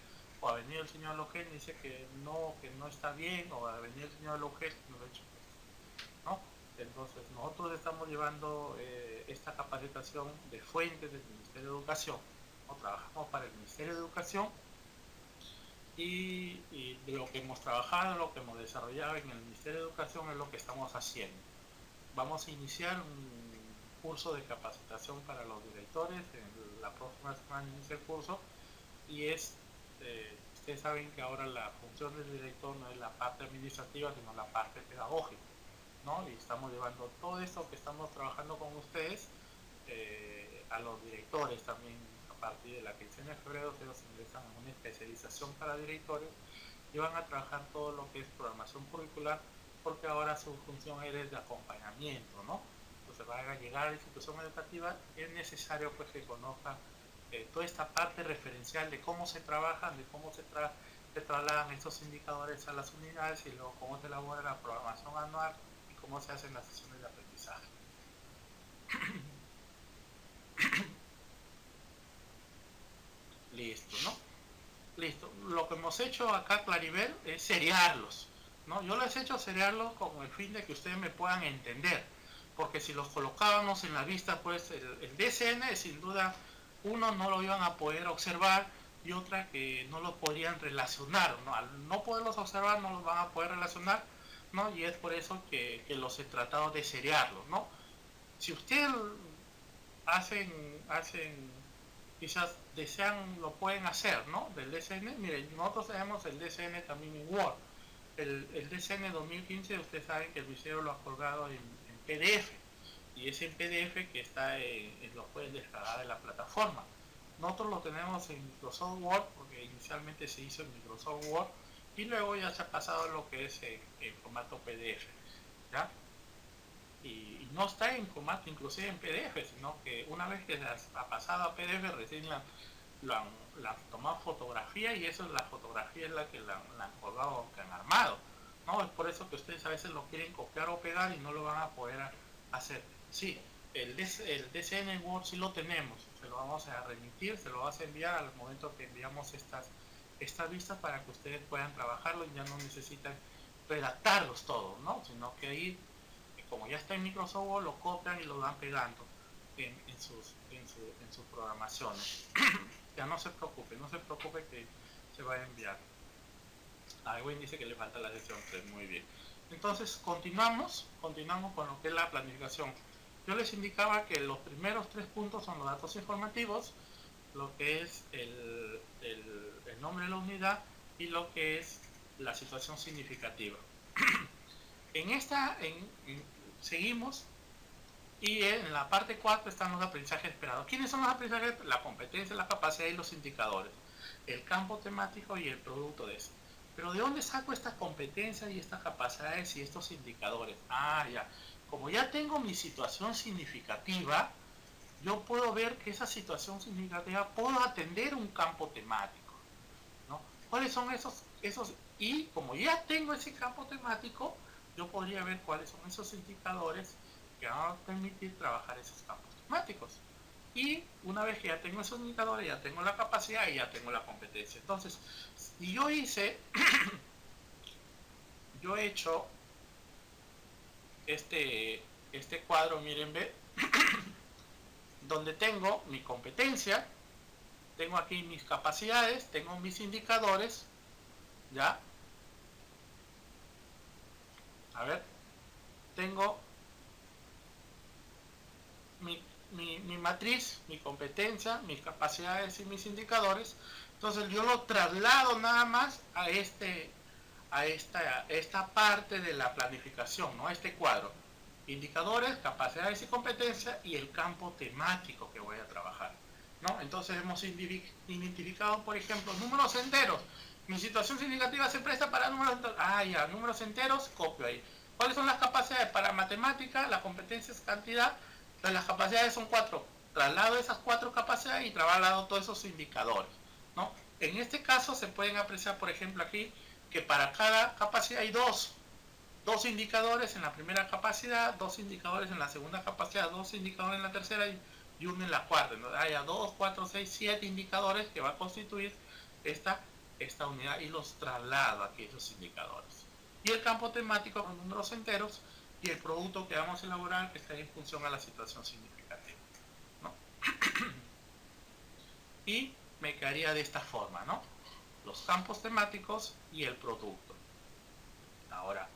O ha venido el señor Logel y dice que no está bien, o ha venido el señor Logel y nos ha dicho que no. Entonces nosotros estamos llevando esta capacitación de fuentes del Ministerio de Educación, ¿no? Trabajamos para el Ministerio de Educación y de lo que hemos trabajado, lo que hemos desarrollado en el Ministerio de Educación es lo que estamos haciendo. Vamos a iniciar un curso de capacitación para los directores, en la próxima semana inicia el curso, y ustedes saben que ahora la función del director no es la parte administrativa, sino la parte pedagógica, ¿no? Y estamos llevando todo esto que estamos trabajando con ustedes a los directores también. A partir de la quincena de febrero ellos ingresan en una especialización para directores y van a trabajar todo lo que es programación curricular, porque ahora su función es de acompañamiento, ¿no? Entonces van a llegar a la institución educativa y es necesario pues que conozcan toda esta parte referencial de cómo se trabajan, de cómo se trasladan estos indicadores a las unidades y luego cómo se elabora la programación anual y cómo se hacen las sesiones de aprendizaje. Listo, ¿no? Listo. Lo que hemos hecho acá, Claribel, es seriarlos, ¿no? Yo les he hecho seriarlos con el fin de que ustedes me puedan entender, porque si los colocábamos en la vista, pues el DCN, sin duda, uno no lo iban a poder observar y otra que no lo podrían relacionar, ¿no? Al no poderlos observar, no los van a poder relacionar, ¿no? Y es por eso que los he tratado de seriarlos, ¿no? Si ustedes hacen quizás desean, lo pueden hacer, ¿no? Del DCN, miren, nosotros tenemos el DCN también en Word. El DCN 2015, ustedes saben que el visero lo ha colgado en PDF, y es en PDF que está lo pueden descargar de la plataforma. Nosotros lo tenemos en Microsoft Word, porque inicialmente se hizo en Microsoft Word, y luego ya se ha pasado a lo que es en formato PDF, ¿ya? Y no está en formato inclusive en PDF, sino que una vez que ha pasado a PDF recién la han tomado fotografía y eso es la fotografía es la que la han colgado, que han armado, ¿no? Es por eso que ustedes a veces lo quieren copiar o pegar y no lo van a poder hacer. Sí, el DCN Word sí lo tenemos, se lo vamos a remitir, se lo vas a enviar al momento que enviamos estas vistas para que ustedes puedan trabajarlo y ya no necesitan redactarlos todos, ¿no? Sino que ahí, como ya está en Microsoft Word, lo copian y lo van pegando en sus programaciones. Ya no se preocupe que se va a enviar. Wayne dice que le falta la sesión 3, muy bien. Entonces continuamos con lo que es la planificación. Yo les indicaba que los primeros 3 puntos son los datos informativos, lo que es el nombre de la unidad y lo que es la situación significativa. Seguimos y en la parte 4 están los aprendizajes esperados. ¿Quiénes son los aprendizajes? La competencia, la capacidad y los indicadores. el campo temático y el producto de eso. Pero ¿de dónde saco estas competencias y estas capacidades y estos indicadores? Ah, ya. Como ya tengo mi situación significativa, yo puedo ver que esa situación significativa puedo atender un campo temático, ¿no? ¿Cuáles son esos? Y como ya tengo ese campo temático, yo podría ver cuáles son esos indicadores que van a permitir trabajar esos campos temáticos. Y una vez que ya tengo esos indicadores, ya tengo la capacidad y ya tengo la competencia. Entonces, si yo he hecho este cuadro, miren, ve, donde tengo mi competencia, tengo aquí mis capacidades, tengo mis indicadores, ¿ya? A ver, tengo mi matriz, mi competencia, mis capacidades y mis indicadores. Entonces yo lo traslado nada más a esta parte de la planificación, ¿no? Este cuadro. Indicadores, capacidades y competencias y el campo temático que voy a trabajar, ¿no? Entonces hemos identificado, por ejemplo, números enteros. Mi situación significativa se presta para números enteros. Ah, ya, números enteros, copio ahí. ¿Cuáles son las capacidades? Para matemática, la competencia es cantidad. Entonces las capacidades son 4. Traslado esas 4 capacidades y traslado todos esos indicadores, ¿no? En este caso se pueden apreciar, por ejemplo, aquí, que para cada capacidad hay dos indicadores en la primera capacidad, 2 indicadores en la segunda capacidad, 2 indicadores en la tercera y uno en la cuarta. ¿No? Haya 2, 4, 6, 7 indicadores que va a constituir esta unidad y los traslado aquí esos indicadores. Y el campo temático con números enteros y el producto que vamos a elaborar que está en función a la situación significativa, ¿no? Y me quedaría de esta forma, ¿no? Los campos temáticos y el producto. Ahora,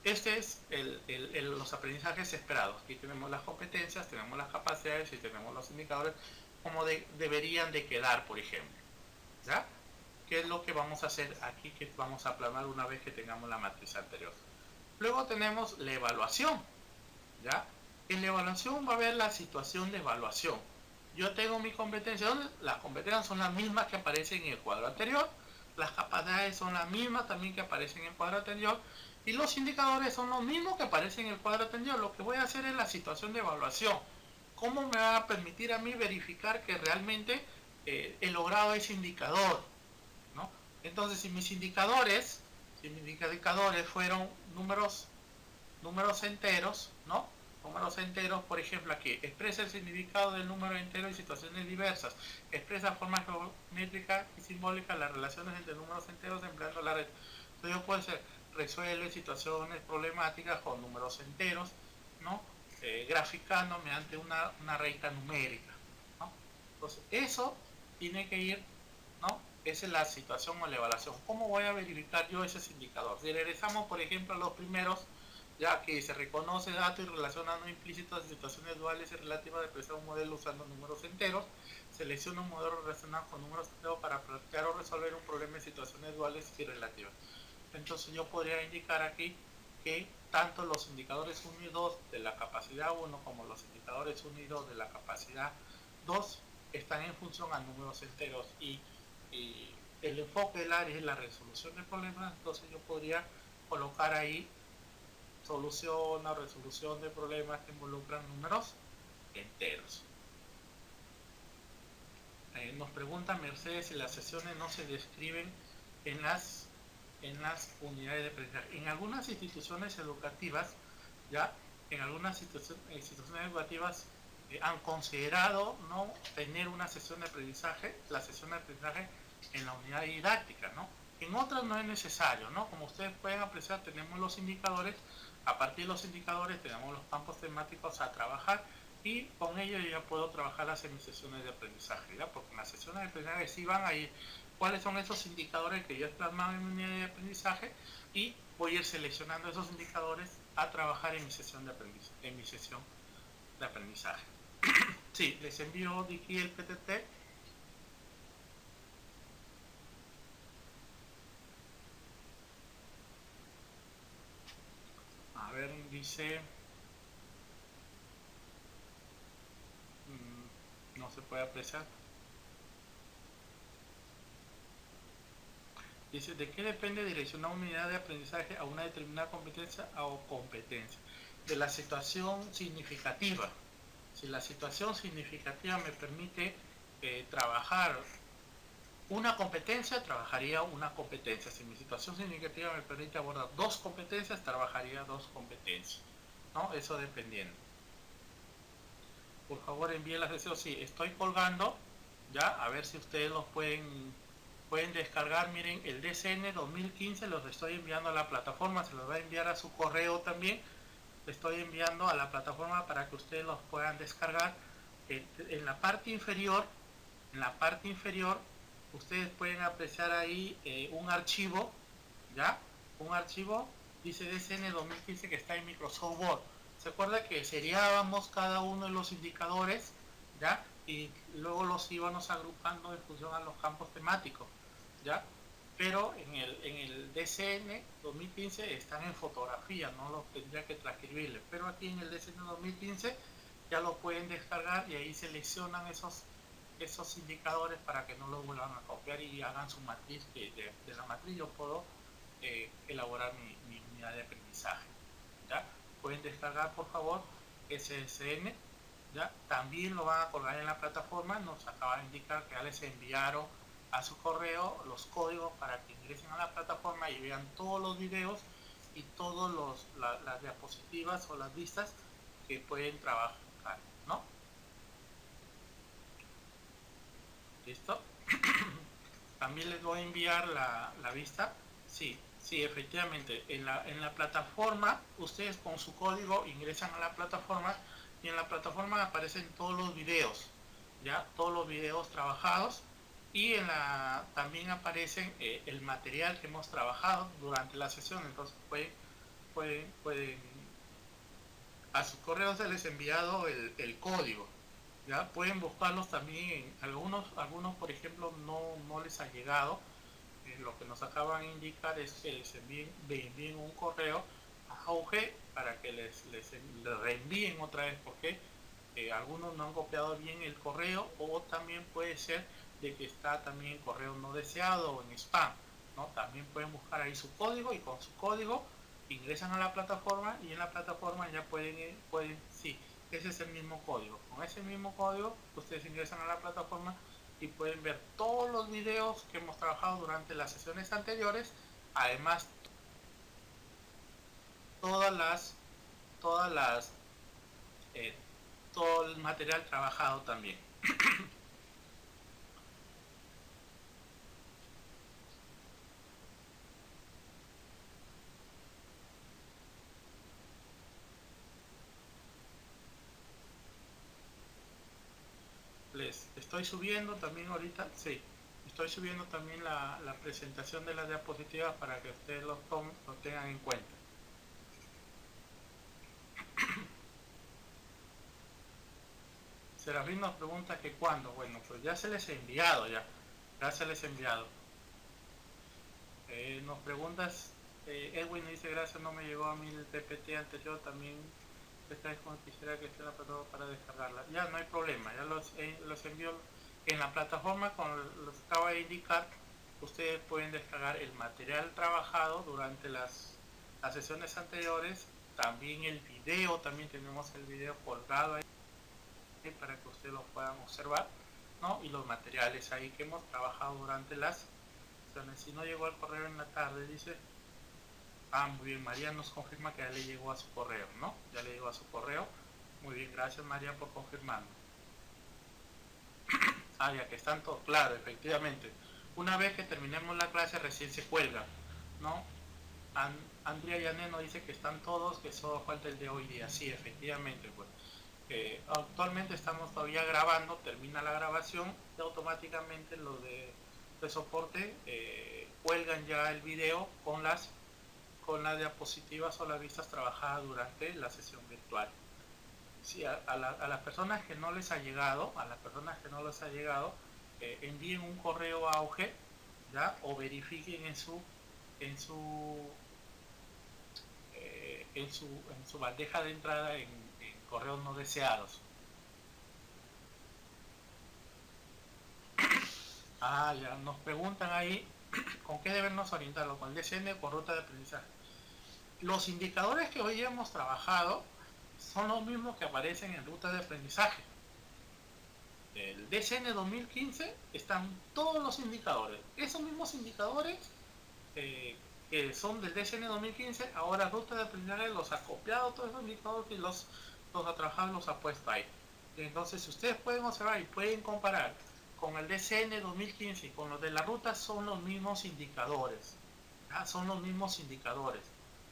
este es los aprendizajes esperados. Aquí tenemos las competencias, tenemos las capacidades y tenemos los indicadores como deberían de quedar, por ejemplo. ¿Ya? ¿Qué es lo que vamos a hacer aquí que vamos a planear una vez que tengamos la matriz anterior? Luego tenemos la evaluación. ¿Ya? En la evaluación va a haber la situación de evaluación. Yo tengo mi competencia, las competencias son las mismas que aparecen en el cuadro anterior, las capacidades son las mismas también que aparecen en el cuadro anterior, y los indicadores son los mismos que aparecen en el cuadro anterior. Lo que voy a hacer es la situación de evaluación. ¿Cómo me va a permitir a mí verificar que realmente he logrado ese indicador? ¿No? Entonces, si mis indicadores fueron números enteros, ¿no? Números enteros, por ejemplo, aquí expresa el significado del número entero en situaciones diversas, expresa formas geométricas y simbólicas las relaciones entre números enteros empleando la red. Entonces yo puedo decir, resuelve situaciones problemáticas con números enteros, ¿no? Graficando mediante una recta numérica, ¿no? Entonces eso tiene que ir, ¿no? Esa es la situación o la evaluación. ¿Cómo voy a verificar yo ese indicador? Si regresamos, por ejemplo, a los primeros, ya que se reconoce datos y relaciona no implícitos de situaciones duales y relativas de expresar un modelo usando números enteros, selecciona un modelo relacionado con números enteros para plantear o resolver un problema en situaciones duales y relativas. Entonces yo podría indicar aquí que tanto los indicadores 1 y 2 de la capacidad 1 como los indicadores 1 y 2 de la capacidad 2 están en función a números enteros y el enfoque del área es la resolución de problemas. Entonces yo podría colocar ahí solución o resolución de problemas que involucran números enteros. Nos pregunta Mercedes si las sesiones no se describen en las unidades de aprendizaje. En algunas instituciones educativas, ya, en algunas instituciones educativas han considerado no tener una sesión de aprendizaje, la sesión de aprendizaje en la unidad didáctica, ¿no? En otras no es necesario, ¿no? Como ustedes pueden apreciar, tenemos los indicadores, a partir de los indicadores tenemos los campos temáticos a trabajar y con ello ya puedo trabajar las semisesiones de aprendizaje, ¿ya? Porque en las sesiones de aprendizaje sí van a ir cuáles son esos indicadores que yo he plasmado en mi unidad de aprendizaje y voy a ir seleccionando esos indicadores a trabajar en mi sesión de aprendizaje. Sí, les envío aquí el PTT. A ver, dice... no se puede apreciar. Dice, ¿de qué depende direccionar una unidad de aprendizaje a una determinada competencia o competencia? De la situación significativa. Si la situación significativa me permite trabajar una competencia, trabajaría una competencia. Si mi situación significativa me permite abordar dos competencias, trabajaría dos competencias, ¿no? Eso dependiendo. Por favor, envíen las deseos. Sí, estoy colgando, ya, a ver si ustedes los pueden descargar. Miren, el DCN 2015 los estoy enviando a la plataforma, se los va a enviar a su correo también. Le estoy enviando a la plataforma para que ustedes los puedan descargar. En la parte inferior, ustedes pueden apreciar ahí un archivo, ¿ya? Un archivo, dice DCN 2015 que está en Microsoft Word. Se acuerda que seriábamos cada uno de los indicadores, ¿ya? Y luego los íbamos agrupando en función a los campos temáticos, ¿ya? Pero en el DCN 2015 están en fotografía, no los tendría que transcribirles. Pero aquí en el DCN 2015 ya lo pueden descargar y ahí seleccionan esos indicadores para que no los vuelvan a copiar y hagan su matriz. De la matriz yo puedo elaborar mi unidad de aprendizaje, ¿ya? Pueden descargar por favor SSN, ¿ya? También lo van a colgar en la plataforma. Nos acaba de indicar que ya les enviaron a su correo los códigos para que ingresen a la plataforma y vean todos los videos y todas las diapositivas o las vistas que pueden trabajar, ¿no? ¿Listo? También les voy a enviar la vista. Sí, efectivamente. En la plataforma, ustedes con su código ingresan a la plataforma y en la plataforma aparecen todos los videos, ya, todos los videos trabajados, y también aparecen el material que hemos trabajado durante la sesión. Entonces pueden a sus correos se les ha enviado el código. ¿Ya? Pueden buscarlos también. Algunos por ejemplo no les ha llegado. Lo que nos acaban de indicar es que les envíen un correo a Auge para que les reenvíen otra vez, porque algunos no han copiado bien el correo, o también puede ser de que está también correo no deseado o en spam, ¿no? También pueden buscar ahí su código y con su código ingresan a la plataforma y en la plataforma ya pueden sí, ese es el mismo código. Con ese mismo código ustedes ingresan a la plataforma y pueden ver todos los videos que hemos trabajado durante las sesiones anteriores. Además, todas las todo el material trabajado también. Les estoy subiendo también ahorita, sí, estoy subiendo también la presentación de las diapositivas para que ustedes lo tengan en cuenta. Serafín nos pregunta que cuándo. Bueno, pues ya se les he enviado, ya se les he enviado. Nos preguntas, Edwin dice, gracias, no me llegó a mí el PPT anterior, también esta como quisiera que esté la plataforma para descargarla. Ya no hay problema, ya los envío en la plataforma, como los acaba de indicar. Ustedes pueden descargar el material trabajado durante las sesiones anteriores, también el video, también tenemos el video colgado ahí para que ustedes lo puedan observar, ¿no? Y los materiales ahí que hemos trabajado durante las sesiones. Si no llegó al correo en la tarde, dice, muy bien, María nos confirma que ya le llegó a su correo, ¿no? Ya le llegó a su correo. Muy bien, gracias María por confirmarlo. Ya que están todos, claro, efectivamente. Una vez que terminemos la clase recién se cuelga, ¿no? Andrea Yané nos dice que están todos, que solo falta el de hoy día. Sí, efectivamente, pues. Actualmente estamos todavía grabando, termina la grabación y automáticamente los de soporte cuelgan ya el video con las diapositivas o las vistas trabajadas durante la sesión virtual. Si a las personas que no les ha llegado, envíen un correo a Auge, ¿ya? O verifiquen en su bandeja de entrada en correos no deseados. Ya nos preguntan ahí, ¿Con qué debernos orientarlo? ¿Con el DCN o con ruta de aprendizaje? Los indicadores que hoy hemos trabajado son los mismos que aparecen en ruta de aprendizaje. El DCN 2015 están todos los indicadores. Esos mismos indicadores que son del DCN 2015, ahora ruta de aprendizaje los ha copiado todos esos indicadores y los ha trabajado y los ha puesto ahí. Entonces, si ustedes pueden observar y pueden comparar con el DCN 2015 y con los de la ruta, son los mismos indicadores. Son los mismos indicadores.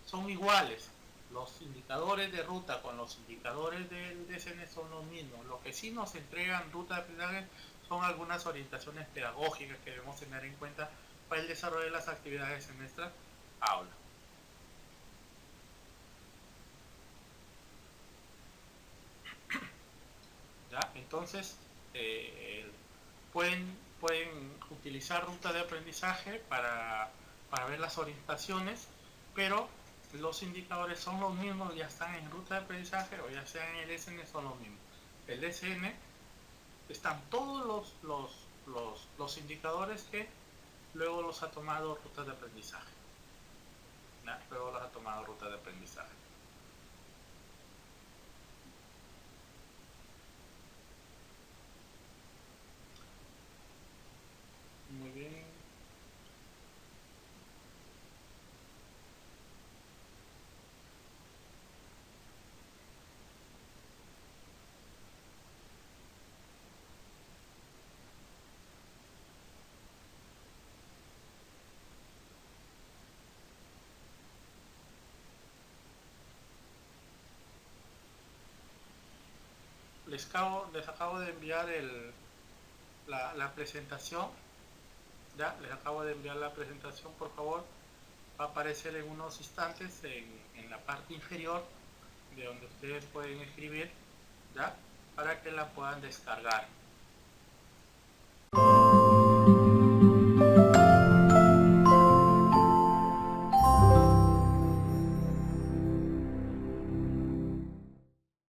Son iguales. Los indicadores de ruta con los indicadores del DCN son los mismos. Lo que sí nos entregan ruta de aprendizaje son algunas orientaciones pedagógicas que debemos tener en cuenta para el desarrollo de las actividades en nuestra aula. ¿Ya? Entonces, pueden utilizar ruta de aprendizaje para ver las orientaciones, pero los indicadores son los mismos, ya están en ruta de aprendizaje o ya sean en el SN, son los mismos. El SN están todos los indicadores que luego los ha tomado ruta de aprendizaje. ¿Ya? Luego los ha tomado ruta de aprendizaje. Muy bien. Les acabo de enviar la presentación. Ya, les acabo de enviar la presentación, por favor. Va a aparecer en unos instantes en la parte inferior de donde ustedes pueden escribir, ¿ya? Para que la puedan descargar.